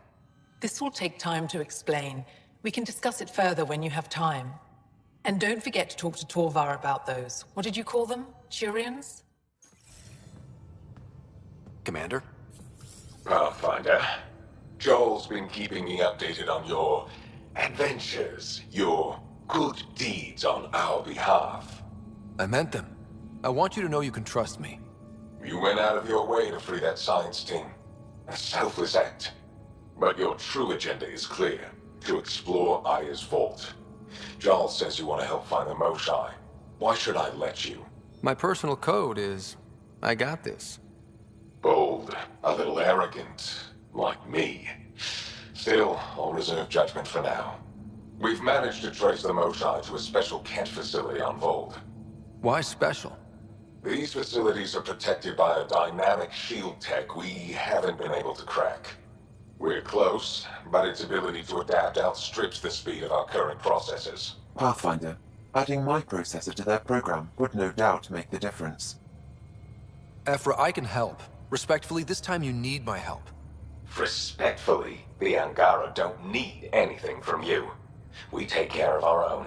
This will take time to explain. We can discuss it further when you have time. And don't forget to talk to Torvar about those. What did you call them? Turians? Commander? Pathfinder, Joel's been keeping me updated on your adventures, your good deeds on our behalf. I meant them. I want you to know you can trust me. You went out of your way to free that science team. A selfless act. But your true agenda is clear. To explore Aya's vault. Joel says you want to help find the Moshai. Why should I let you? My personal code is, I got this. Bold, a little arrogant, like me. Still, I'll reserve judgment for now. We've managed to trace the Moshai to a special Kent facility on Vold. Why special? These facilities are protected by a dynamic shield tech we haven't been able to crack. We're close, but its ability to adapt outstrips the speed of our current processors. Pathfinder, adding my processor to their program would no doubt make the difference. Ephra, I can help. Respectfully, this time you need my help. Respectfully, the Angara don't need anything from you. We take care of our own.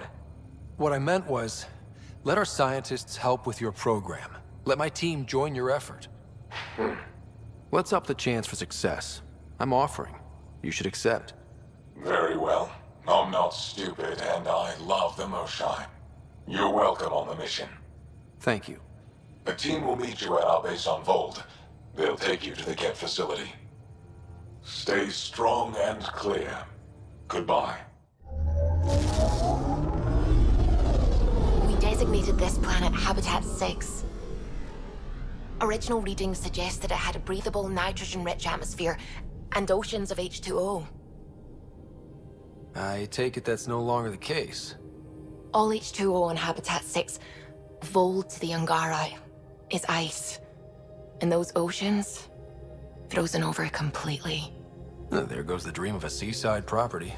What I meant was, let our scientists help with your program. Let my team join your effort. Let's up the chance for success. I'm offering. You should accept. Very well. I'm not stupid, and I love the Moshai. You're welcome on the mission. Thank you. The team will meet you at our base on Vold. They'll take you to the Kent facility. Stay strong and clear. Goodbye. We designated this planet Habitat 6. Original readings suggest that it had a breathable, nitrogen-rich atmosphere and oceans of H2O. I take it that's no longer the case. All H2O on Habitat 6, Vold to the Angara, is ice. And those oceans, frozen over completely. There goes the dream of a seaside property.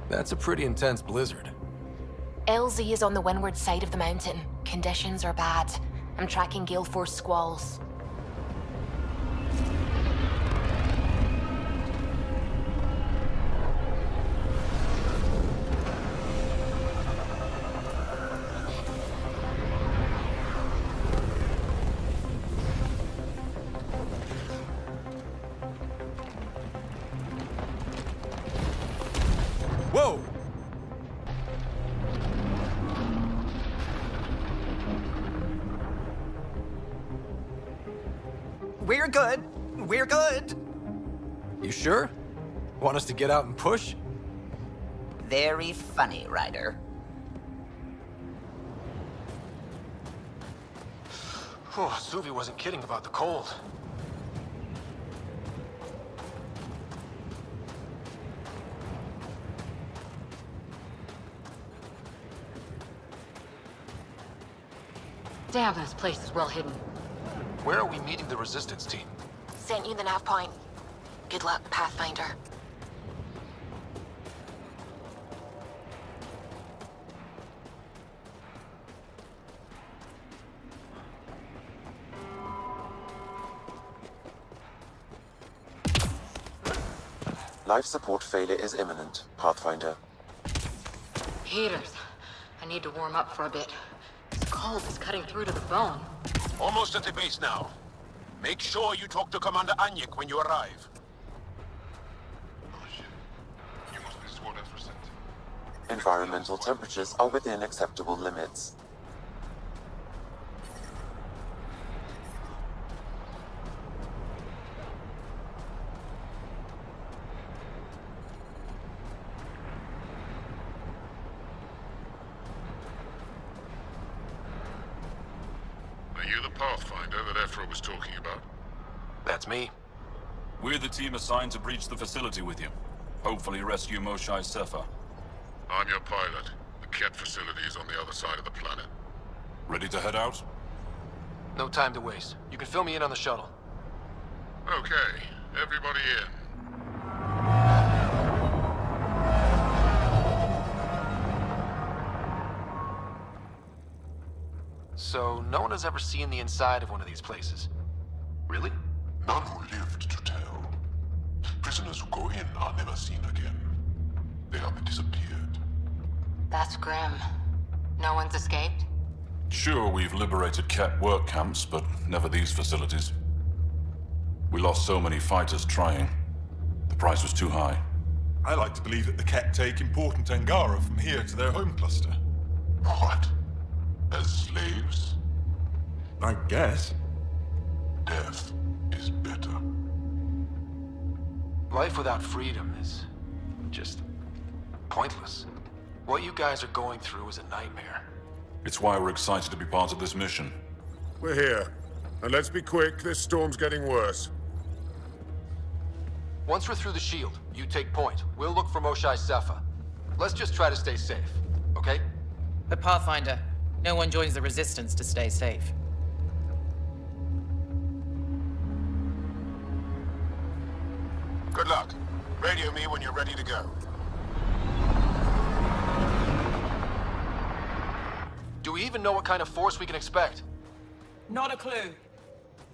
That's a pretty intense blizzard. LZ is on the windward side of the mountain. Conditions are bad. I'm tracking gale force squalls. Whoa! We're good. We're good. You sure? Want us to get out and push? Very funny, Ryder. Oh, Suvi wasn't kidding about the cold. Damn, this place is well hidden. Where are we meeting the Resistance team? Sent you the nav point. Good luck, Pathfinder. Life support failure is imminent, Pathfinder. Heaters. I need to warm up for a bit. This cold is cutting through to the bone. Almost at the base now. Make sure you talk to Commander Anyik when you arrive. Environmental temperatures are within acceptable limits. Are you the Pathfinder that Ephra was talking about? That's me. We're the team assigned to breach the facility with you. Hopefully rescue Moshai Sefa. I'm your pilot. The Kett facility is on the other side of the planet. Ready to head out? No time to waste. You can fill me in on the shuttle. Okay, everybody in. So no one has ever seen the inside of one of these places. Really? None who lived to tell. Prisoners who go in are never seen again. They have disappeared. That's grim. No one's escaped? Sure, we've liberated Ket work camps, but never these facilities. We lost so many fighters trying. The price was too high. I like to believe that the Ket take important Angara from here to their home cluster. What? As slaves? I guess. Death is better. Life without freedom is just pointless. What you guys are going through is a nightmare. It's why we're excited to be part of this mission. We're here. And let's be quick, this storm's getting worse. Once we're through the shield, you take point. We'll look for Moshae Sepha. Let's just try to stay safe, okay? But Pathfinder, no one joins the Resistance to stay safe. Good luck. Radio me when you're ready to go. Do we even know what kind of force we can expect? Not a clue.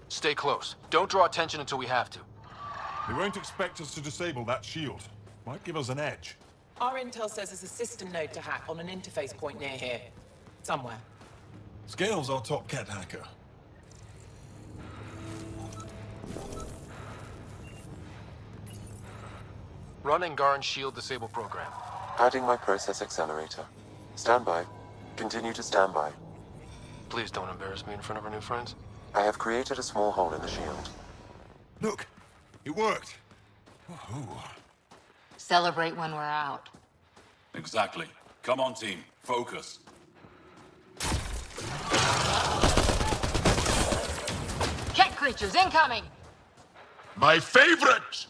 Stay close. Don't draw attention until we have to. They won't expect us to disable that shield. Might give us an edge. Our intel says there's a system node to hack on an interface point near here. Somewhere. Scale's our top Ket hacker. Run Angaran shield disable program. Adding my process accelerator. Stand by. Continue to stand by. Please don't embarrass me in front of our new friends. I have created a small hole in the shield. Look, it worked. Woohoo. Celebrate when we're out. Exactly. Come on, team. Focus. Ket creatures incoming! My favorite!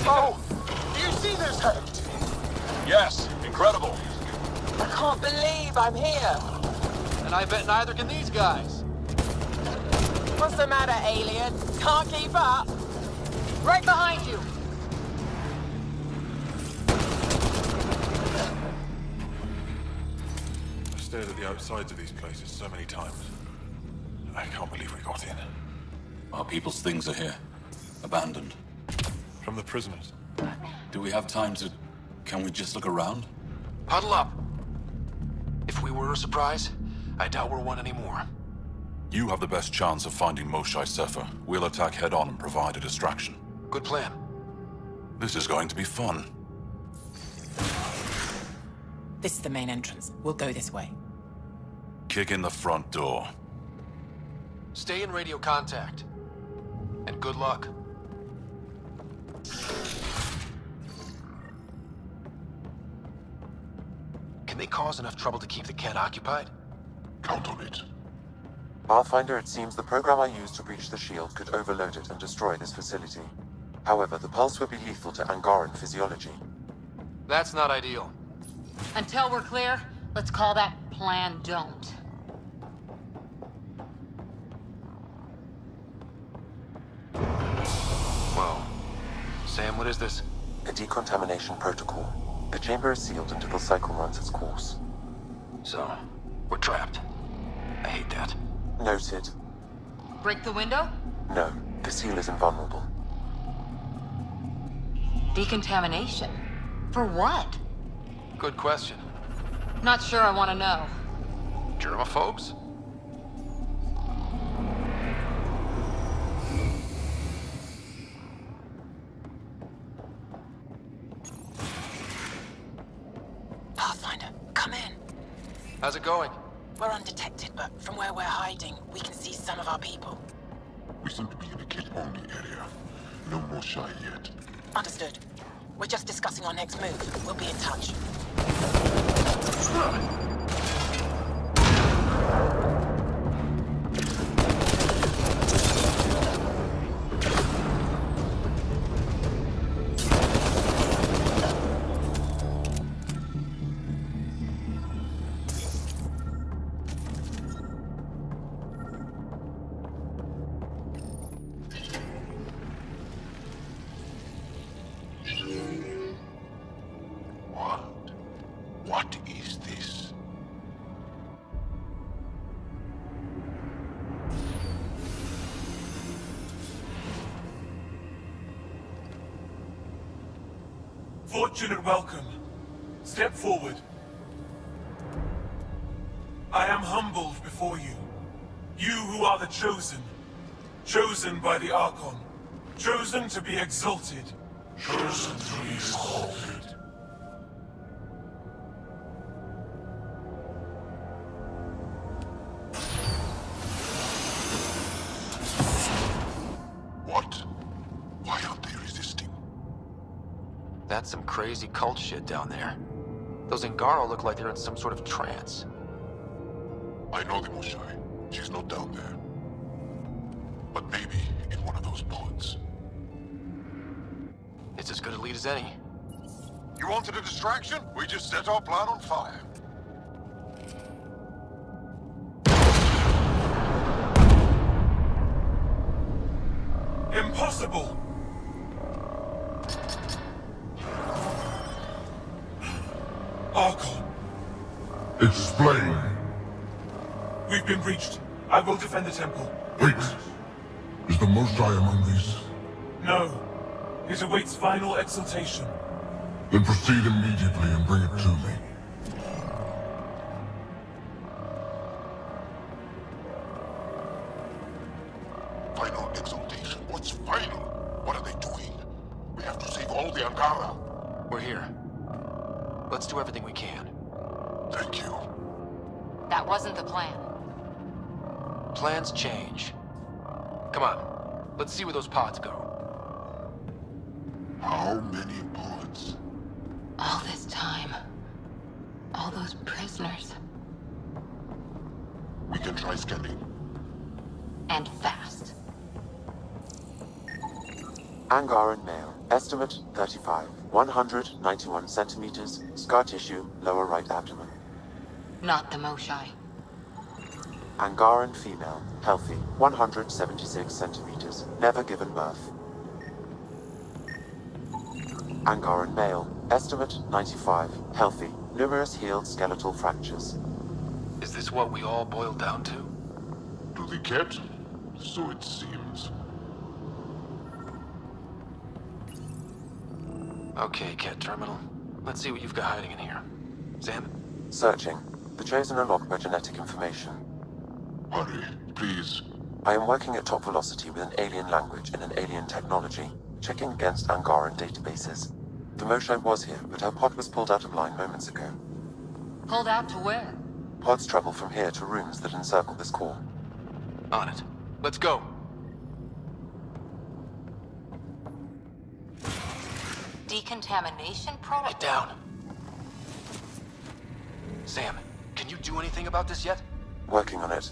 Oh! Do you see this hurt? Yes, incredible. I can't believe I'm here. And I bet neither can these guys. What's the matter, alien? Can't keep up? Right behind you! I've stared at the outsides of these places so many times. I can't believe we got in. Our people's things are here. Abandoned. From the prisoners. Do we have time to... Can we just look around? Huddle up. If we were a surprise, I doubt we're one anymore. You have the best chance of finding Moshae Sepha. We'll attack head-on and provide a distraction. Good plan. This is going to be fun. This is the main entrance. We'll go this way. Kick in the front door. Stay in radio contact. And good luck. Can they cause enough trouble to keep the Ket occupied? Count on it. Pathfinder, it seems the program I used to breach the shield could overload it and destroy this facility. However, the pulse would be lethal to Angaran physiology. That's not ideal. Until we're clear, let's call that Plan Don't. Whoa. Sam, what is this? A decontamination protocol. The chamber is sealed until the cycle runs its course. So, we're trapped. I hate that. Noted. Break the window? No, the seal is invulnerable. Decontamination? For what? Good question. Not sure I want to know. Germaphobes? Pathfinder, come in. How's it going? We're undetected, but from where we're hiding, we can see some of our people. We seem to be in a kid-only area. No more shy yet. Understood. We're just discussing our next move. We'll be in touch. Fortunate welcome. Step forward. I am humbled before you. You who are the chosen. Chosen by the Archon. Chosen to be exalted. Chosen to be exalted. What? Why aren't they resisting? That's some crazy cult shit down there. Those Angaro look like they're in some sort of trance. I know the Moshai. She's not down there. But maybe in one of those pods. It's as good a lead as any. You wanted a distraction? We just set our plan on fire. Impossible! Archon, Explain. we've been breached. I will defend the temple. Wait. Is the Moshai among these? No. It awaits final exaltation. Then proceed immediately and bring it to me. Final exaltation? What's final? What are they doing? We have to save all the Angara. We're here. Let's do everything we can. Thank you. That wasn't the plan. Plans change. Come on. Let's see where those pods go. How many pods? All this time. All those prisoners. We can try scanning. And fast. Angaran male. Estimate 35. 191 centimeters. Scar tissue, lower right abdomen. Not the Moshai. Angaran female. Healthy. 176 centimeters. Never given birth. Angaran male. Estimate 95. Healthy. Numerous healed skeletal fractures. Is this what we all boiled down to? To the cat? So it seems. Okay, Cat Terminal. Let's see what you've got hiding in here. Sam? Searching. The Chosen are locked by genetic information. Hurry, please. I am working at top velocity with an alien language and an alien technology, checking against Angaran databases. The Moshai was here, but her pod was pulled out of line moments ago. Pulled out to where? Pods travel from here to rooms that encircle this core. On it. Let's go. Decontamination protocol? Get down. Sam, can you do anything about this yet? Working on it.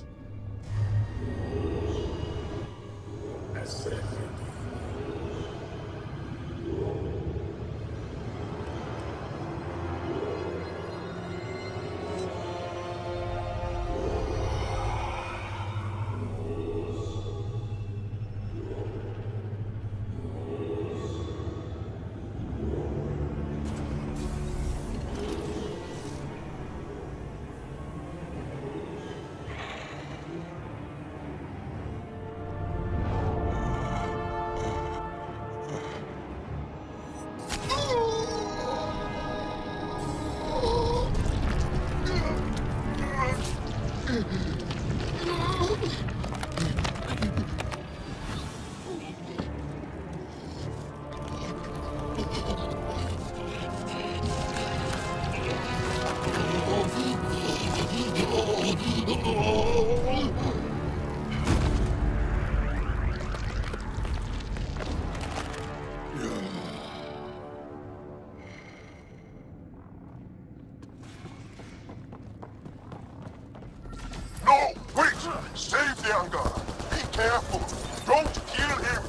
No! Wait! Save the Angara! Be careful! Don't kill him!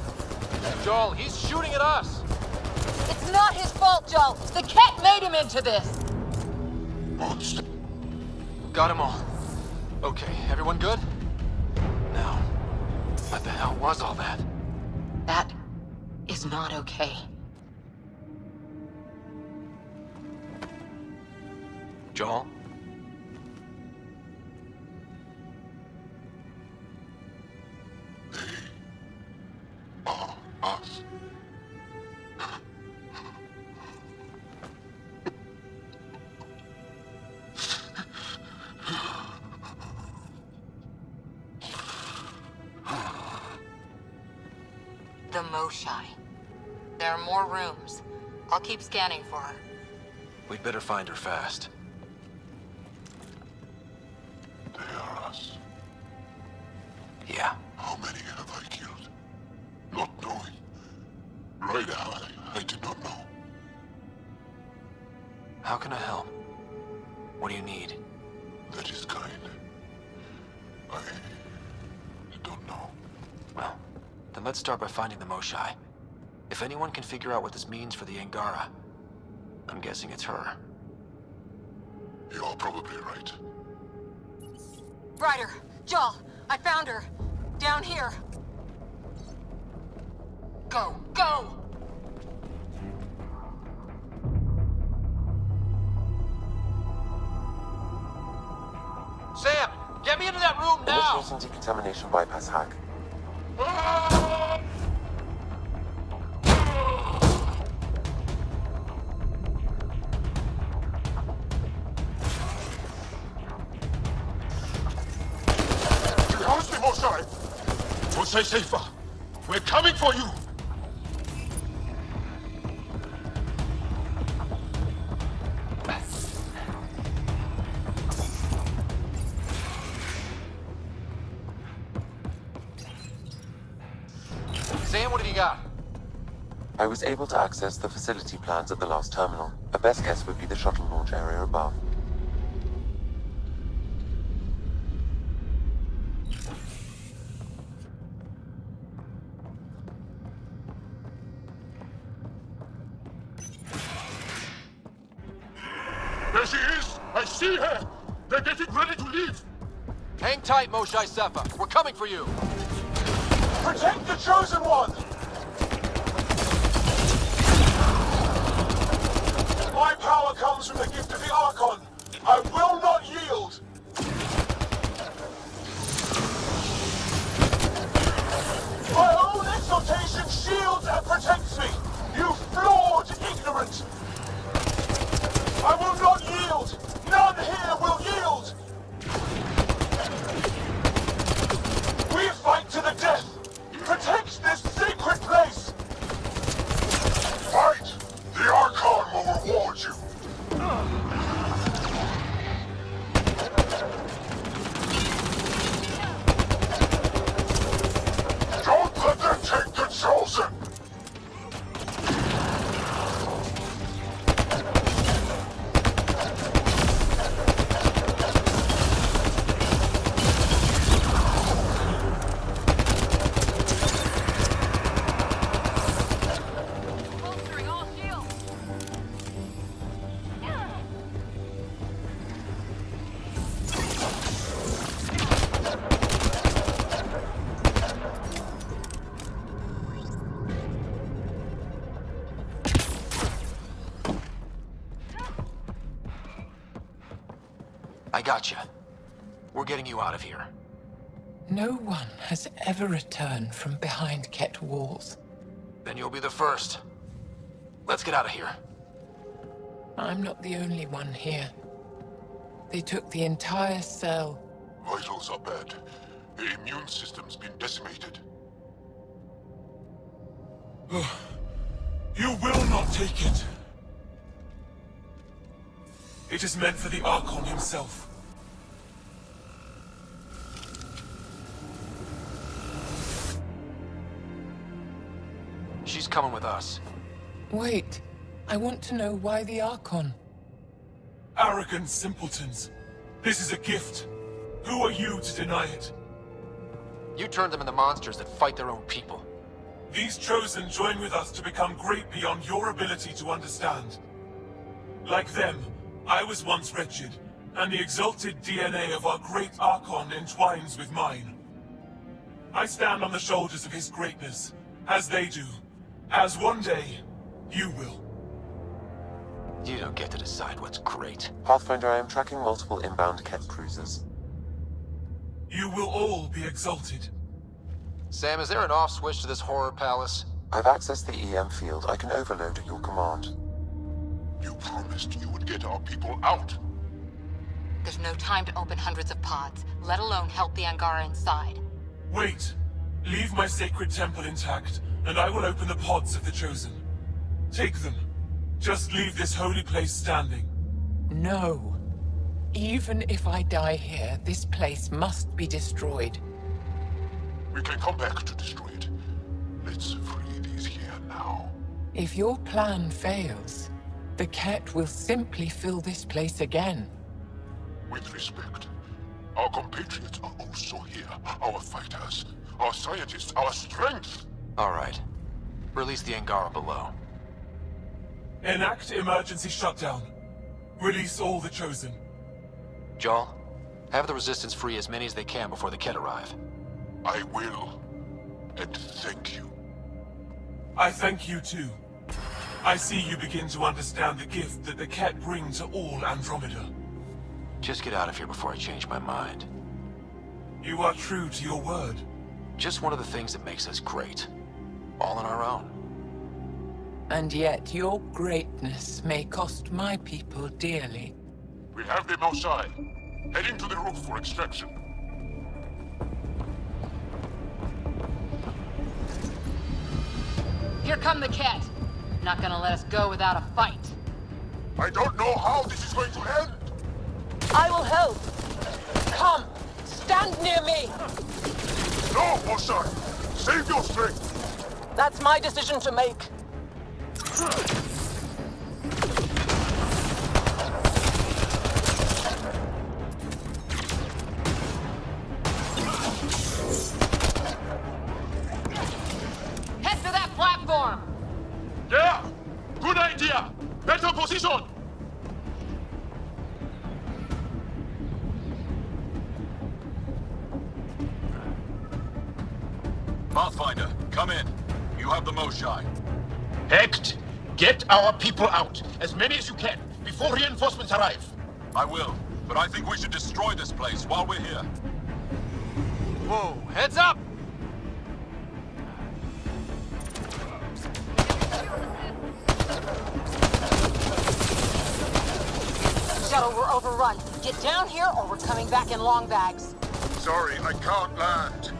Joel, he's shooting at us! It's not his fault, Joel! The cat made him into this! Monster. Got them all. Okay, everyone good? Now, what the hell was all that? That is not okay. Joel? Us. The Moshai. There are more rooms. I'll keep scanning for her. We'd better find her fast. They are us. Yeah. How many have I killed? Not knowing. Right, I did not know. How can I help? What do you need? That is kind. I don't know. Well, then let's start by finding the Moshai. If anyone can figure out what this means for the Angara, I'm guessing it's her. You're probably right. Ryder! Jal! I found her! Down here! Go! Go! Sam! Get me into that room now! Initiating decontamination bypass hack. To the house, Moshai! To stay safer. We're coming for you! Sam, what have you got? I was able to access the facility plans at the last terminal. A best guess would be the shuttle launch area above. There she is! I see her! They're getting ready to leave! Hang tight, Moshai Sepha. We're coming for you! Protect the Chosen One! My power comes from the gift of the Archon. I will not yield! My own exaltation shields and protects me! You flawed ignorant! I will not yield! None here will yield! We fight to the death! Protect this sacred place! Fight! The Archon will reward you! Don't let them take the Chosen! I gotcha. We're getting you out of here. No one has ever returned from behind Ket walls. Then you'll be the first. Let's get out of here. I'm not the only one here. They took the entire cell. Vitals are bad. The immune system's been decimated. You will not take it. It is meant for the Archon himself. She's coming with us. Wait, I want to know why the Archon? Arrogant simpletons. This is a gift. Who are you to deny it? You turned them into monsters that fight their own people. These Chosen join with us to become great beyond your ability to understand. Like them, I was once wretched, and the exalted DNA of our great Archon entwines with mine. I stand on the shoulders of his greatness, as they do, as one day, you will. You don't get to decide what's great. Pathfinder, I am tracking multiple inbound Ket cruisers. You will all be exalted. Sam, is there an off switch to this horror palace? I've accessed the EM field. I can overload at your command. You promised you would get our people out. There's no time to open hundreds of pods, let alone help the Angara inside. Wait. Leave my sacred temple intact, and I will open the pods of the Chosen. Take them. Just leave this holy place standing. No. Even if I die here, this place must be destroyed. We can come back to destroy it. Let's free these here now. If your plan fails, the Ket will simply fill this place again. With respect, our compatriots are also here. Our fighters, our scientists, our strength. All right. Release the Angara below. Enact emergency shutdown. Release all the Chosen. Jarl, have the Resistance free as many as they can before the Ket arrive. I will. And thank you. I thank you too. I see you begin to understand the gift that the Ket bring to all Andromeda. Just get out of here before I change my mind. You are true to your word. Just one of the things that makes us great. All on our own. And yet your greatness may cost my people dearly. We have them outside. Heading to the roof for extraction. Here come the Ket. Not gonna let us go without a fight. I don't know how this is going to end. I will help. Come, stand near me. No, Osai. Save your strength. That's my decision to make. Head to that platform. Yeah! Good idea! Better position! Pathfinder, come in. You have the most shine. Hecht, get our people out. As many as you can, before reinforcements arrive. I will, but I think we should destroy this place while we're here. Whoa, heads up! Shuttle, we're overrun. Get down here or we're coming back in long bags. Sorry, I can't land.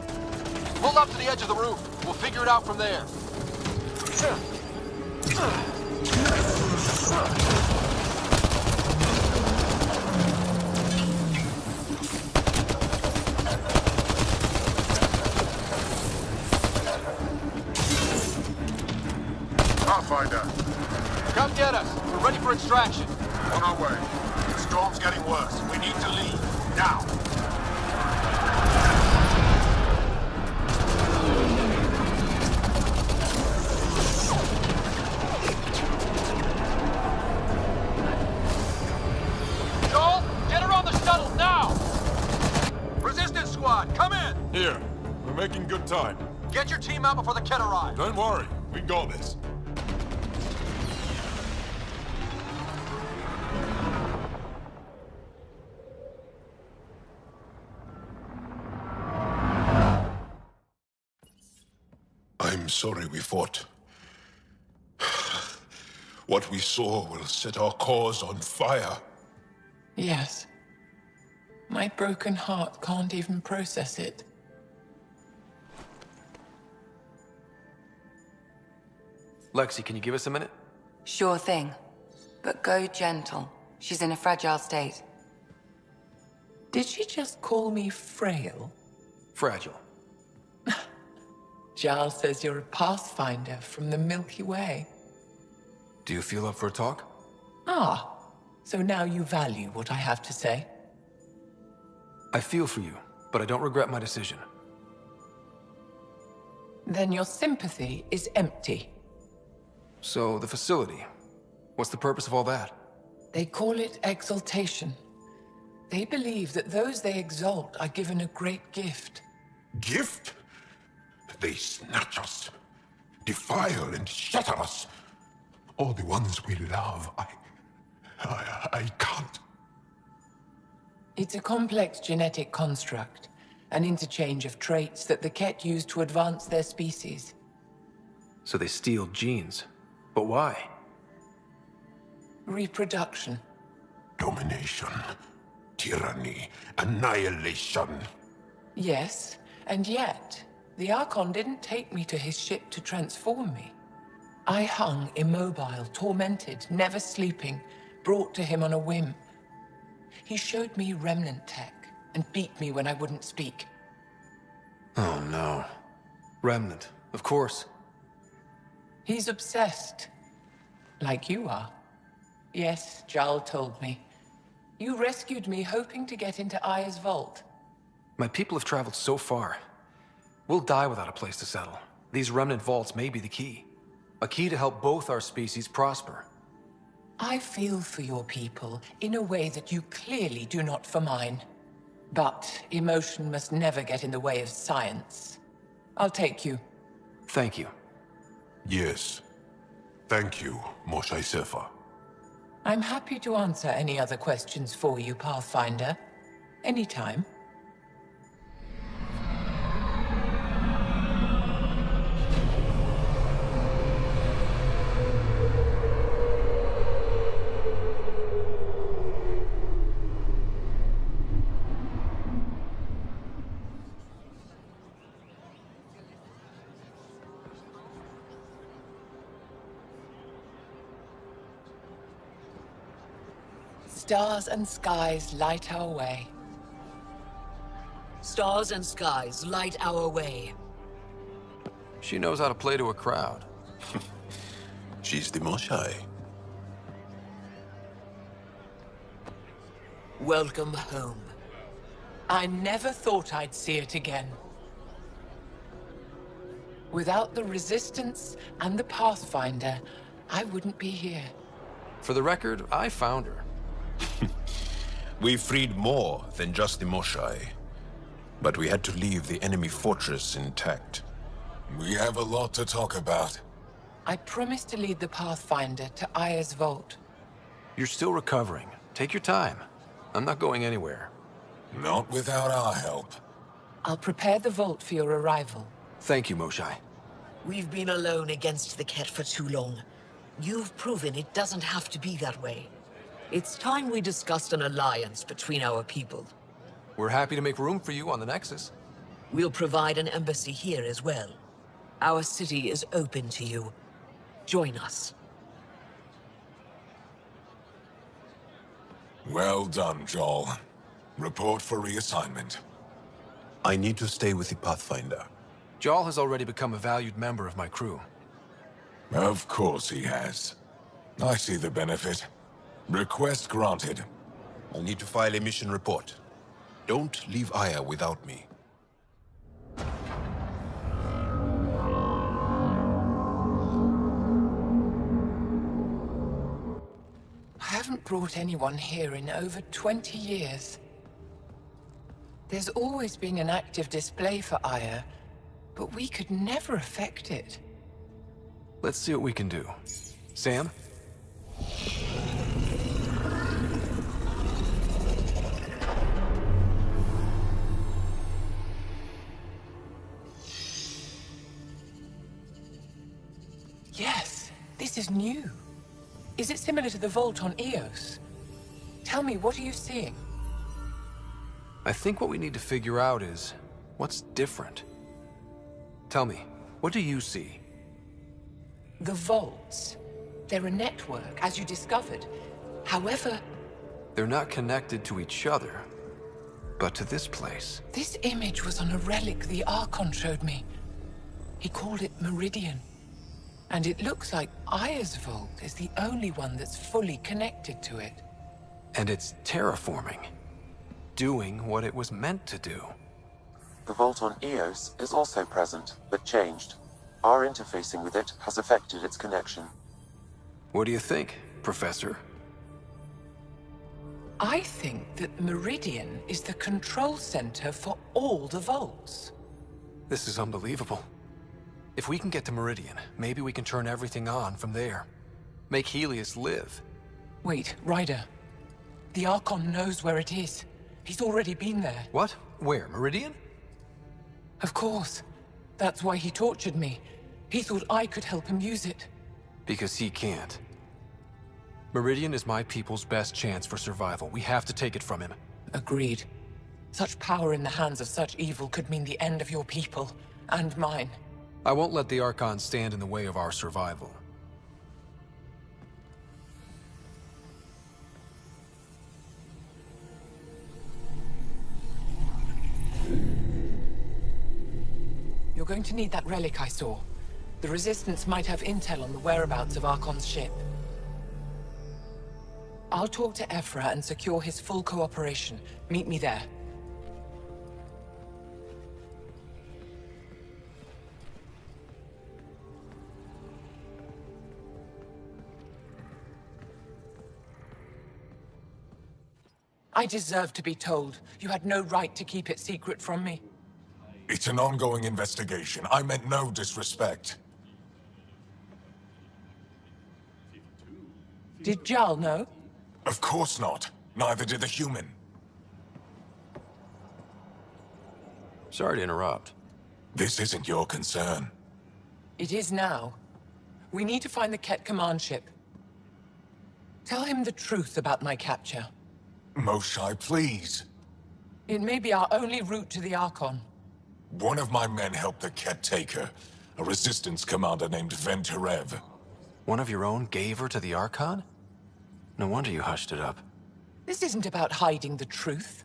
Pull up to the edge of the roof. We'll figure it out from there. Pathfinder. Come get us. We're ready for extraction. On our way. The storm's getting worse. We need to leave. Now. Joel, get her on the shuttle now! Resistance squad, come in! Here. We're making good time. Get your team out before the Ket arrive. Don't worry. We got this. I'm sorry we fought. What we saw will set our cause on fire. Yes. My broken heart can't even process it. Lexi, can you give us a minute? Sure thing. But go gentle. She's in a fragile state. Did she just call me frail? Fragile. Giles says you're a Pathfinder from the Milky Way. Do you feel up for a talk? Ah, so now you value what I have to say. I feel for you, but I don't regret my decision. Then your sympathy is empty. So, the facility. What's the purpose of all that? They call it exaltation. They believe that those they exalt are given a great gift. Gift? They snatch us, defile and shatter us. All the ones we love. I can't. It's a complex genetic construct, an interchange of traits that the Ket use to advance their species. So they steal genes. But why? Reproduction. Domination, tyranny, annihilation. Yes, and yet, The Archon didn't take me to his ship to transform me. I hung immobile, tormented, never sleeping, brought to him on a whim. He showed me remnant tech and beat me when I wouldn't speak. Oh no. Remnant, of course. He's obsessed. Like you are. Yes, Jarl told me. You rescued me hoping to get into Aya's vault. My people have traveled so far. We'll die without a place to settle. These remnant vaults may be the key. A key to help both our species prosper. I feel for your people in a way that you clearly do not for mine. But emotion must never get in the way of science. I'll take you. Thank you. Yes. Thank you, Moshe Sefa. I'm happy to answer any other questions for you, Pathfinder. Anytime. Stars and skies light our way. Stars and skies light our way. She knows how to play to a crowd. She's the Moshe. Welcome home. I never thought I'd see it again. Without the Resistance and the Pathfinder, I wouldn't be here. For the record, I found her. We freed more than just the Moshe. But we had to leave the enemy fortress intact. We have a lot to talk about. I promised to lead the Pathfinder to Aya's vault. You're still recovering. Take your time. I'm not going anywhere. Not without our help. I'll prepare the vault for your arrival. Thank you, Moshe. We've been alone against the Ket for too long. You've proven it doesn't have to be that way. It's time we discussed an alliance between our people. We're happy to make room for you on the Nexus. We'll provide an embassy here as well. Our city is open to you. Join us. Well done, Joel. Report for reassignment. I need to stay with the Pathfinder. Jarl has already become a valued member of my crew. Of course he has. I see the benefit. Request granted. I need to file a mission report. Don't leave Aya without me. I haven't brought anyone here in over 20 years. There's always been an active display for Aya, but we could never affect it. Let's see what we can do. Sam? Yes, this is new. Is it similar to the vault on Eos? Tell me, what are you seeing? I think what we need to figure out is what's different. Tell me, what do you see? The vaults. They're a network, as you discovered. However, They're not connected to each other, but to this place. this image was on a relic the Archon showed me. He called it Meridian. And it looks like Aya's vault is the only one that's fully connected to it. And it's terraforming. Doing what it was meant to do. The vault on Eos is also present, but changed. Our interfacing with it has affected its connection. What do you think, Professor? I think that Meridian is the control center for all the vaults. This is unbelievable. If we can get to Meridian, maybe we can turn everything on from there. Make Helios live. Wait, Ryder. The Archon knows where it is. He's already been there. What? Where? Meridian? Of course. That's why he tortured me. He thought I could help him use it. Because he can't. Meridian is my people's best chance for survival. We have to take it from him. Agreed. Such power in the hands of such evil could mean the end of your people. And mine. I won't let the Archon stand in the way of our survival. You're going to need that relic I saw. The Resistance might have intel on the whereabouts of Archon's ship. I'll talk to Ephra and secure his full cooperation. Meet me there. I deserve to be told. You had no right to keep it secret from me. It's an ongoing investigation. I meant no disrespect. Did Jal know? Of course not. Neither did the human. Sorry to interrupt. This isn't your concern. It is now. We need to find the Ket command ship. Tell him the truth about my capture. Moshai, please. It may be our only route to the Archon. One of my men helped the Ket take her. A Resistance commander named Venterev. One of your own gave her to the Archon? No wonder you hushed it up. This isn't about hiding the truth.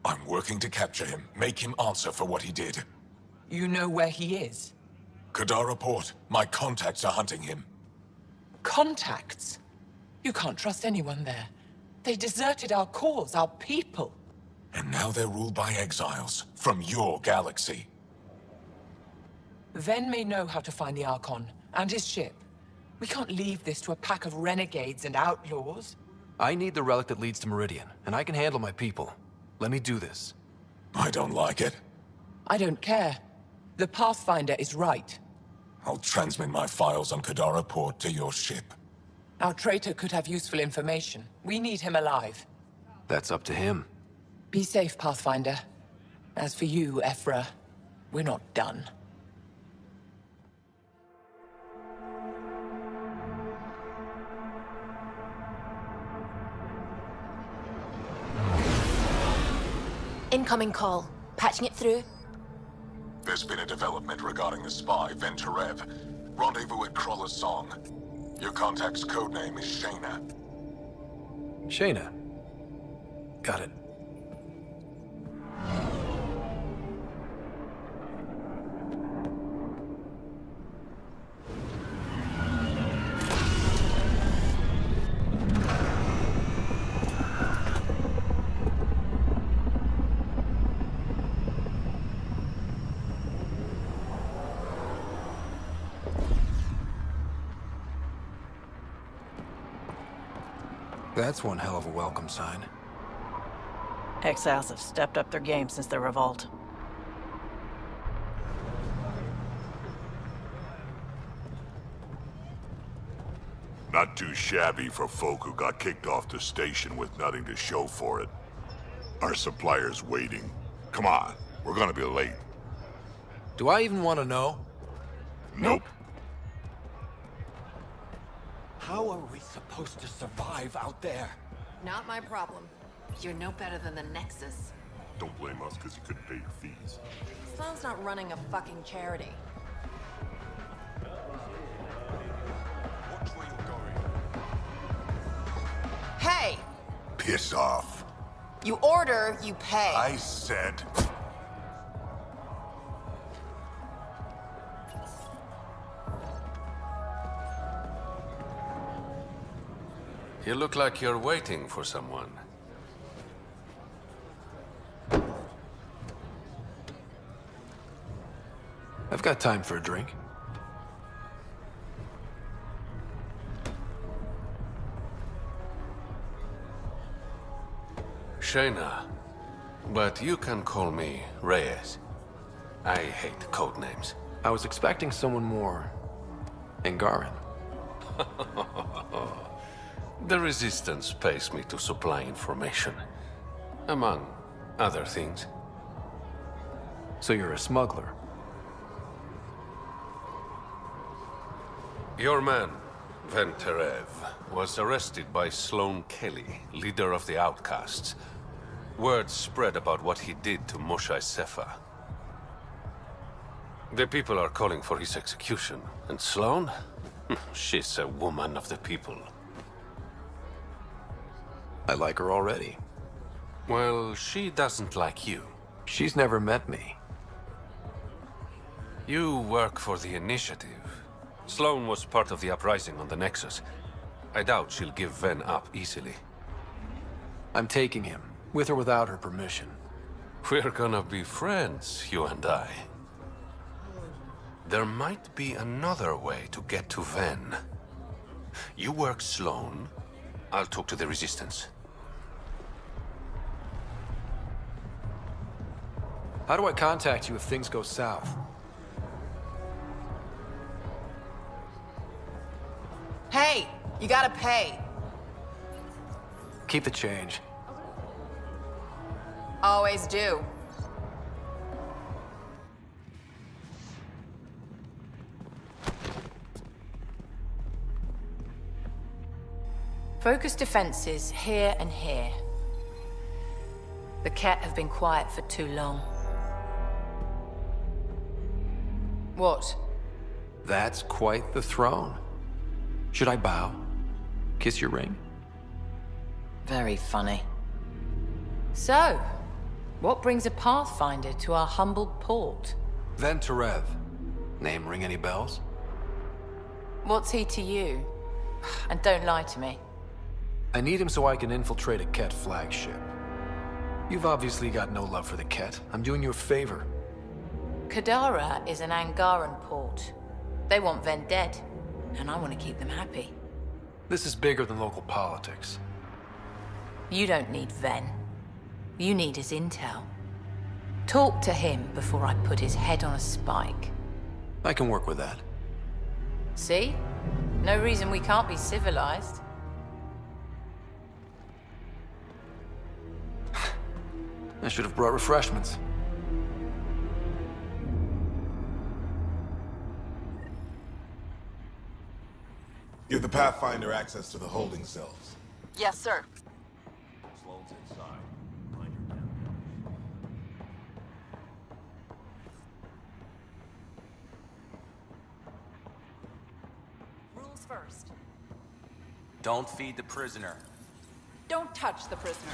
I'm working to capture him, make him answer for what he did. You know where he is? Kadara Port. My contacts are hunting him. Contacts? You can't trust anyone there. They deserted our cause, our people. And now they're ruled by exiles from your galaxy. Ven may know how to find the Archon and his ship. We can't leave this to a pack of renegades and outlaws. I need the relic that leads to Meridian, and I can handle my people. Let me do this. I don't like it. I don't care. The Pathfinder is right. I'll transmit my files on Kadara Port to your ship. Our traitor could have useful information. We need him alive. That's up to him. Be safe, Pathfinder. As for you, Ephra, we're not done. Incoming call. Patching it through. There's been a development regarding the spy, Venterev. Rendezvous at Crawler's Song. Your contact's codename is Shayna. Shayna. Got it. That's one hell of a welcome sign. Exiles have stepped up their game since the revolt. Not too shabby for folk who got kicked off the station with nothing to show for it. Our supplier's waiting. Come on, we're gonna be late. Do I even want to know? Nope. How are we supposed to survive out there? Not my problem. You're no better than the Nexus. Don't blame us because you couldn't pay your fees. Sloan's not running a fucking charity. Watch where you're going. Hey! Piss off. You order, you pay. I said... You look like you're waiting for someone. I've got time for a drink. Shayna, but you can call me Reyes. I hate code names. I was expecting someone more... Angaran. The Resistance pays me to supply information, among other things. So you're a smuggler? Your man, Venterev, was arrested by Sloan Kelly, leader of the Outcasts. Word spread about what he did to Moshae Sefa. The people are calling for his execution. And Sloane? She's a woman of the people. I like her already. Well, she doesn't like you. She's never met me. You work for the Initiative. Sloane was part of the uprising on the Nexus. I doubt she'll give Ven up easily. I'm taking him, with or without her permission. We're gonna be friends, you and I. There might be another way to get to Ven. You work Sloane, I'll talk to the Resistance. How do I contact you if things go south? Hey, you gotta pay. Keep the change. Always do. Focus defenses here and here. The Ket have been quiet for too long. What? That's quite the throne. Should I bow? Kiss your ring? Very funny. So, what brings a Pathfinder to our humbled port? Ven Terev. Name ring any bells? What's he to you? And don't lie to me. I need him so I can infiltrate a Ket flagship. You've obviously got no love for the Ket. I'm doing you a favor. Kadara is an Angaran port. They want Ven dead, and I want to keep them happy. This is bigger than local politics. You don't need Ven. You need his intel. Talk to him before I put his head on a spike. I can work with that. See? No reason we can't be civilized. I should have brought refreshments. Give the Pathfinder access to the holding cells. Yes, sir. Sloane's inside. Rules first. Don't feed the prisoner. Don't touch the prisoner.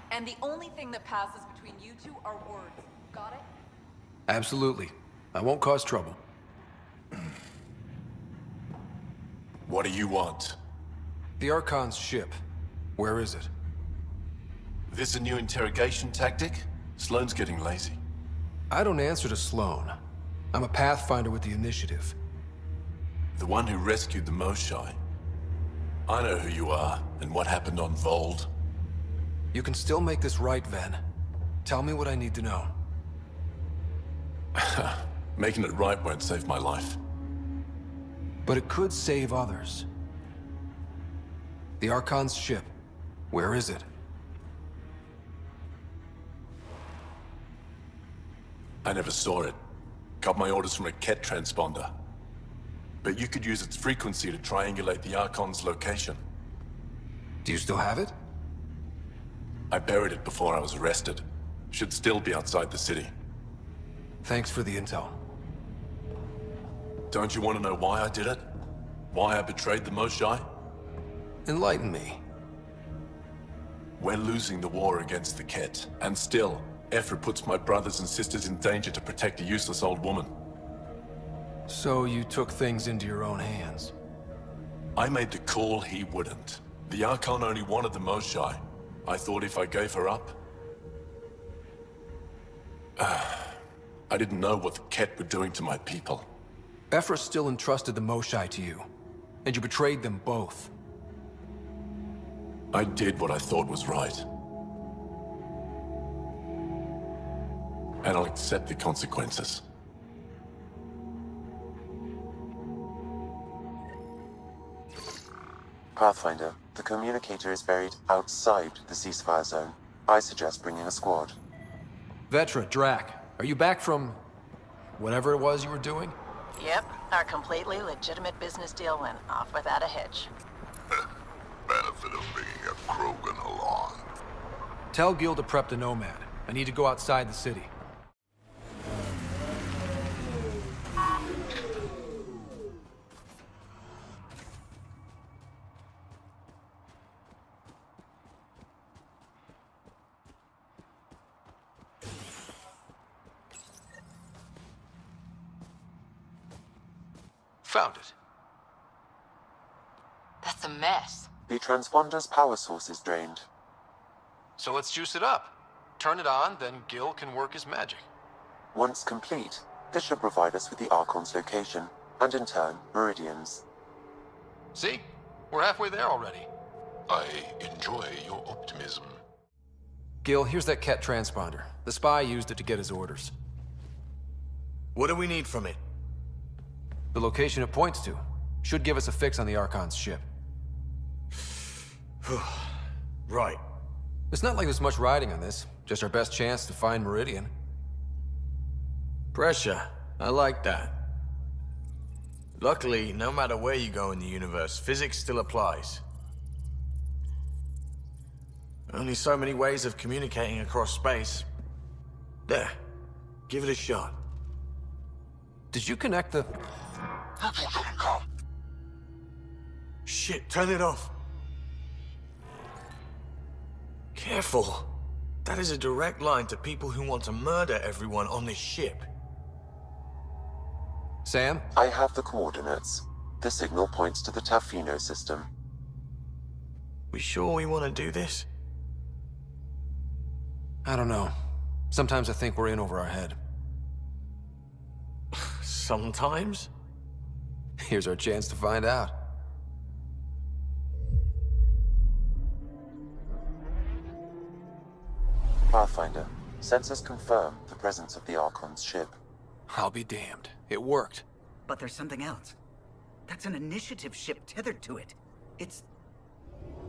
And the only thing that passes between you two are words. Got it? Absolutely. I won't cause trouble. What do you want? The Archon's ship. Where is it? This a new interrogation tactic? Sloane's getting lazy. I don't answer to Sloane. I'm a Pathfinder with the Initiative. The one who rescued the Moshai. I know who you are, and what happened on Vold. You can still make this right, Ven. Tell me what I need to know. Making it right won't save my life. But it could save others. The Archon's ship. Where is it? I never saw it. Got my orders from a Ket transponder. But you could use its frequency to triangulate the Archon's location. Do you still have it? I buried it before I was arrested. Should still be outside the city. Thanks for the intel. Don't you want to know why I did it? Why I betrayed the Moshai? Enlighten me. We're losing the war against the Ket, and still, Ephra puts my brothers and sisters in danger to protect a useless old woman. So you took things into your own hands? I made the call he wouldn't. The Archon only wanted the Moshai. I thought if I gave her up... I didn't know what the Ket were doing to my people. Ephra still entrusted the Moshai to you, and you betrayed them both. I did what I thought was right. And I'll accept the consequences. Pathfinder, the communicator is buried outside the ceasefire zone. I suggest bringing a squad. Vetra, Drac, are you back from... whatever it was you were doing? Yep, our completely legitimate business deal went off without a hitch. Benefit of bringing a Krogan along. Tell Gil to prep the Nomad. I need to go outside the city. found it. That's a mess. The transponder's power source is drained. So let's juice it up. Turn it on, then Gil can work his magic. Once complete, this should provide us with the Archon's location, and in turn, meridians. See? We're halfway there already. I enjoy your optimism. Gil, here's that Ket transponder. The spy used it to get his orders. What do we need from it? The location it points to should give us a fix on the Archon's ship. Right. It's not like there's much riding on this. Just our best chance to find Meridian. Pressure. I like that. Luckily, no matter where you go in the universe, physics still applies. Only so many ways of communicating across space. There. Give it a shot. Did you connect the... Shit, turn it off. Careful. That is a direct line to people who want to murder everyone on this ship. Sam? I have the coordinates. The signal points to the Tafino system. We sure we want to do this? I don't know. Sometimes I think we're in over our head. Sometimes? Here's our chance to find out. Pathfinder, sensors confirm the presence of the Archon's ship. I'll be damned. It worked. But there's something else. That's an initiative ship tethered to it. It's...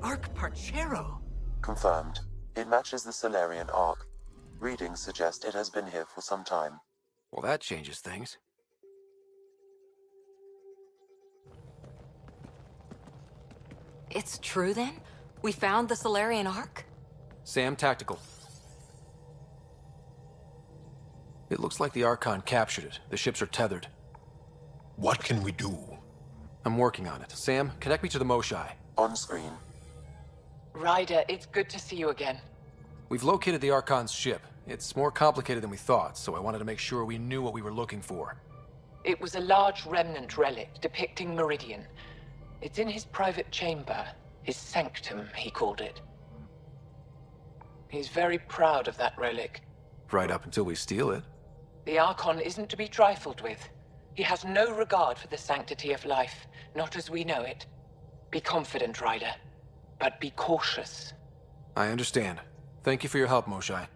Arc Parchero. Confirmed. It matches the Solarian Arc. Readings suggest it has been here for some time. Well, that changes things. It's true then? We found the Solarian Arc? Sam, tactical. It looks like the Archon captured it. The ships are tethered. What can we do? I'm working on it. Sam, connect me to the Moshai. On screen. Ryder, it's good to see you again. We've located the Archon's ship. It's more complicated than we thought, so I wanted to make sure we knew what we were looking for. It was a large remnant relic depicting Meridian. It's in his private chamber. His sanctum, he called it. He's very proud of that relic. Right up until we steal it. The Archon isn't to be trifled with. He has no regard for the sanctity of life, not as we know it. Be confident, Ryder, but be cautious. I understand. Thank you for your help, Moshai.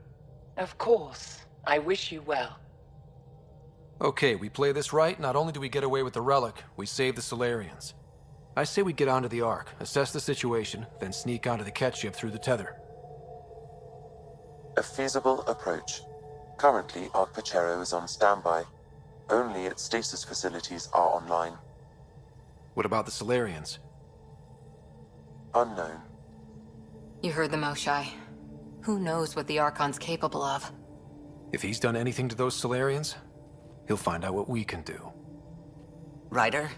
Of course. I wish you well. Okay, we play this right, not only do we get away with the relic, we save the Solarians. I say we get onto the Ark, assess the situation, then sneak onto the Ket ship through the tether. A feasible approach. Currently, Arc Parchero is on standby. Only its stasis facilities are online. What about the Solarians? Unknown. You heard the Moshai. Who knows what the Archon's capable of? If he's done anything to those Solarians, he'll find out what we can do. Ryder?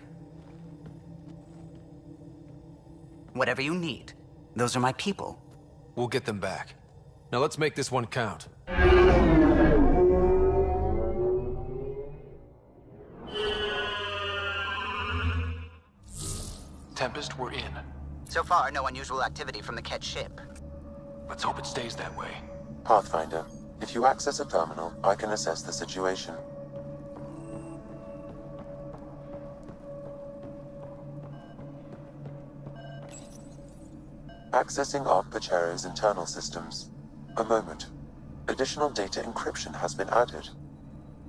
Whatever you need. Those are my people. We'll get them back. Now let's make this one count. Tempest, we're in. So far, no unusual activity from the Ket ship. Let's hope it stays that way. Pathfinder, if you access a terminal, I can assess the situation. Accessing Arc Parchero's internal systems. A moment. Additional data encryption has been added.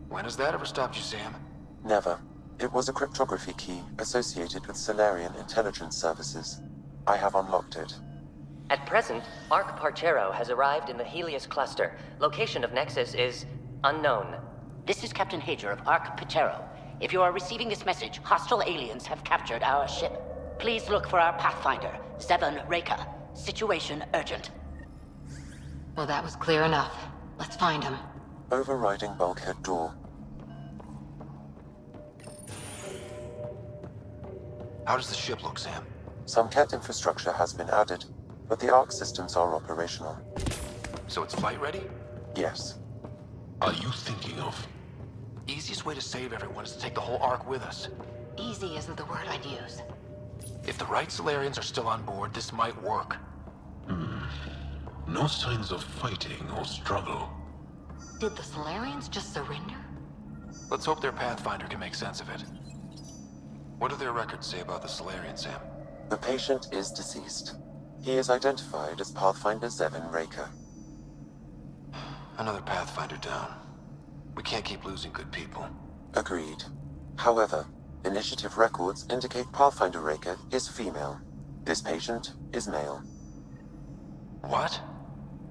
When has that ever stopped you, Sam? Never. It was a cryptography key associated with Solarian intelligence services. I have unlocked it. At present, Arc Parchero has arrived in the Helios cluster. Location of Nexus is unknown. This is Captain Hager of Arc Parchero. If you are receiving this message, hostile aliens have captured our ship. Please look for our Pathfinder, Zevon Reka. Situation urgent. Well, that was clear enough. Let's find him. Overriding bulkhead door. How does the ship look, Sam? Some Ket infrastructure has been added, but the Arc systems are operational. So it's flight ready? Yes. Are you thinking of? Easiest way to save everyone is to take the whole Ark with us. Easy isn't the word I'd use. If the right Solarians are still on board, this might work. No signs of fighting or struggle. Did the Solarians just surrender? Let's hope their Pathfinder can make sense of it. What do their records say about the Solarian, Sam? The patient is deceased. He is identified as Pathfinder 7 Raker. Another Pathfinder down. We can't keep losing good people. Agreed. However, initiative records indicate Pathfinder Raker is female. This patient is male. What?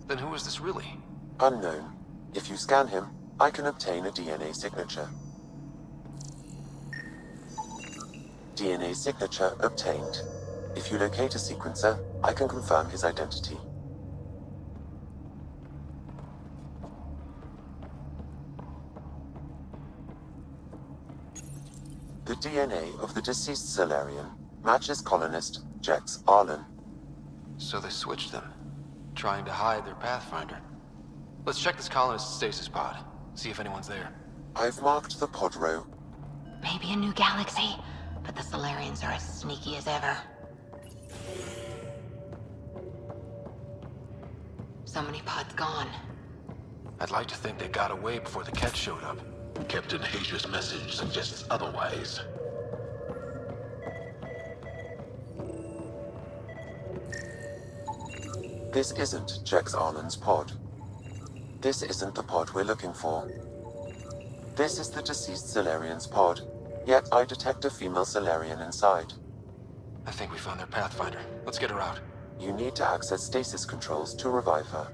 Then who is this really? Unknown. If you scan him, I can obtain a DNA signature. DNA signature obtained. If you locate a sequencer, I can confirm his identity. The DNA of the deceased Solarian matches colonist Jex Arlen. So they switched them, trying to hide their Pathfinder. Let's check this colonist's stasis pod, see if anyone's there. I've marked the pod row. Maybe a new galaxy, but the Solarians are as sneaky as ever. So many pods gone. I'd like to think they got away before the Ket showed up. Captain Hazier's message suggests otherwise. This isn't Jex Arlen's pod. This isn't the pod we're looking for. This is the deceased Solarian's pod, yet I detect a female Solarian inside. I think we found their Pathfinder. Let's get her out. You need to access stasis controls to revive her.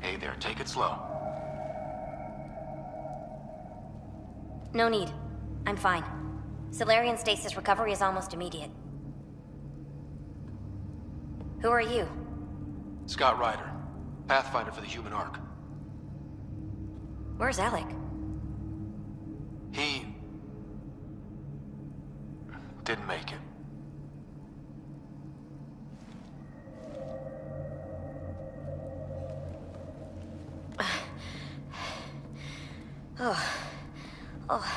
Hey there, take it slow. No need. I'm fine. Solarian stasis recovery is almost immediate. Who are you? Scott Ryder, Pathfinder for the Human Ark. Where's Alec? He didn't make it. Oh,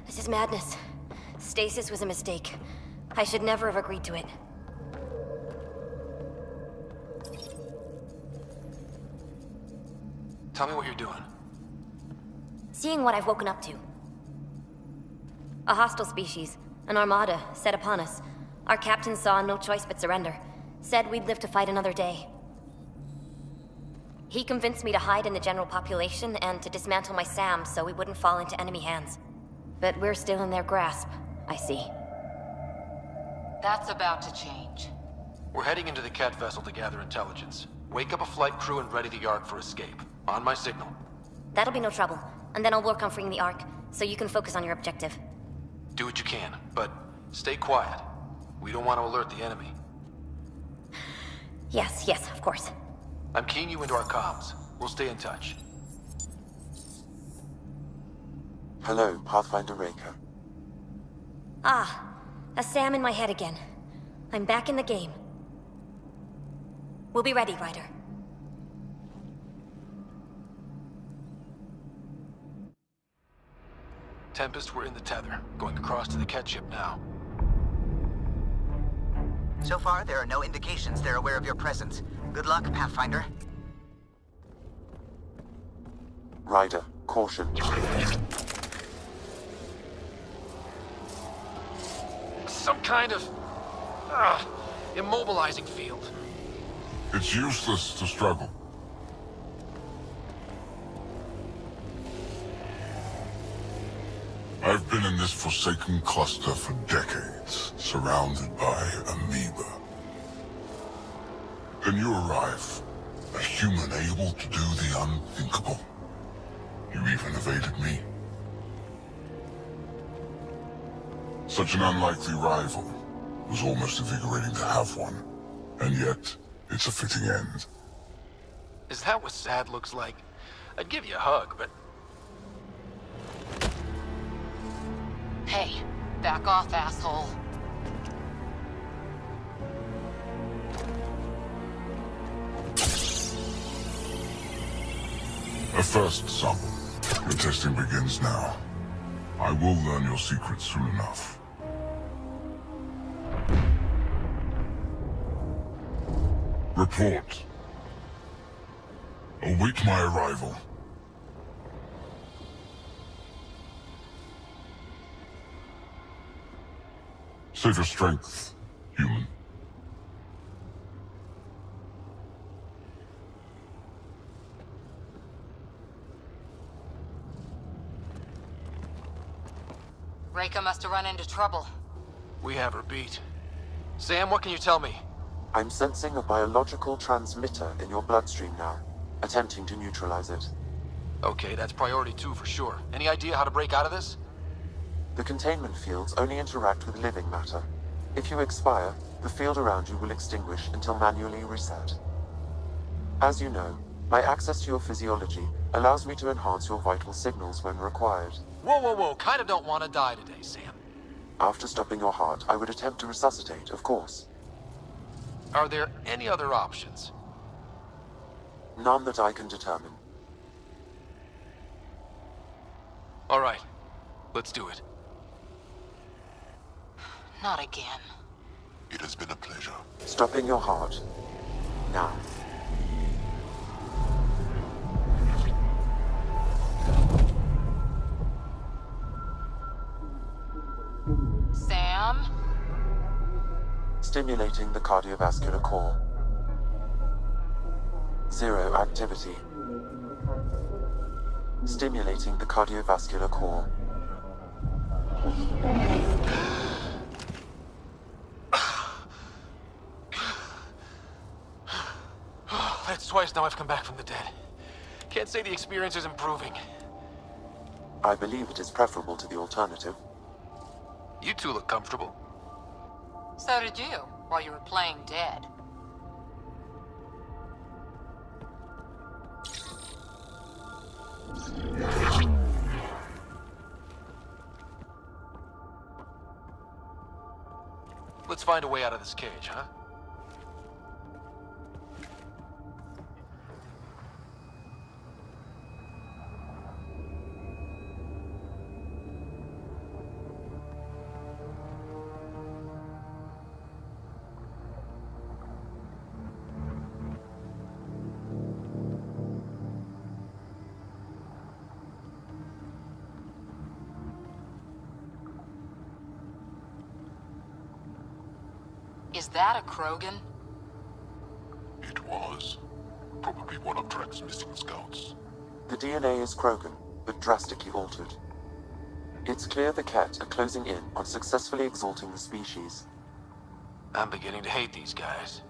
this is madness. Stasis was a mistake. I should never have agreed to it. Tell me what you're doing. Seeing what I've woken up to. A hostile species, an armada, set upon us. Our captain saw no choice but surrender. Said we'd live to fight another day. He convinced me to hide in the general population and to dismantle my SAM so we wouldn't fall into enemy hands. But we're still in their grasp, I see. That's about to change. We're heading into the Ket vessel to gather intelligence. Wake up a flight crew and ready the Ark for escape. On my signal. That'll be no trouble. And then I'll work on freeing the Ark, so you can focus on your objective. Do what you can, but stay quiet. We don't want to alert the enemy. Yes, of course. I'm keying you into our comms. We'll stay in touch. Hello, Pathfinder Raker. Ah, a SAM in my head again. I'm back in the game. We'll be ready, Ryder. Tempest, we're in the tether. Going across to the Ket ship now. So far, there are no indications they're aware of your presence. Good luck, Pathfinder. Ryder, caution. Some kind of immobilizing field. It's useless to struggle. I've been in this forsaken cluster for decades, surrounded by amoeba. Then you arrive, a human able to do the unthinkable. You even evaded me. Such an unlikely rival. It was almost invigorating to have one. And yet, it's a fitting end. Is that what sad looks like? I'd give you a hug, but... Hey, back off, asshole. A first sample. Your testing begins now. I will learn your secrets soon enough. Report. Await my arrival. Save your strength, human. Reika must have run into trouble. We have her beat. Sam, what can you tell me? I'm sensing a biological transmitter in your bloodstream now, attempting to neutralize it. Okay, that's priority 2 for sure. Any idea how to break out of this? The containment fields only interact with living matter. If you expire, the field around you will extinguish until manually reset. As you know, my access to your physiology allows me to enhance your vital signals when required. Whoa, whoa, whoa. Kinda don't want to die today, Sam. After stopping your heart, I would attempt to resuscitate, of course. Are there any other options? None that I can determine. All right. Let's do it. Not again. It has been a pleasure. Stopping your heart. Now. Sam? Stimulating the cardiovascular core. 0 activity. Stimulating the cardiovascular core. That's twice now I've come back from the dead. Can't say the experience is improving. I believe it is preferable to the alternative. You two look comfortable. So did you, while you were playing dead. Let's find a way out of this cage, huh? Is that a Krogan? It was. Probably one of Drax's missing scouts. The DNA is Krogan, but drastically altered. It's clear the Ket are closing in on successfully exalting the species. I'm beginning to hate these guys.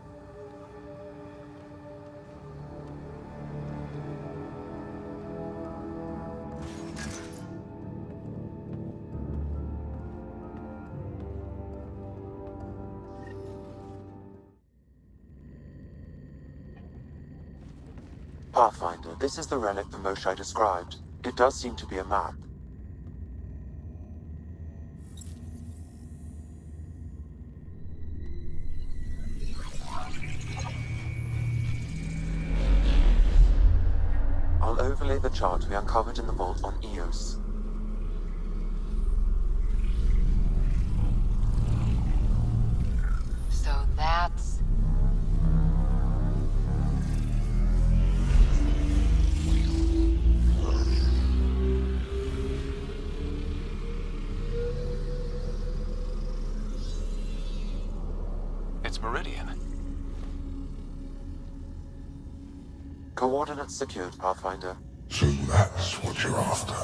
Pathfinder, this is the relic the Moshai described. It does seem to be a map. I'll overlay the chart we uncovered in the vault on Eos. So that's... It's Meridian. Coordinates secured, Pathfinder. So that's what you're after.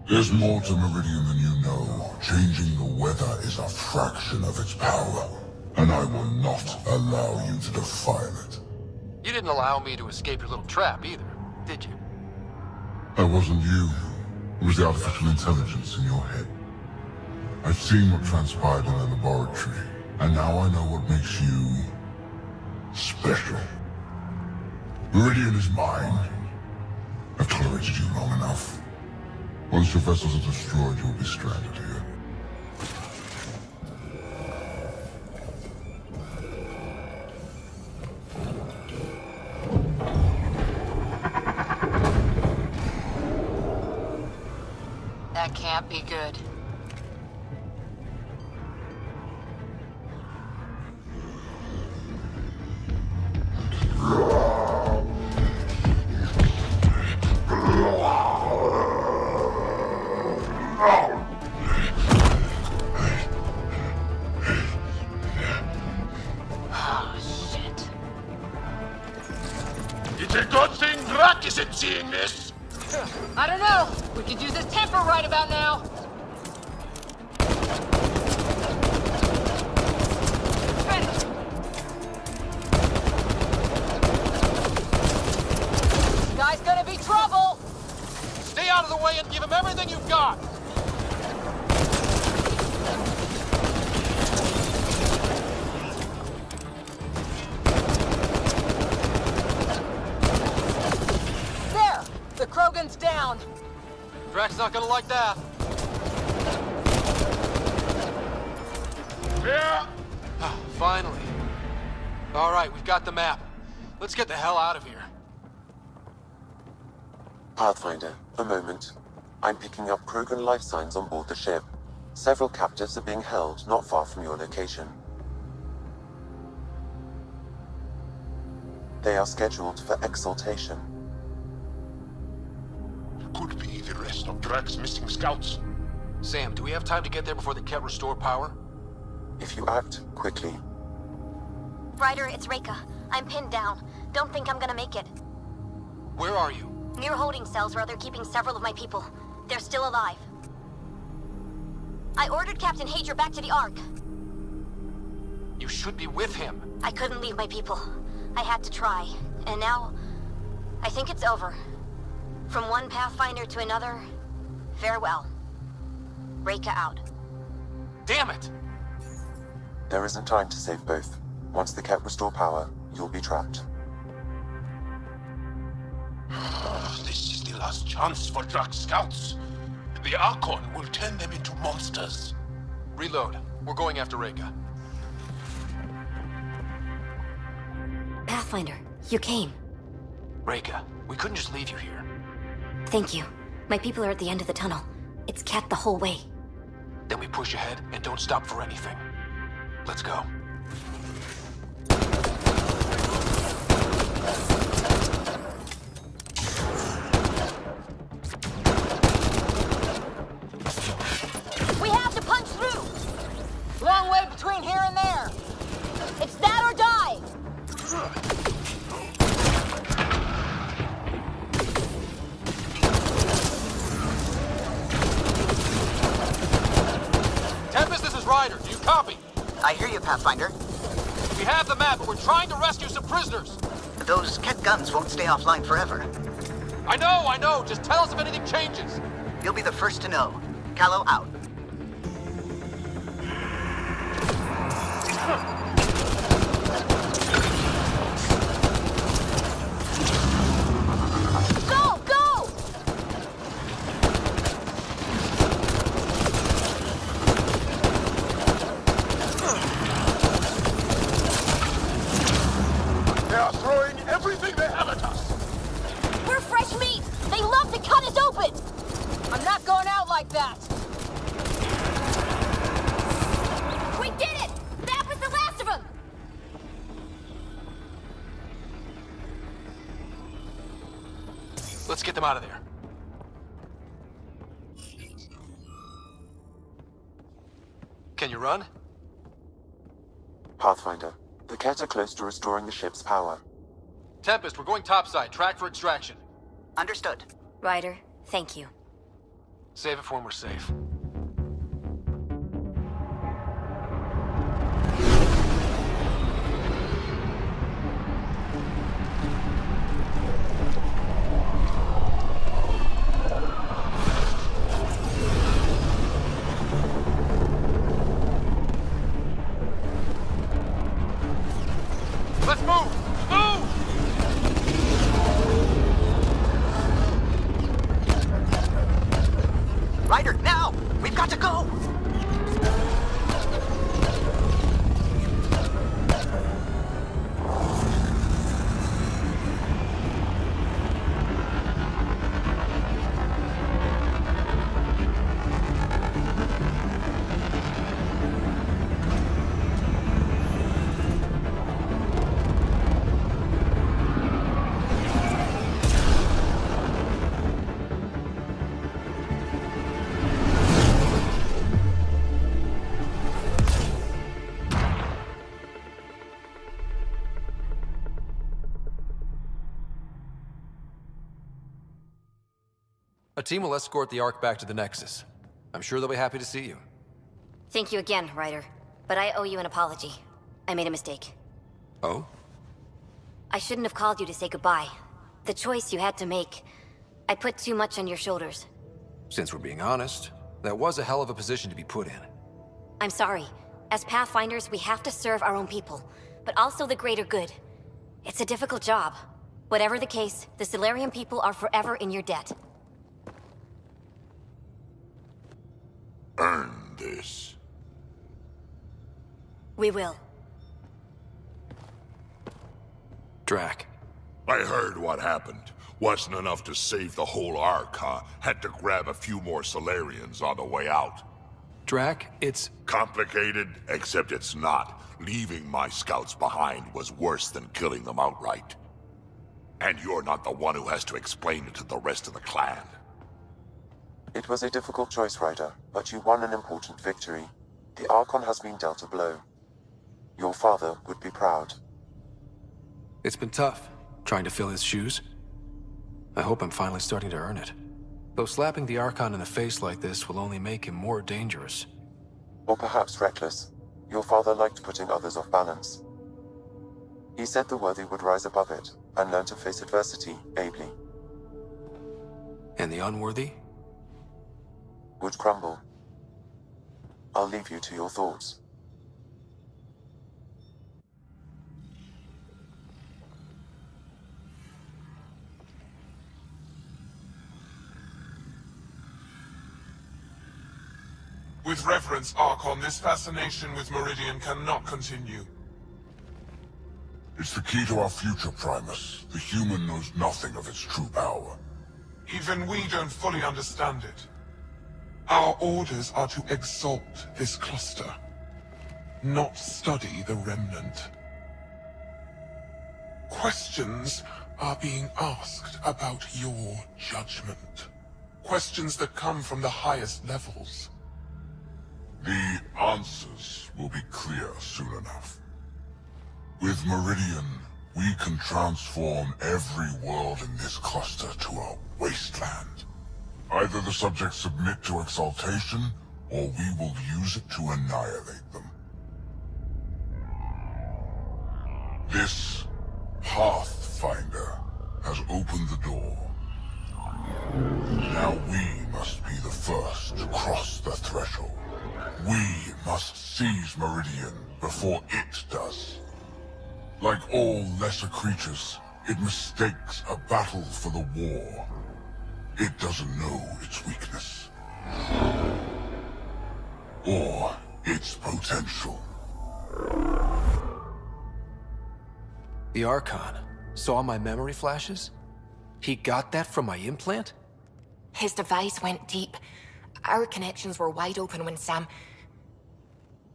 There's more to Meridian than you know. Changing the weather is a fraction of its power, and I will not allow you to defile it. You didn't allow me to escape your little trap either, did you? That wasn't you. It was the artificial intelligence in your head. I've seen what transpired in the laboratory, and now I know what makes you special. Meridian is mine. I've tolerated you long enough. Once your vessels are destroyed, you'll be stranded here. That can't be good. It's a good thing Drac isn't seeing this! I don't know. We could use his temper right about now. This guy's gonna be trouble. Stay out of the way and give him everything you've got! There! The Krogan's down. Drac's not gonna like that. Yeah! Finally. All right, we've got the map. Let's get the hell out of here. Pathfinder, a moment. I'm picking up Krogan life signs on board the ship. Several captives are being held not far from your location. They are scheduled for exaltation. Could be the rest of Drac's missing scouts. Sam, do we have time to get there before the Ket restore power? If you act quickly. Ryder, it's Reika. I'm pinned down. Don't think I'm gonna make it. Where are you? Near holding cells where they're keeping several of my people. They're still alive. I ordered Captain Hager back to the Ark. You should be with him. I couldn't leave my people. I had to try. And now, I think it's over. From one Pathfinder to another, farewell. Reika out. Damn it! There isn't time to save both. Once the Ket restore power, you'll be trapped. This is the last chance for Drac scouts. The Archon will turn them into monsters. Reload. We're going after Reika. Pathfinder, you came. Reika, we couldn't just leave you here. Thank you. My people are at the end of the tunnel. It's Ket the whole way. Then we push ahead and don't stop for anything. Let's go. We have to punch through! Long way between here and there. It's that or die! Tempest, this is Ryder. Do you copy? I hear you, Pathfinder. We have the map, but we're trying to rescue some prisoners. Those Ket guns won't stay offline forever. I know. Just tell us if anything changes. You'll be the first to know. Callow out. Go! Go! They are throwing everything they have at us. We're fresh meat! They love to cut us open! I'm not going out like that. We did it! That was the last of them! Let's get them out of there. Can you run? Pathfinder, the Ket are close to restoring the ship's power. Tempest, we're going topside. Track for extraction. Understood. Ryder, thank you. Save it for when we're safe. Let's move! Move! Ryder, now! We've got to go! team will escort the Ark back to the Nexus. I'm sure they'll be happy to see you. Thank you again, Ryder. But I owe you an apology. I made a mistake. Oh? I shouldn't have called you to say goodbye. The choice you had to make. I put too much on your shoulders. Since we're being honest, that was a hell of a position to be put in. I'm sorry. As Pathfinders, we have to serve our own people, but also the greater good. It's a difficult job. Whatever the case, the Solarian people are forever in your debt. Earn this. We will. Drac. I heard what happened. Wasn't enough to save the whole Ark, huh? Had to grab a few more Solarians on the way out. Drac, it's... complicated, except it's not. Leaving my scouts behind was worse than killing them outright. And you're not the one who has to explain it to the rest of the clan. It was a difficult choice, Ryder, but you won an important victory. The Archon has been dealt a blow. Your father would be proud. It's been tough, trying to fill his shoes. I hope I'm finally starting to earn it. Though slapping the Archon in the face like this will only make him more dangerous. Or perhaps reckless. Your father liked putting others off balance. He said the worthy would rise above it, and learn to face adversity ably. And the unworthy? Would crumble. I'll leave you to your thoughts. With reverence, Archon, this fascination with Meridian cannot continue. It's the key to our future, Primus. The human knows nothing of its true power. Even we don't fully understand it. Our orders are to exalt this cluster, not study the remnant. Questions are being asked about your judgment. Questions that come from the highest levels. The answers will be clear soon enough. With Meridian, we can transform every world in this cluster to a wasteland. Either the subjects submit to exaltation, or we will use it to annihilate them. This Pathfinder has opened the door. Now we must be the first to cross the threshold. We must seize Meridian before it does. Like all lesser creatures, it mistakes a battle for the war. It doesn't know its weakness. Or its potential. The Archon saw my memory flashes? He got that from my implant? His device went deep. Our connections were wide open when Sam...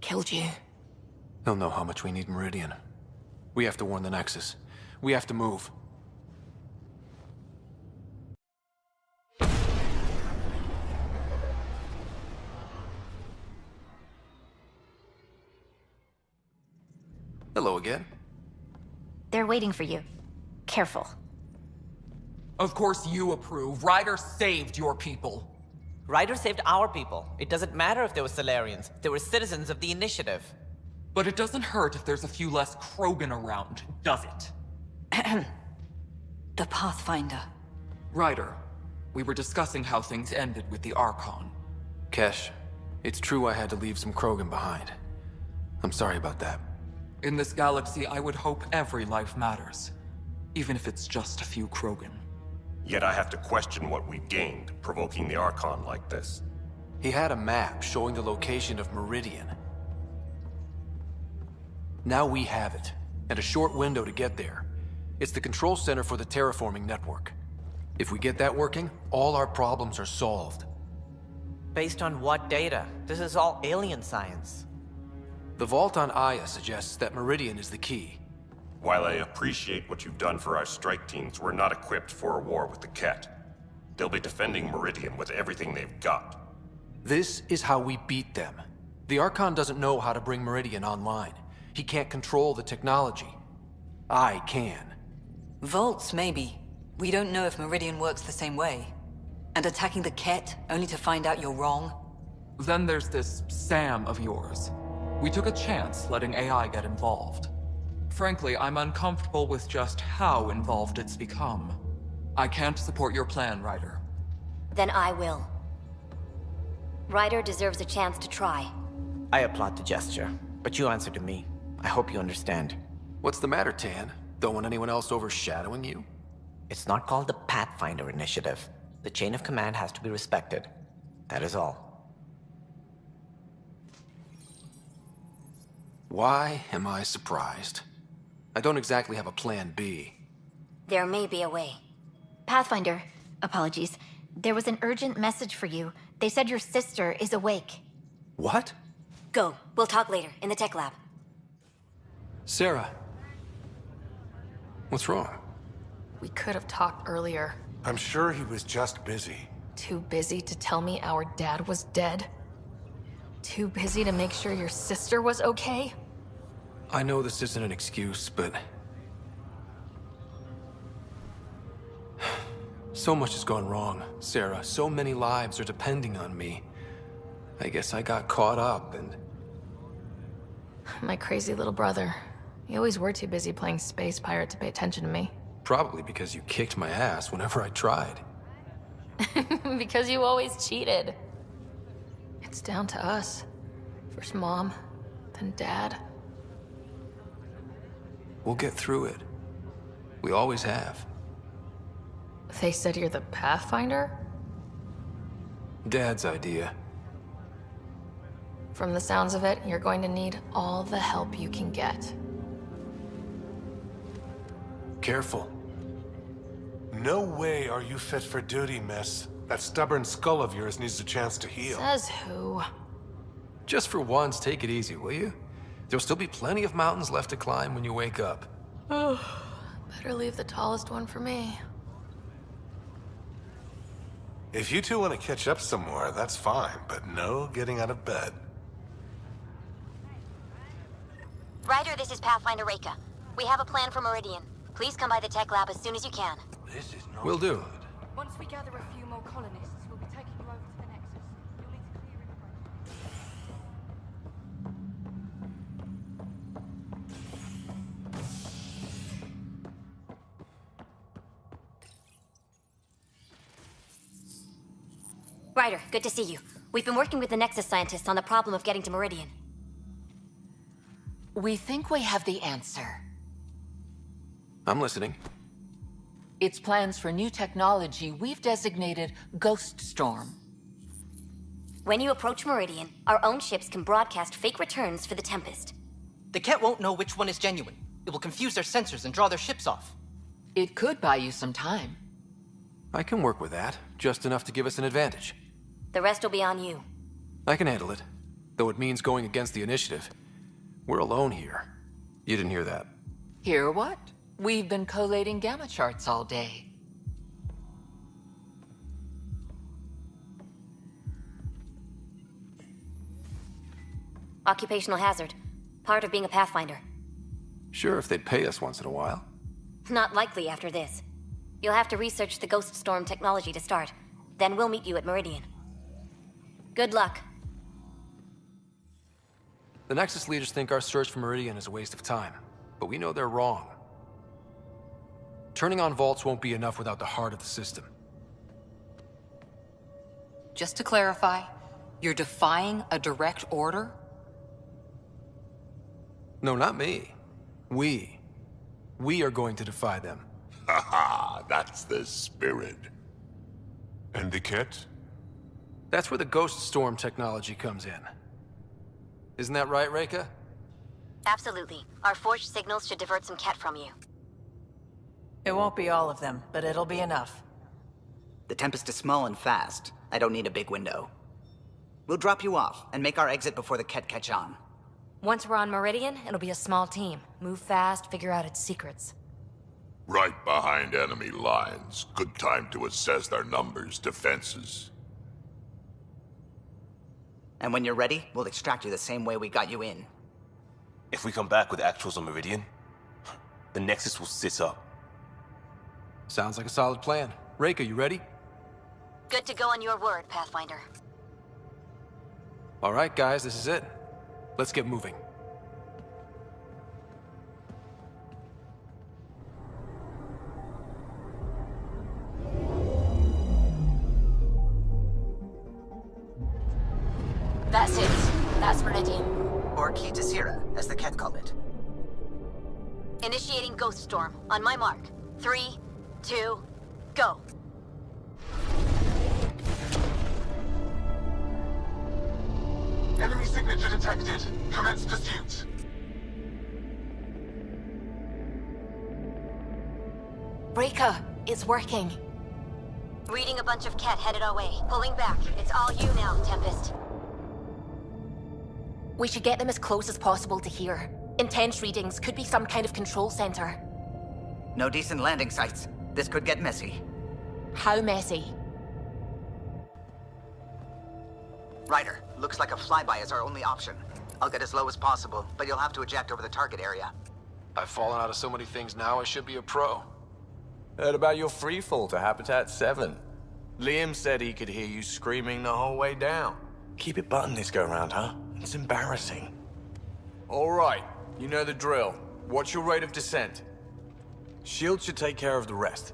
killed you. He'll know how much we need Meridian. We have to warn the Nexus. We have to move. Hello again. They're waiting for you. Careful. Of course you approve. Ryder saved your people. Ryder saved our people. It doesn't matter if they were Solarians. They were citizens of the Initiative. But it doesn't hurt if there's a few less Krogan around, does it? The Pathfinder. Ryder, we were discussing how things ended with the Archon. Kesh, it's true I had to leave some Krogan behind. I'm sorry about that. In this galaxy, I would hope every life matters. Even if it's just a few Krogan. Yet I have to question what we gained, provoking the Archon like this. He had a map showing the location of Meridian. Now we have it, and a short window to get there. It's the control center for the terraforming network. If we get that working, all our problems are solved. Based on what data? This is all alien science. The vault on Aya suggests that Meridian is the key. While I appreciate what you've done for our strike teams, we're not equipped for a war with the Ket. They'll be defending Meridian with everything they've got. This is how we beat them. The Archon doesn't know how to bring Meridian online. He can't control the technology. I can. Vaults, maybe. We don't know if Meridian works the same way. And attacking the Ket, only to find out you're wrong? Then there's this Sam of yours. We took a chance letting AI get involved. Frankly, I'm uncomfortable with just how involved it's become. I can't support your plan, Ryder. Then I will. Ryder deserves a chance to try. I applaud the gesture, but you answer to me. I hope you understand. What's the matter, Tan? Don't want anyone else overshadowing you? It's not called the Pathfinder Initiative. The chain of command has to be respected. That is all. Why am I surprised? I don't exactly have a plan B. There may be a way. Pathfinder, apologies. There was an urgent message for you. They said your sister is awake. What? Go. We'll talk later, in the tech lab. Sarah. What's wrong? We could have talked earlier. I'm sure he was just busy. Too busy to tell me our dad was dead? Too busy to make sure your sister was okay? I know this isn't an excuse, but... so much has gone wrong, Sarah. So many lives are depending on me. I guess I got caught up and... My crazy little brother. You always were too busy playing space pirate to pay attention to me. Probably because you kicked my ass whenever I tried. Because you always cheated. It's down to us. First Mom, then Dad. We'll get through it. We always have. They said you're the Pathfinder? Dad's idea. From the sounds of it, you're going to need all the help you can get. Careful. No way are you fit for duty, miss. That stubborn skull of yours needs a chance to heal. Says who? Just for once, take it easy, will you? There'll still be plenty of mountains left to climb when you wake up. Oh, better leave the tallest one for me. If you two want to catch up somewhere, that's fine, but no getting out of bed. Ryder, this is Pathfinder Reika. We have a plan for Meridian. Please come by the tech lab as soon as you can. This is not Will do. Once we gather a few more colonists, we'll be taking you over to the Nexus. You'll need to clear it first. Ryder, good to see you. We've been working with the Nexus scientists on the problem of getting to Meridian. We think we have the answer. I'm listening. It's plans for new technology we've designated Ghost Storm. When you approach Meridian, our own ships can broadcast fake returns for the Tempest. The Ket won't know which one is genuine. It will confuse their sensors and draw their ships off. It could buy you some time. I can work with that, just enough to give us an advantage. The rest will be on you. I can handle it, though it means going against the initiative. We're alone here. You didn't hear that. Hear what? We've been collating gamma charts all day. Occupational hazard. Part of being a Pathfinder. Sure, if they'd pay us once in a while. Not likely after this. You'll have to research the Ghost Storm technology to start. Then we'll meet you at Meridian. Good luck. The Nexus leaders think our search for Meridian is a waste of time, but we know they're wrong. Turning on vaults won't be enough without the heart of the system. Just to clarify, you're defying a direct order? No, not me. We. We are going to defy them. Haha, that's the spirit. And the Ket? That's where the Ghost Storm technology comes in. Isn't that right, Reika? Absolutely. Our forged signals should divert some Ket from you. It won't be all of them, but it'll be enough. The Tempest is small and fast. I don't need a big window. We'll drop you off and make our exit before the Ket catch on. Once we're on Meridian, it'll be a small team. Move fast, figure out its secrets. Right behind enemy lines. Good time to assess their numbers, defenses. And when you're ready, we'll extract you the same way we got you in. If we come back with actuals on Meridian, the Nexus will sit up. Sounds like a solid plan. Reika, you ready? Good to go on your word, Pathfinder. All right, guys, this is it. Let's get moving. That's it. That's Meridian. Or Key to Sierra, as the Ket call it. Initiating Ghost Storm. On my mark. 3, 2, go. Enemy signature detected. Commence pursuit. Breaker, it's working. Reading a bunch of Ket headed our way. Pulling back. It's all you now, Tempest. We should get them as close as possible to here. Intense readings could be some kind of control center. No decent landing sites. This could get messy. How messy? Ryder, looks like a flyby is our only option. I'll get as low as possible, but you'll have to eject over the target area. I've fallen out of so many things now, I should be a pro. Heard about your freefall to Habitat 7. Liam said he could hear you screaming the whole way down. Keep it buttoned this go-round, huh? It's embarrassing. All right, you know the drill. What's your rate of descent? Shield should take care of the rest.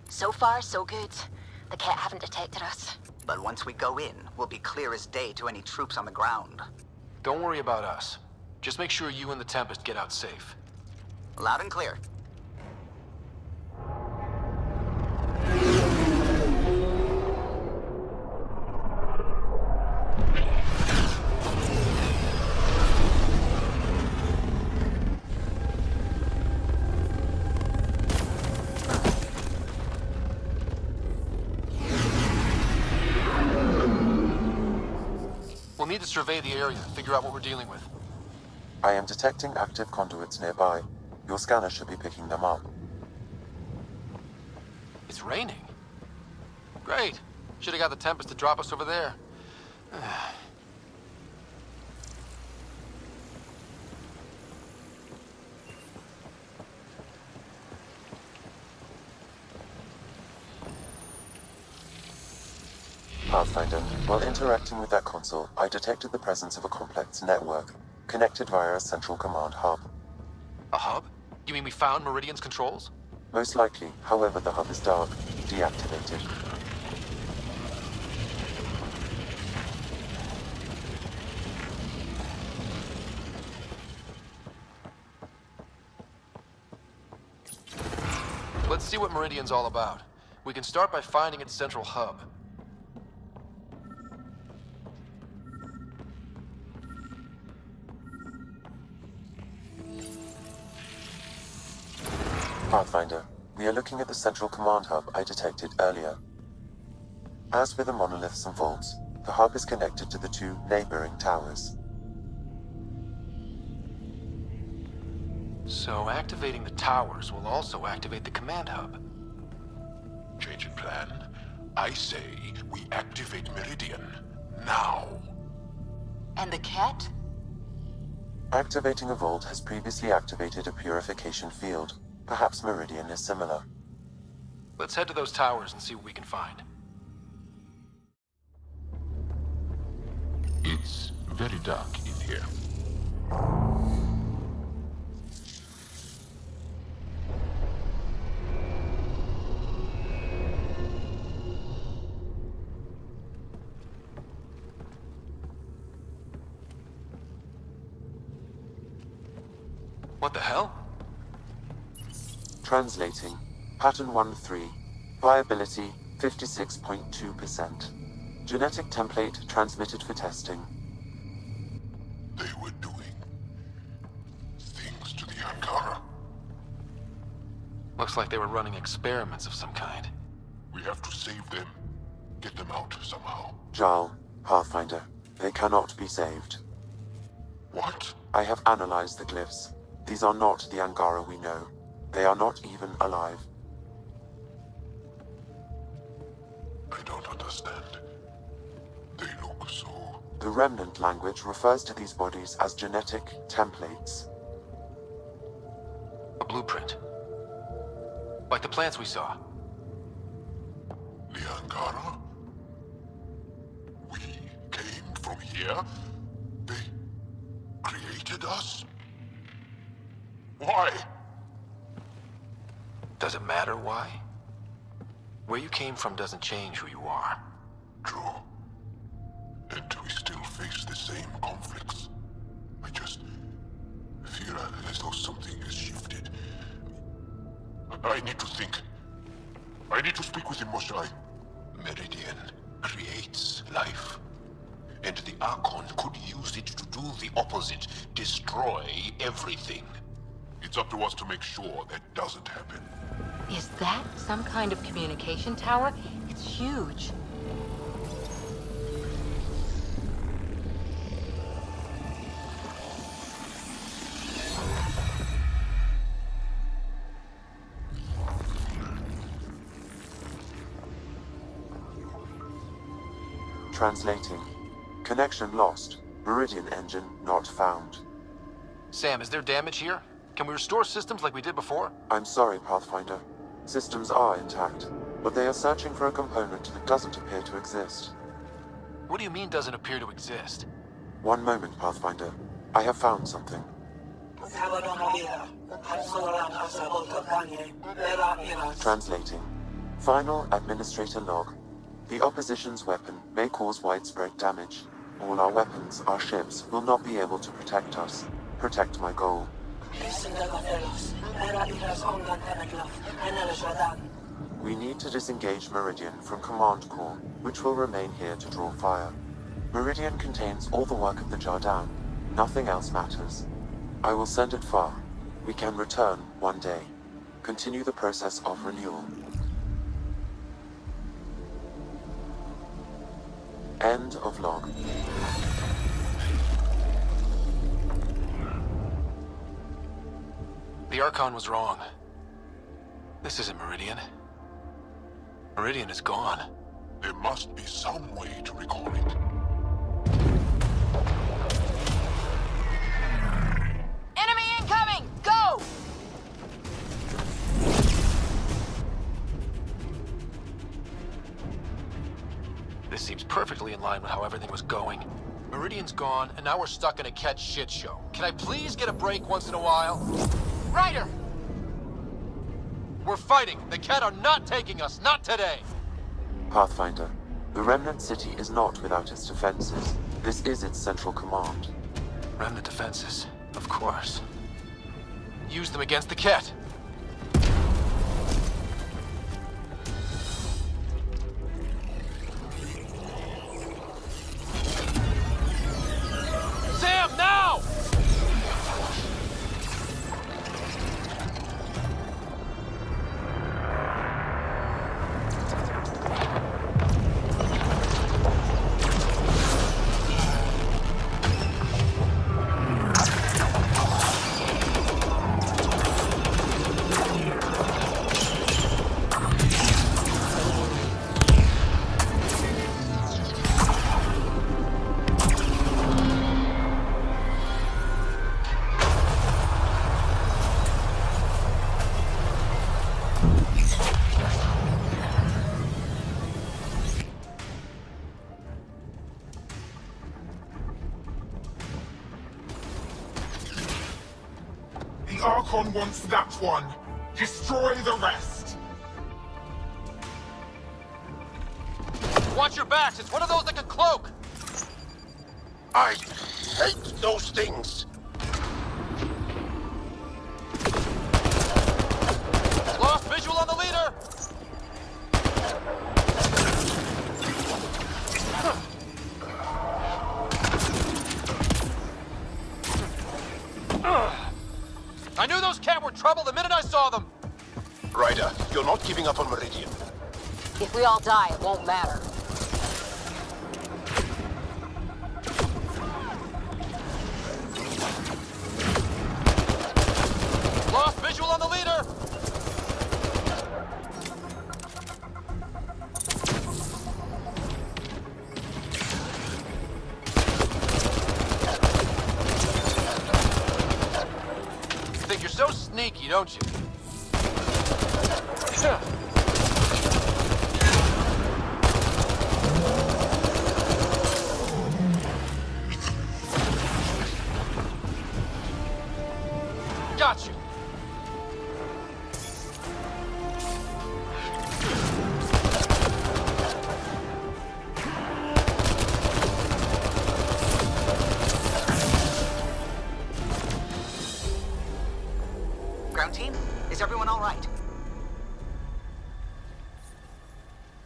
So far, so good. The Ket haven't detected us. But once we go in, we'll be clear as day to any troops on the ground. Don't worry about us. Just make sure you and the Tempest get out safe. Loud and clear. We'll need to survey the area, figure out what we're dealing with. I am detecting active conduits nearby. Your scanner should be picking them up. It's raining. Great. Should have got the Tempest to drop us over there. Pathfinder, while interacting with that console, I detected the presence of a complex network, connected via a central command hub. A hub? You mean we found Meridian's controls? Most likely, however, the hub is dark, deactivated. Let's see what Meridian's all about. We can start by finding its central hub. Pathfinder, we are looking at the central command hub I detected earlier. As with the monoliths and vaults, the hub is connected to the two neighboring towers. So activating the towers will also activate the command hub. Change in plan. I say we activate Meridian now. And the Ket? Activating a vault has previously activated a purification field. Perhaps Meridian is similar. Let's head to those towers and see what we can find. It's very dark in here. What the hell? Translating. Pattern 1-3. Viability 56.2%. Genetic template transmitted for testing. They were doing things to the Angara. Looks like they were running experiments of some kind. We have to save them. Get them out somehow. Jarl, Pathfinder, they cannot be saved. What? I have analyzed the glyphs. These are not the Angara we know. They are not even alive. I don't understand. They look so... The Remnant language refers to these bodies as genetic templates. A blueprint. Like the plants we saw. Liangara? We came from here? They created us? Why? Does it matter why? Where you came from doesn't change who you are. True. And we still face the same conflicts. I just feel as though something has shifted. I need to think. I need to speak with him, Mosai. Meridian creates life. And the Archon could use it to do the opposite. Destroy everything. It's up to us to make sure that doesn't happen. Is that some kind of communication tower? It's huge. Translating. Connection lost. Meridian engine not found. Sam, is there damage here? Can we restore systems like we did before? I'm sorry, Pathfinder. Systems are intact, but they are searching for a component that doesn't appear to exist. What do you mean doesn't appear to exist? One moment, Pathfinder. I have found something. Translating. Final Administrator log. The opposition's weapon may cause widespread damage. All our weapons, our ships, will not be able to protect us. Protect my goal. We need to disengage Meridian from Command Core, which will remain here to draw fire. Meridian contains all the work of the Jardan. Nothing else matters. I will send it far. We can return one day. Continue the process of renewal. End of log. The Archon was wrong. This isn't Meridian. Meridian is gone. There must be some way to recall it. Enemy incoming! Go! This seems perfectly in line with how everything was going. Meridian's gone, and now we're stuck in a Ket shit show. Can I please get a break once in a while? Ryder! We're fighting. The Ket are not taking us. Not today. Pathfinder, the Remnant City is not without its defenses. This is its central command. Remnant defenses, of course. Use them against the Ket. Sam, now! The Archon wants that one. Destroy the rest. Watch your backs. It's one of those that can cloak. I hate those things. Lost visual on the leader. I knew those Ket were trouble the minute I saw them. Ryder, you're not giving up on Meridian. If we all die, it won't matter. Lost visual on the leader. Think you're so sneaky, don't you?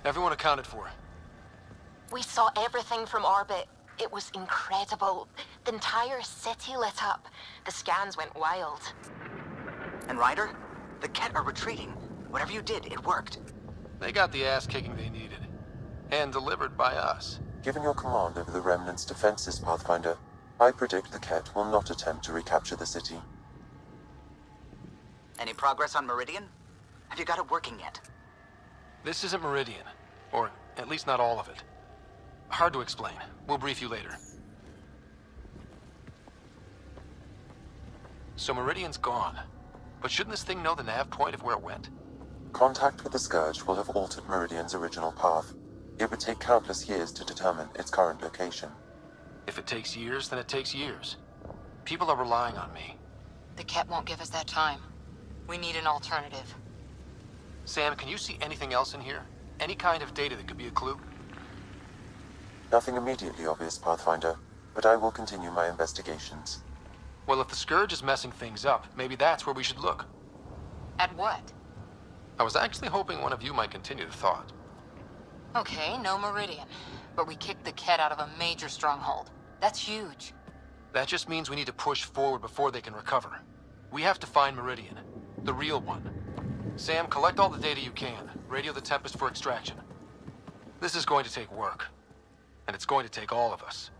Everyone accounted for. We saw everything from orbit. It was incredible. The entire city lit up. The scans went wild. And Ryder? The Ket are retreating. Whatever you did, it worked. They got the ass kicking they needed. And delivered by us. Given your command over the Remnant's defenses, Pathfinder, I predict the Ket will not attempt to recapture the city. Any progress on Meridian? Have you got it working yet? This isn't Meridian. Or at least not all of it. Hard to explain. We'll brief you later. So Meridian's gone. But shouldn't this thing know the nav point of where it went? Contact with the Scourge will have altered Meridian's original path. It would take countless years to determine its current location. If it takes years, then it takes years. People are relying on me. The Ket won't give us that time. We need an alternative. Sam, can you see anything else in here? Any kind of data that could be a clue? Nothing immediately obvious, Pathfinder, but I will continue my investigations. Well, if the Scourge is messing things up, maybe that's where we should look. At what? I was actually hoping one of you might continue the thought. Okay, no Meridian. But we kicked the Ket out of a major stronghold. That's huge. That just means we need to push forward before they can recover. We have to find Meridian. The real one. Sam, collect all the data you can. Radio the Tempest for extraction. This is going to take work. And it's going to take all of us.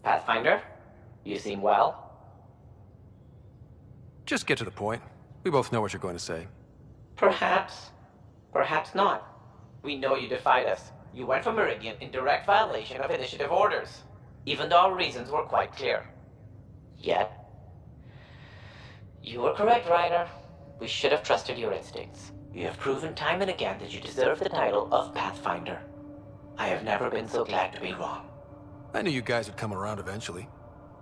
Pathfinder, you seem well. Just get to the point. We both know what you're going to say. Perhaps. Perhaps not. We know you defied us. You went for Meridian in direct violation of initiative orders, even though our reasons were quite clear. Yet, you were correct, Ryder. We should have trusted your instincts. You have proven time and again that you deserve the title of Pathfinder. I have never been so glad to be wrong. I knew you guys would come around eventually.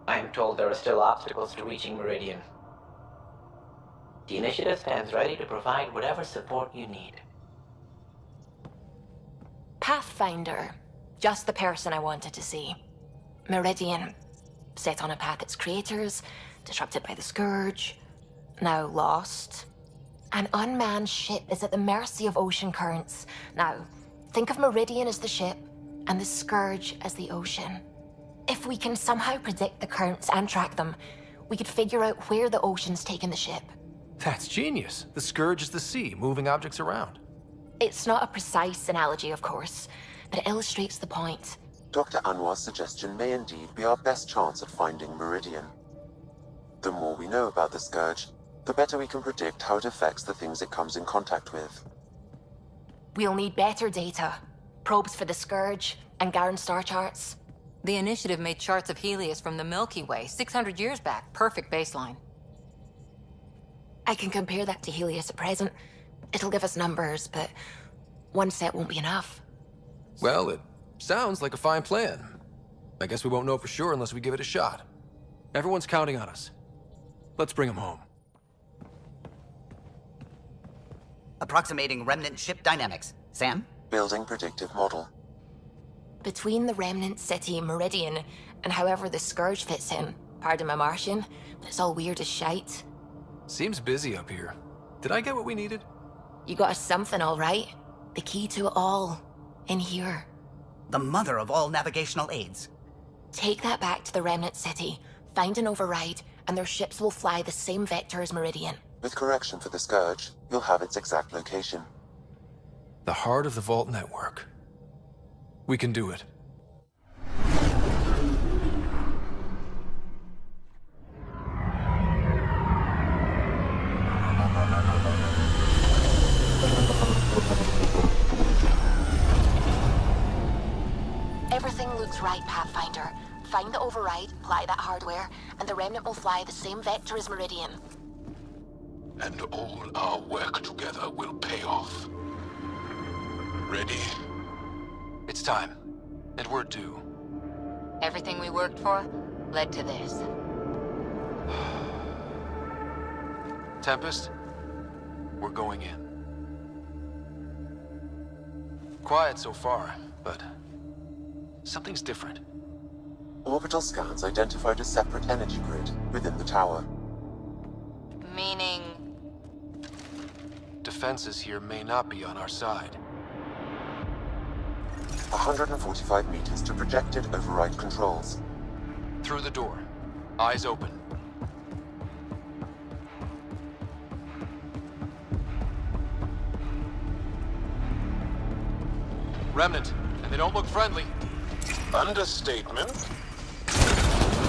I am told there are still obstacles to reaching Meridian. The initiative stands ready to provide whatever support you need. Pathfinder. Just the person I wanted to see. Meridian. Set on a path its creators, disrupted by the Scourge, now lost. An unmanned ship is at the mercy of ocean currents. Now, think of Meridian as the ship, and the Scourge as the ocean. If we can somehow predict the currents and track them, we could figure out where the ocean's taken the ship. That's genius. The Scourge is the sea, moving objects around. It's not a precise analogy, of course, but it illustrates the point. Dr. Anwar's suggestion may indeed be our best chance at finding Meridian. The more we know about the Scourge, the better we can predict how it affects the things it comes in contact with. We'll need better data. Probes for the Scourge, and Garen star charts. The initiative made charts of Helios from the Milky Way 600 years back. Perfect baseline. I can compare that to Helios at present. It'll give us numbers, but one set won't be enough. Well, it sounds like a fine plan. I guess we won't know for sure unless we give it a shot. Everyone's counting on us. Let's bring them home. Approximating remnant ship dynamics. Sam? Building predictive model. Between the remnant city Meridian and however the Scourge fits in, pardon my Martian, but it's all weird as shite. Seems busy up here. Did I get what we needed? You got us something, all right. The key to it all. In here. The mother of all navigational aids. Take that back to the remnant city, find an override, and their ships will fly the same vector as Meridian. With correction for the Scourge, you'll have its exact location. The heart of the Vault network. We can do it. Everything looks right, Pathfinder. Find the override, apply that hardware, and the remnant will fly the same vector as Meridian. And all our work together will pay off. Ready? It's time. And we're due. Everything we worked for led to this. Tempest, we're going in. Quiet so far, but something's different. Orbital scans identified a separate energy grid within the tower. Meaning... Defenses here may not be on our side. 145 meters to projected override controls. Through the door. Eyes open. Remnant, and they don't look friendly. Understatement.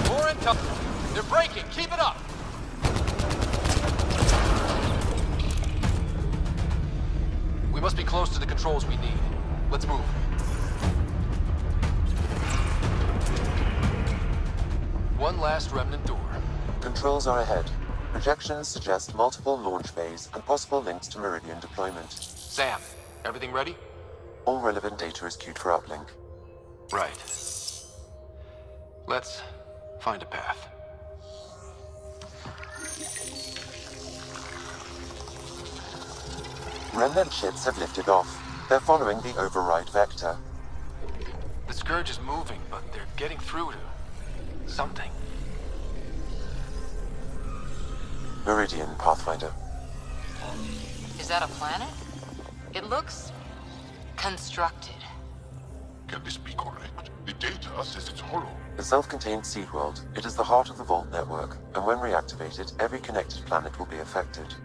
More intel. They're breaking. Keep it up. We must be close to the controls we need. Let's move. One last remnant door. Controls are ahead. Projections suggest multiple launch bays and possible links to Meridian deployment. Sam, everything ready? All relevant data is queued for uplink. Right. Let's find a path. Remnant ships have lifted off. They're following the override vector. The Scourge is moving, but they're getting through to something. Meridian, Pathfinder. Is that a planet? It looks... constructed. Can this be correct? The data says it's hollow. A self-contained seed world, it is the heart of the Vault network, and when reactivated, every connected planet will be affected.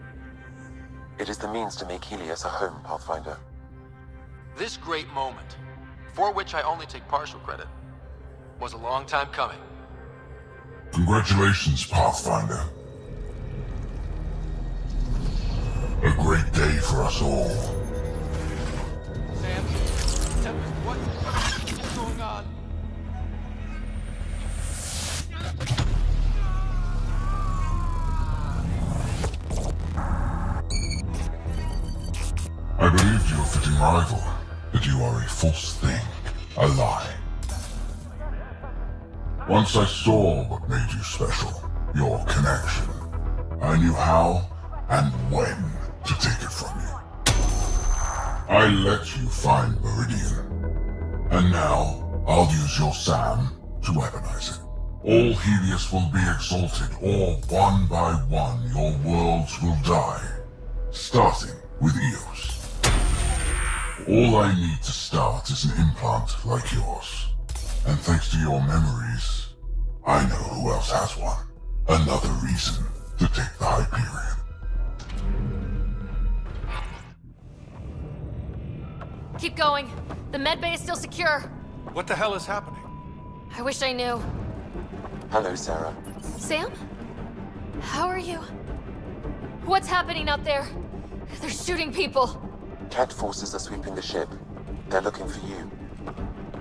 It is the means to make Helios a home, Pathfinder. This great moment, for which I only take partial credit, was a long time coming. Congratulations, Pathfinder. A great day for us all. Sam, what is going on? I believed you a fitting rival, but you are a false thing, a lie. Once I saw what made you special, your connection. I knew how and when to take it from you. I let you find Meridian, and now I'll use your SAM to weaponize it. All Helios will be exalted, or one by one your worlds will die, starting with Eos. All I need to start is an implant like yours. And thanks to your memories, I know who else has one. Another reason to take the Hyperion. Keep going. The medbay is still secure. What the hell is happening? I wish I knew. Hello, Sarah. Sam? How are you? What's happening out there? They're shooting people. Cat forces are sweeping the ship. They're looking for you.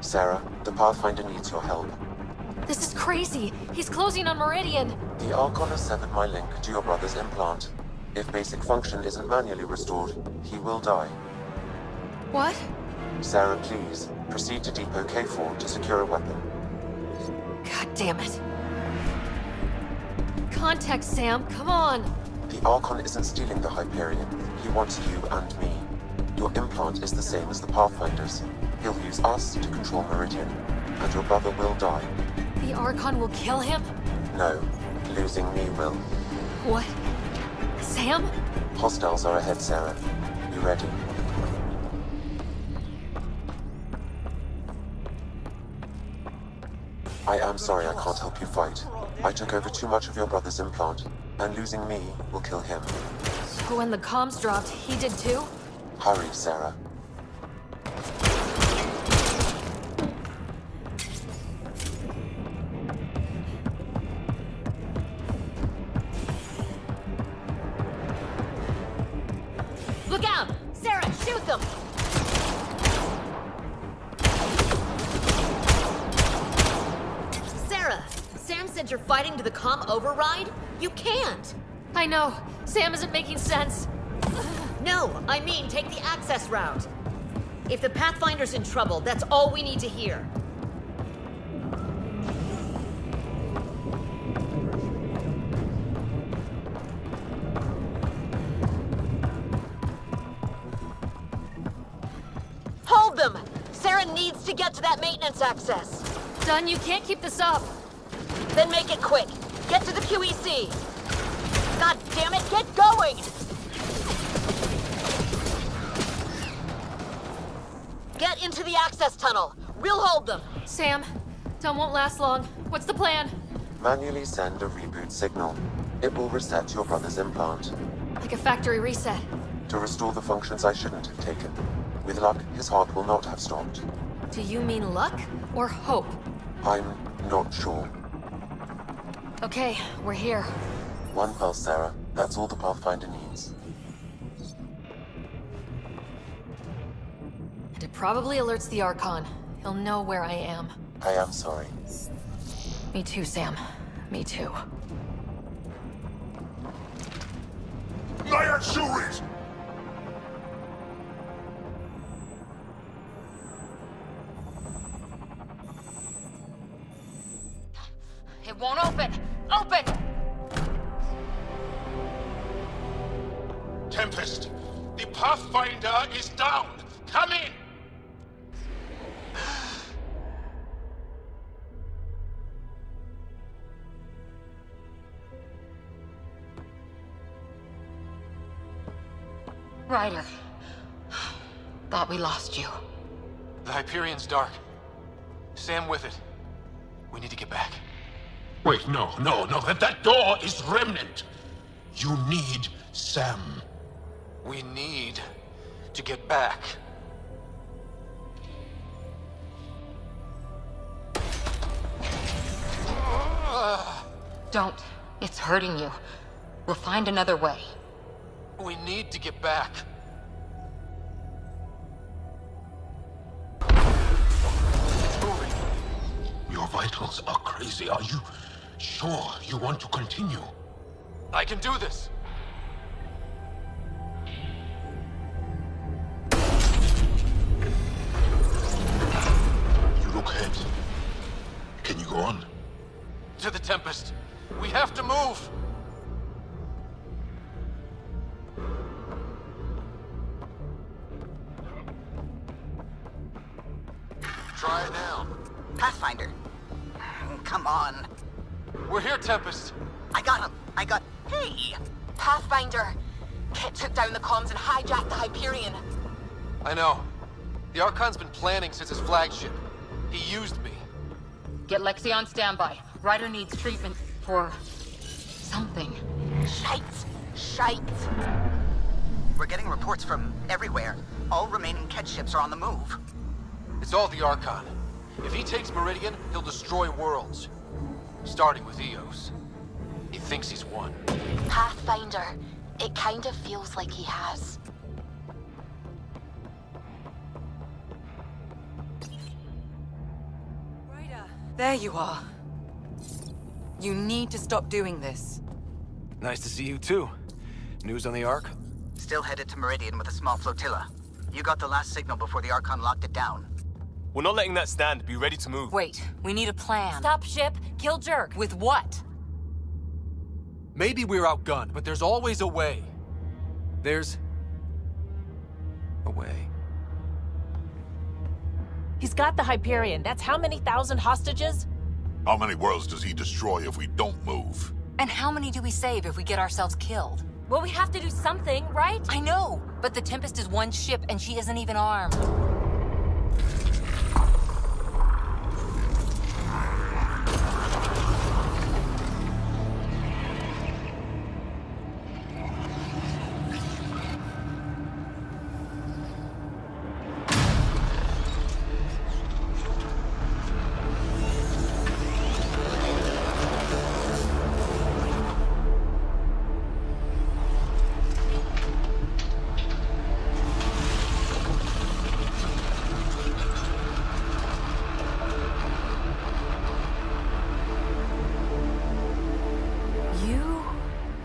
Sarah, the Pathfinder needs your help. This is crazy. He's closing on Meridian. The Archon has severed my link to your brother's implant. If basic function isn't manually restored, he will die. What? Sarah, please, proceed to Depot K4 to secure a weapon. God damn it. Contact, Sam. Come on. The Archon isn't stealing the Hyperion. He wants you and me. Your implant is the same as the Pathfinder's. He'll use us to control Meridian, and your brother will die. The Archon will kill him? No, losing me will. What? Sam? Hostiles are ahead, Sarah. You ready? I am sorry I can't help you fight. I took over too much of your brother's implant, and losing me will kill him. So when the comms dropped, he did too? Hurry, Sarah. Look out! Sarah, shoot them! Sarah, Sam said you're fighting to the comm override? You can't! I know. Sam isn't making sense. No, I mean take the access route. If the Pathfinder's in trouble, that's all we need to hear. Hold them! Sarah needs to get to that maintenance access. Son, you can't keep this up. Then make it quick. Get to the QEC. God damn it, get going! Get into the access tunnel. We'll hold them. Sam, Tom won't last long. What's the plan? Manually send a reboot signal. It will reset your brother's implant. Like a factory reset. To restore the functions I shouldn't have taken. With luck, his heart will not have stopped. Do you mean luck or hope? I'm not sure. Okay, we're here. One pulse, Sarah. That's all the Pathfinder needs. And it probably alerts the Archon. He'll know where I am. I am sorry. Me too, Sam. Me too. Liar Shurit! It won't open! Open! Tempest, the Pathfinder is down. Come in. Ryder. Thought we lost you. The Hyperion's dark. Sam with it. We need to get back. Wait, no. That door is Remnant. You need Sam. We need to get back. Don't. It's hurting you. We'll find another way. We need to get back. Your vitals are crazy. Are you sure you want to continue? I can do this. You look hurt. Can you go on? To the Tempest. We have to move. Try it now. Pathfinder. Come on. We're here, Tempest. I got him. Hey! Pathfinder! Kit took down the comms and hijacked the Hyperion. I know. The Archon's been planning since his flagship. He used me. Get Lexi on standby. Ryder needs treatment for... something. Shite. We're getting reports from everywhere. All remaining Ket ships are on the move. It's all the Archon. If he takes Meridian, he'll destroy worlds. Starting with Eos. He thinks he's won. Pathfinder. It kind of feels like he has. Ryder, there you are. You need to stop doing this. Nice to see you too. News on the Ark? Still headed to Meridian with a small flotilla. You got the last signal before the Archon locked it down. We're not letting that stand. Be ready to move. Wait, we need a plan. Stop ship, kill Jerk. With what? Maybe we're outgunned, but there's always a way. There's... a way. He's got the Hyperion. That's how many thousand hostages? How many worlds does he destroy if we don't move? And how many do we save if we get ourselves killed? Well, we have to do something, right? I know, but the Tempest is one ship and she isn't even armed.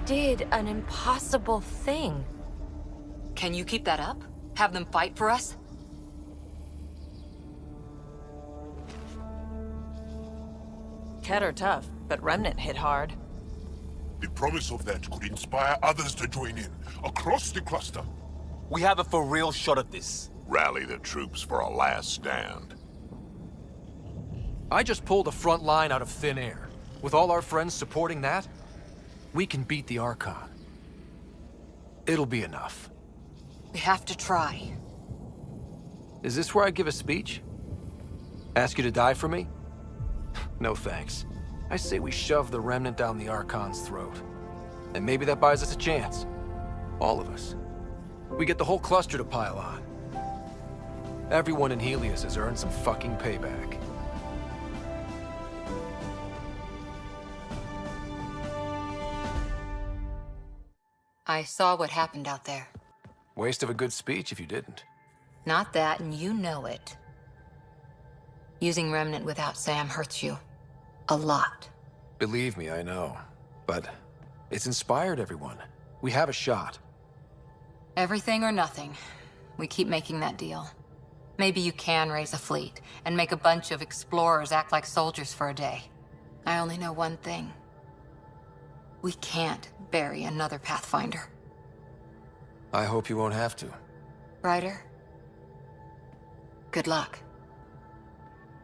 Did an impossible thing. Can you keep that up? Have them fight for us? Ket are tough, but Remnant hit hard. The promise of that could inspire others to join in, across the cluster. We have a for real shot at this. Rally the troops for a last stand. I just pulled a front line out of thin air. With all our friends supporting that, we can beat the Archon. It'll be enough. We have to try. Is this where I give a speech? Ask you to die for me? No thanks. I say we shove the Remnant down the Archon's throat. And maybe that buys us a chance. All of us. We get the whole cluster to pile on. Everyone in Helios has earned some fucking payback. I saw what happened out there. Waste of a good speech if you didn't. Not that, and you know it. Using Remnant without Sam hurts you. A lot. Believe me, I know. But it's inspired everyone. We have a shot. Everything or nothing. We keep making that deal. Maybe you can raise a fleet, and make a bunch of explorers act like soldiers for a day. I only know one thing. We can't bury another Pathfinder. I hope you won't have to. Ryder, good luck.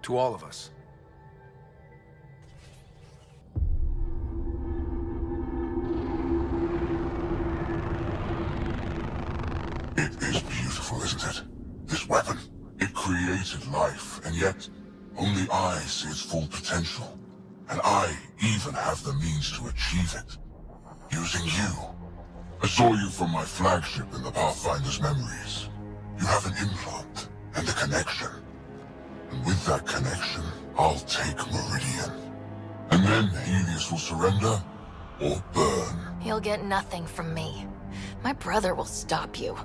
To all of us. It is beautiful, isn't it? This weapon. It created life, and yet only I see its full potential. And I even have the means to achieve it. Using you. I saw you from my flagship in the Pathfinder's memories. You have an implant and a connection. And with that connection, I'll take Meridian. And then Helios will surrender or burn. You'll get nothing from me. My brother will stop you.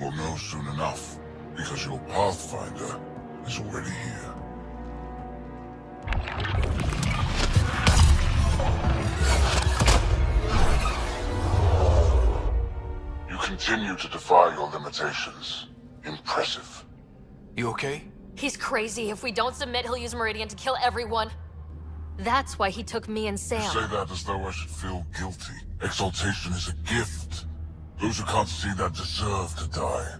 We'll know soon enough, because your Pathfinder is already here. You continue to defy your limitations. Impressive. You okay? He's crazy. If we don't submit, he'll use Meridian to kill everyone. That's why he took me and Sam. You say that as though I should feel guilty. Exaltation is a gift. Those who can't see that deserve to die.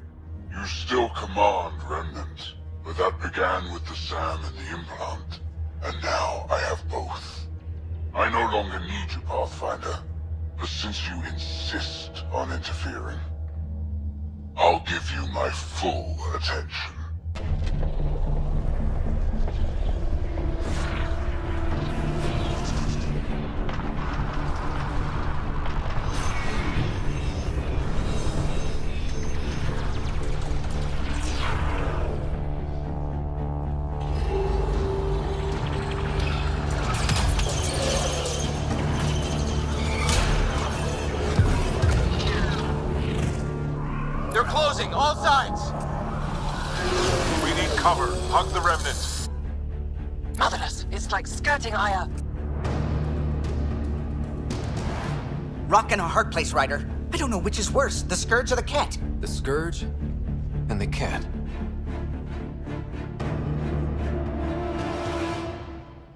You still command Remnant, but that began with the Sam and the implant. And now I have both. I no longer need you, Pathfinder. But since you insist on interfering, I'll give you my full attention. They're closing, all sides! We need cover. Hug the Remnant. Motherless, it's like skirting Aya. Rock in a hard place, Ryder. I don't know which is worse, the Scourge or the Cat. The Scourge and the Cat.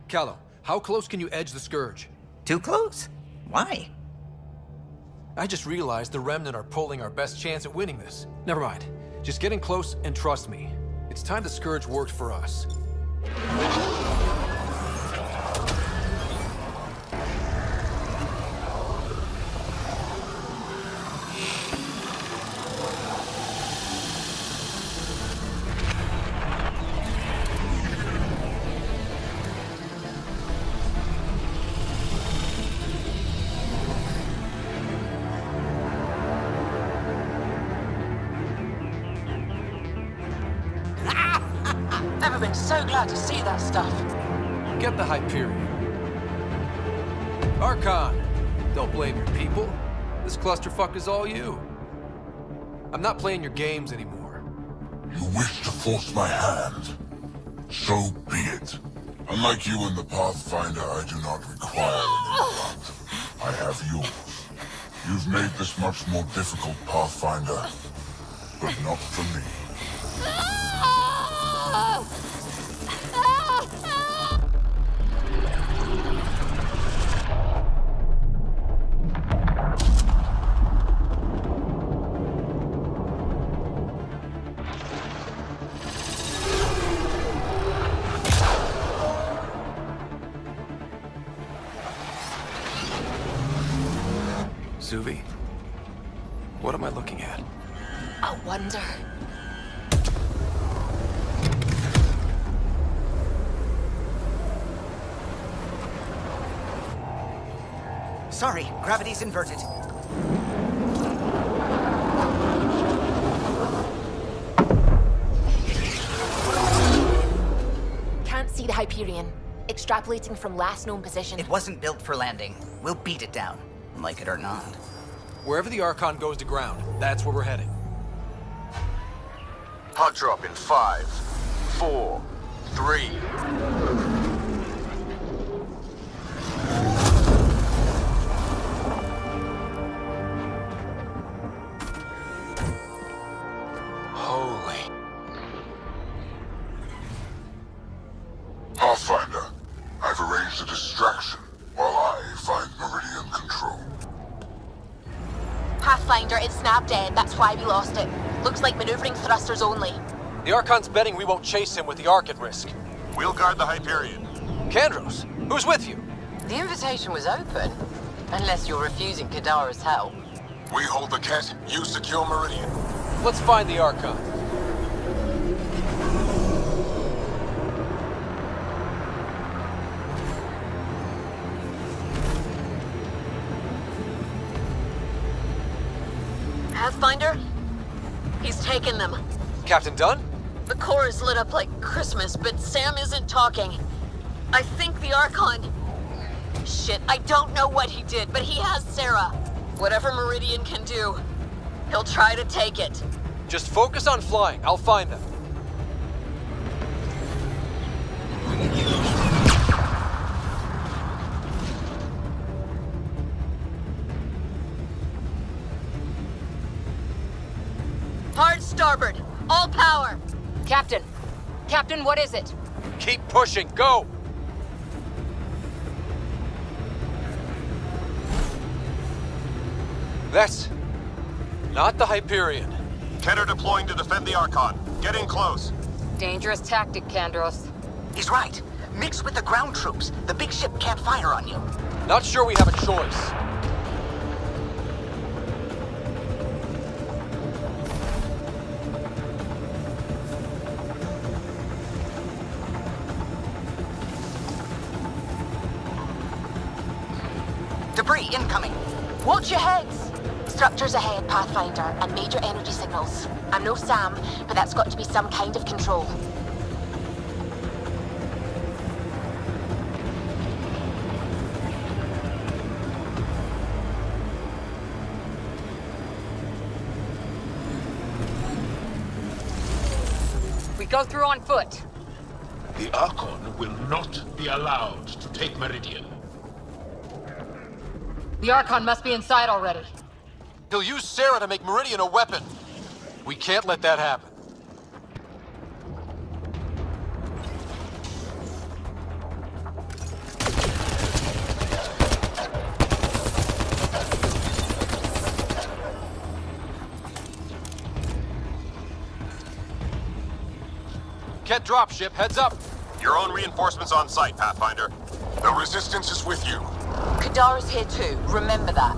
Callow, how close can you edge the Scourge? Too close? Why? I just realized the Remnant are pulling our best chance at winning this. Never mind. Just get in close and trust me. It's time the Scourge worked for us. Never been so glad to see that stuff. Get the Hyperion. Archon! Don't blame your people. This clusterfuck is all you. I'm not playing your games anymore. You wish to force my hand? So be it. Unlike you and the Pathfinder, I do not require an implant. I have yours. You've made this much more difficult, Pathfinder. But not for me. Suvi? What am I looking at? A wonder. Sorry, gravity's inverted. Can't see the Hyperion. Extrapolating from last known position. It wasn't built for landing. We'll beat it down, like it or not. Wherever the Archon goes to ground, that's where we're heading. Hot drop in 5, 4, 3. Holy. Pathfinder, I've arranged a distraction while I find Meridian control. Pathfinder, it's snap dead. That's why we lost it. Looks like maneuvering thrusters only. The Archon's betting we won't chase him with the Ark at risk. We'll guard the Hyperion. Kandros, who's with you? The invitation was open, unless you're refusing Kadara's help. We hold the Ket, you secure Meridian. Let's find the Archon. Pathfinder? He's taken them. Captain Dunn? The core is lit up like Christmas, but Sam isn't talking. I think the Archon... Shit, I don't know what he did, but he has Sarah. Whatever Meridian can do, he'll try to take it. Just focus on flying. I'll find them. Hard starboard. All power. Captain! Captain, what is it? Keep pushing. Go! That's not the Hyperion. Keter deploying to defend the Archon. Get in close. Dangerous tactic, Kandros. He's right. Mix with the ground troops. The big ship can't fire on you. Not sure we have a choice. Debris incoming. Watch your heads! Structures ahead, Pathfinder, and major energy signals. I'm no Sam, but that's got to be some kind of control. We go through on foot. The Archon will not be allowed to take Meridian. The Archon must be inside already. He'll use Sarah to make Meridian a weapon. We can't let that happen. Ket dropship, heads up. Your own reinforcements on site, Pathfinder. The Resistance is with you. Kadara's here too, remember that.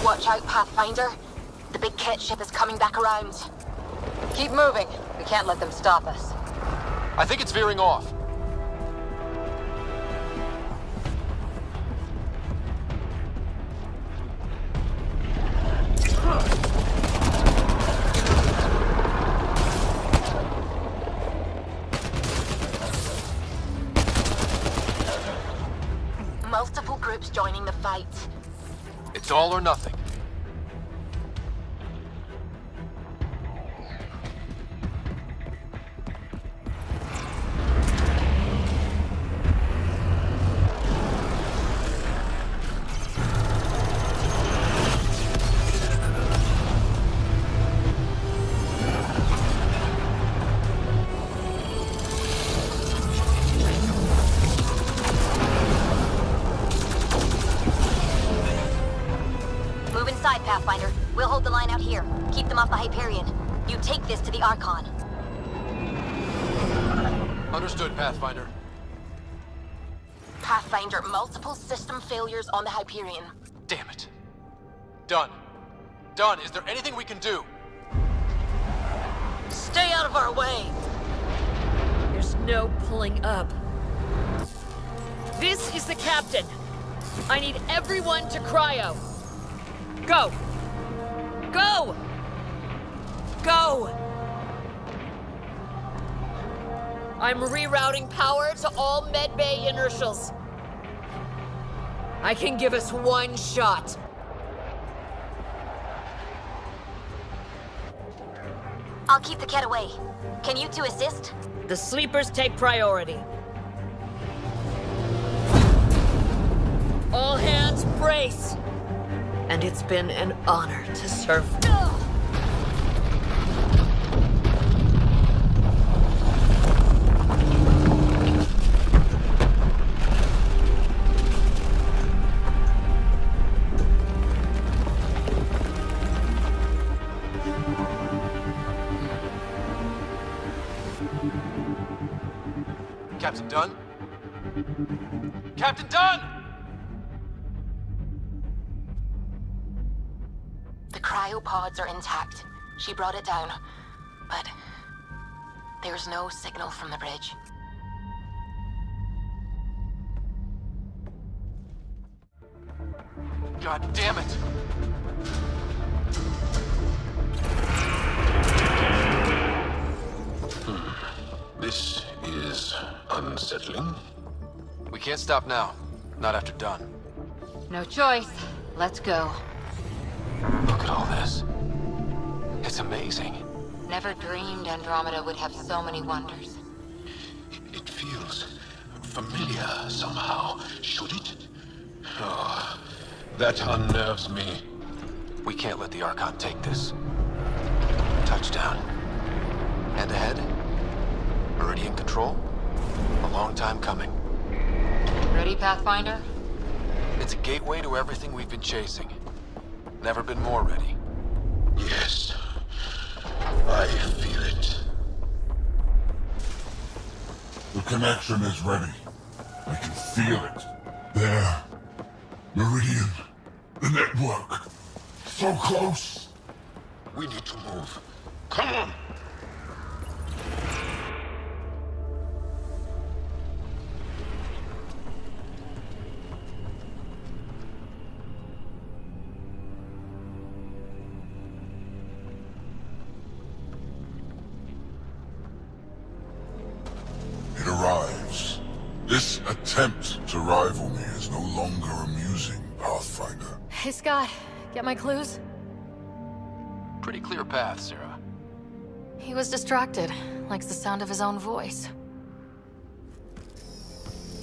Watch out, Pathfinder. The big Ket ship is coming back around. Keep moving. We can't let them stop us. I think it's veering off. Multiple groups joining the fight. It's all or nothing. out here. Keep them off the Hyperion. You take this to the Archon. Understood, Pathfinder. Pathfinder, multiple system failures on the Hyperion. Damn it. Done. Done. Is there anything we can do? Stay out of our way! There's no pulling up. This is the captain. I need everyone to cryo. Go! Go! Go! I'm rerouting power to all medbay inertials. I can give us one shot. I'll keep the Ket away. Can you two assist? The sleepers take priority. All hands brace. And it's been an honor to serve. Captain Dunn? Captain Dunn! The cryopods are intact. She brought it down. But there's no signal from the bridge. God damn it! This is unsettling. We can't stop now. Not after done. No choice. Let's go. Look at all this. It's amazing. Never dreamed Andromeda would have so many wonders. It feels familiar somehow. Should it? Oh, that unnerves me. We can't let the Archon take this. Touchdown. And ahead? Meridian control? A long time coming. Ready, Pathfinder? It's a gateway to everything we've been chasing. Never been more ready. Yes. I feel it. The connection is ready. I can feel it. There. Meridian. The network. So close. We need to move. Come on! It arrives. This attempt to rival me is no longer amusing, Pathfinder. Hey, Scott. Get my clues? Pretty clear path, Sarah. He was distracted. Likes the sound of his own voice.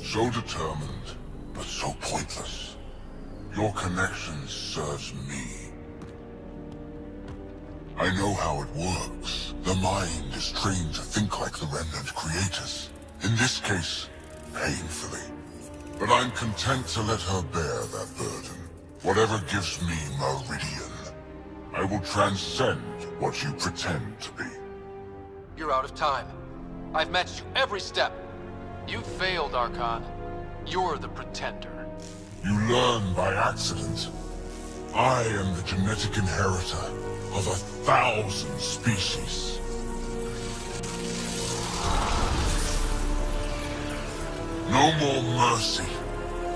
So determined, but so pointless. Your connection serves me. I know how it works. The mind is trained to think like the Remnant creators. In this case, painfully. But I'm content to let her bear that burden. Whatever gives me Meridian, I will transcend what you pretend to be. You're out of time. I've matched you every step. You failed, Archon. You're the pretender. You learn by accident. I am the genetic inheritor of 1,000 species. No more mercy.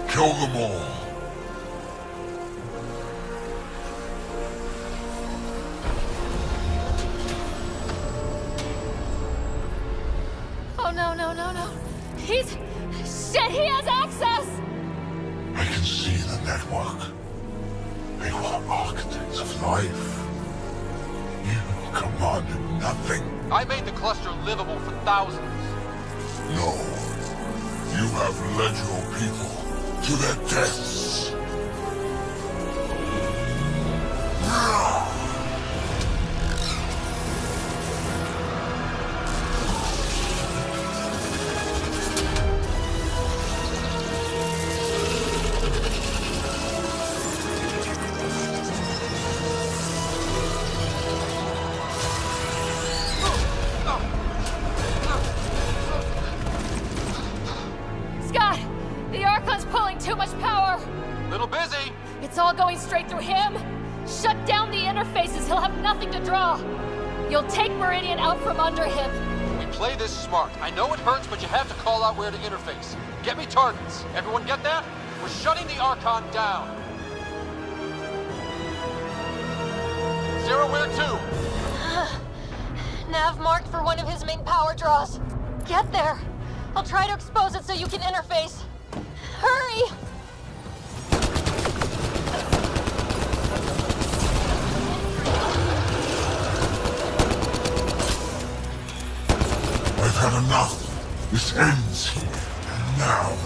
Kill them all. Oh no, no, no, no. He's... Shit, he has access! I can see the network. They were architects of life. You commanded nothing. I made the cluster livable for thousands. No. You have led your people to their deaths. too much power! Little busy! It's all going straight through him! Shut down the interfaces, he'll have nothing to draw! You'll take Meridian out from under him! We play this smart. I know it hurts, but you have to call out where to interface. Get me targets. Everyone get that? We're shutting the Archon down. Sarah, where to? Nav marked for one of his main power draws. Get there. I'll try to expose it so you can interface. Hurry! I've had enough. This ends here and now.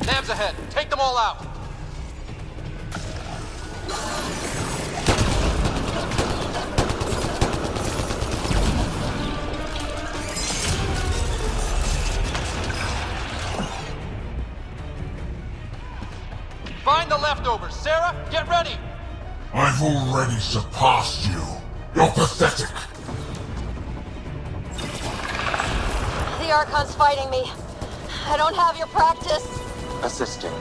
Nav's ahead. Take them all out. Find the leftovers. Sarah, get ready. I've already surpassed you. You're pathetic. The Archon's fighting me. I don't have your practice. Assisting.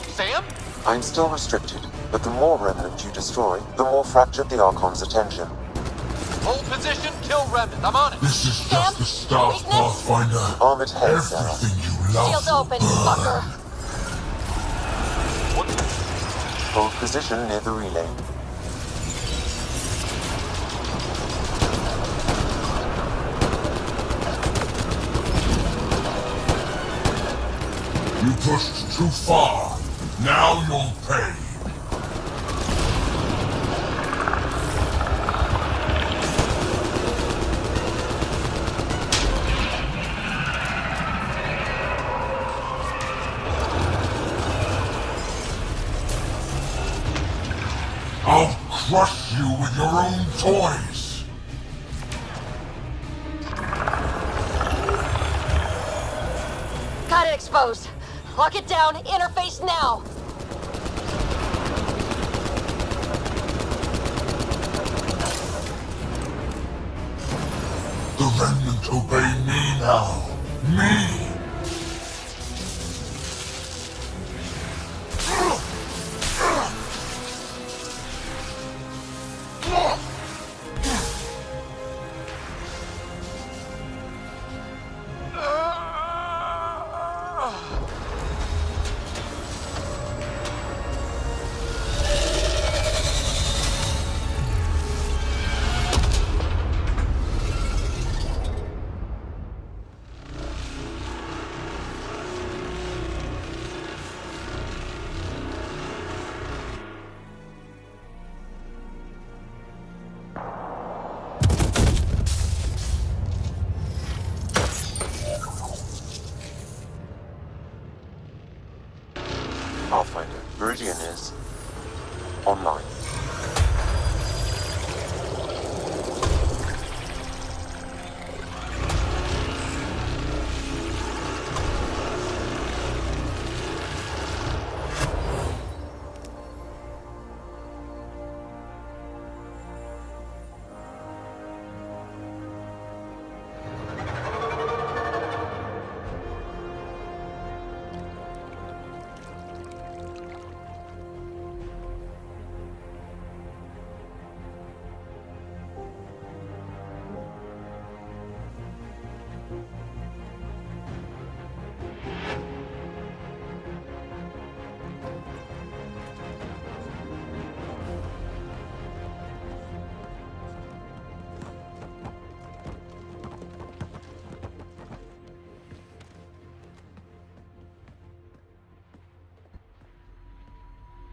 Sam? I'm still restricted, but the more remnant you destroy, the more fractured the Archon's attention. Hold position, kill remnant. I'm on it. This is just the start, Pathfinder. Armored head, Sarah. Everything you love. Shields open, fucker. Hold position near the relay. You pushed too far. Now you'll pay. I'll crush you with your own toys. Got it exposed. Lock it down. Interface now. The remnant obey me now. Me! Pathfinder, Meridian is online.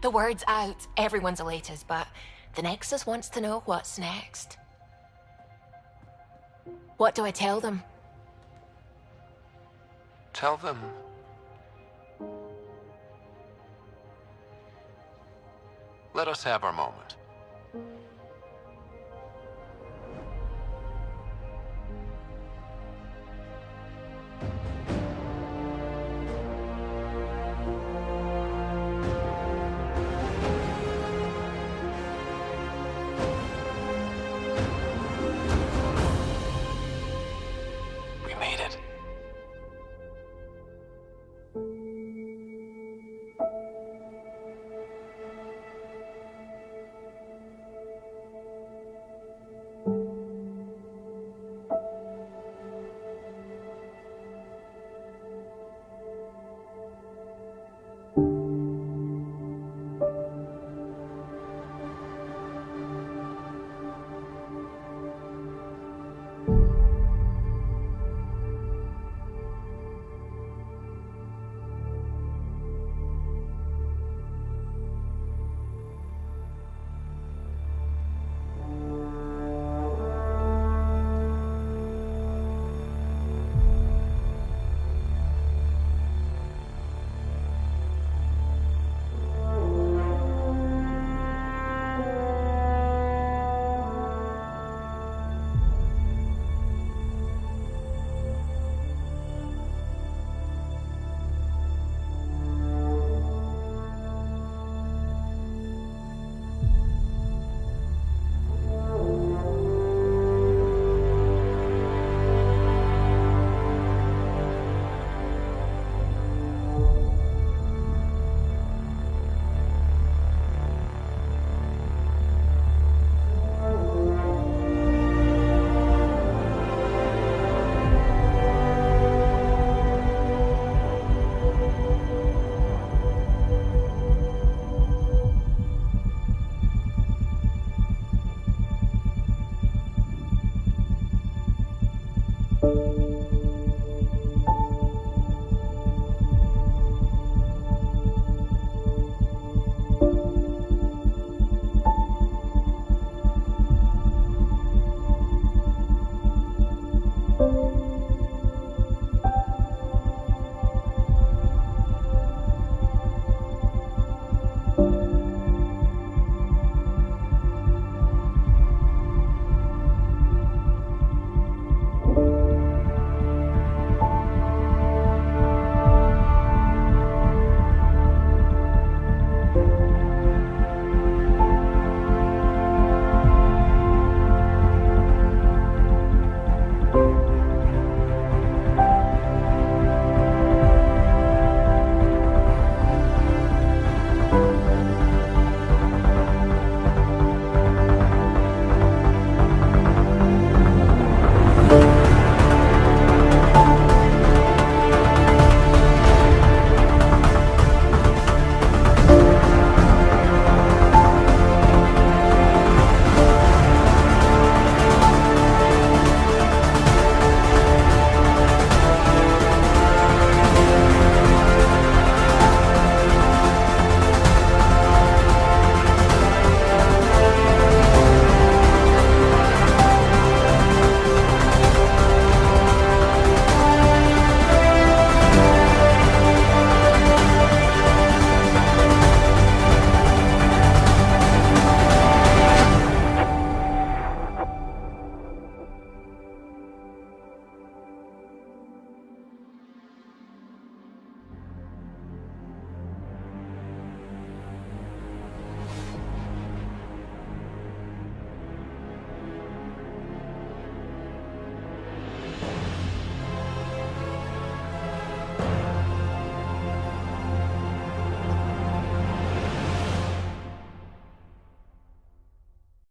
The word's out, everyone's elated, but the Nexus wants to know what's next. What do I tell them? Tell them. Let us have our moment.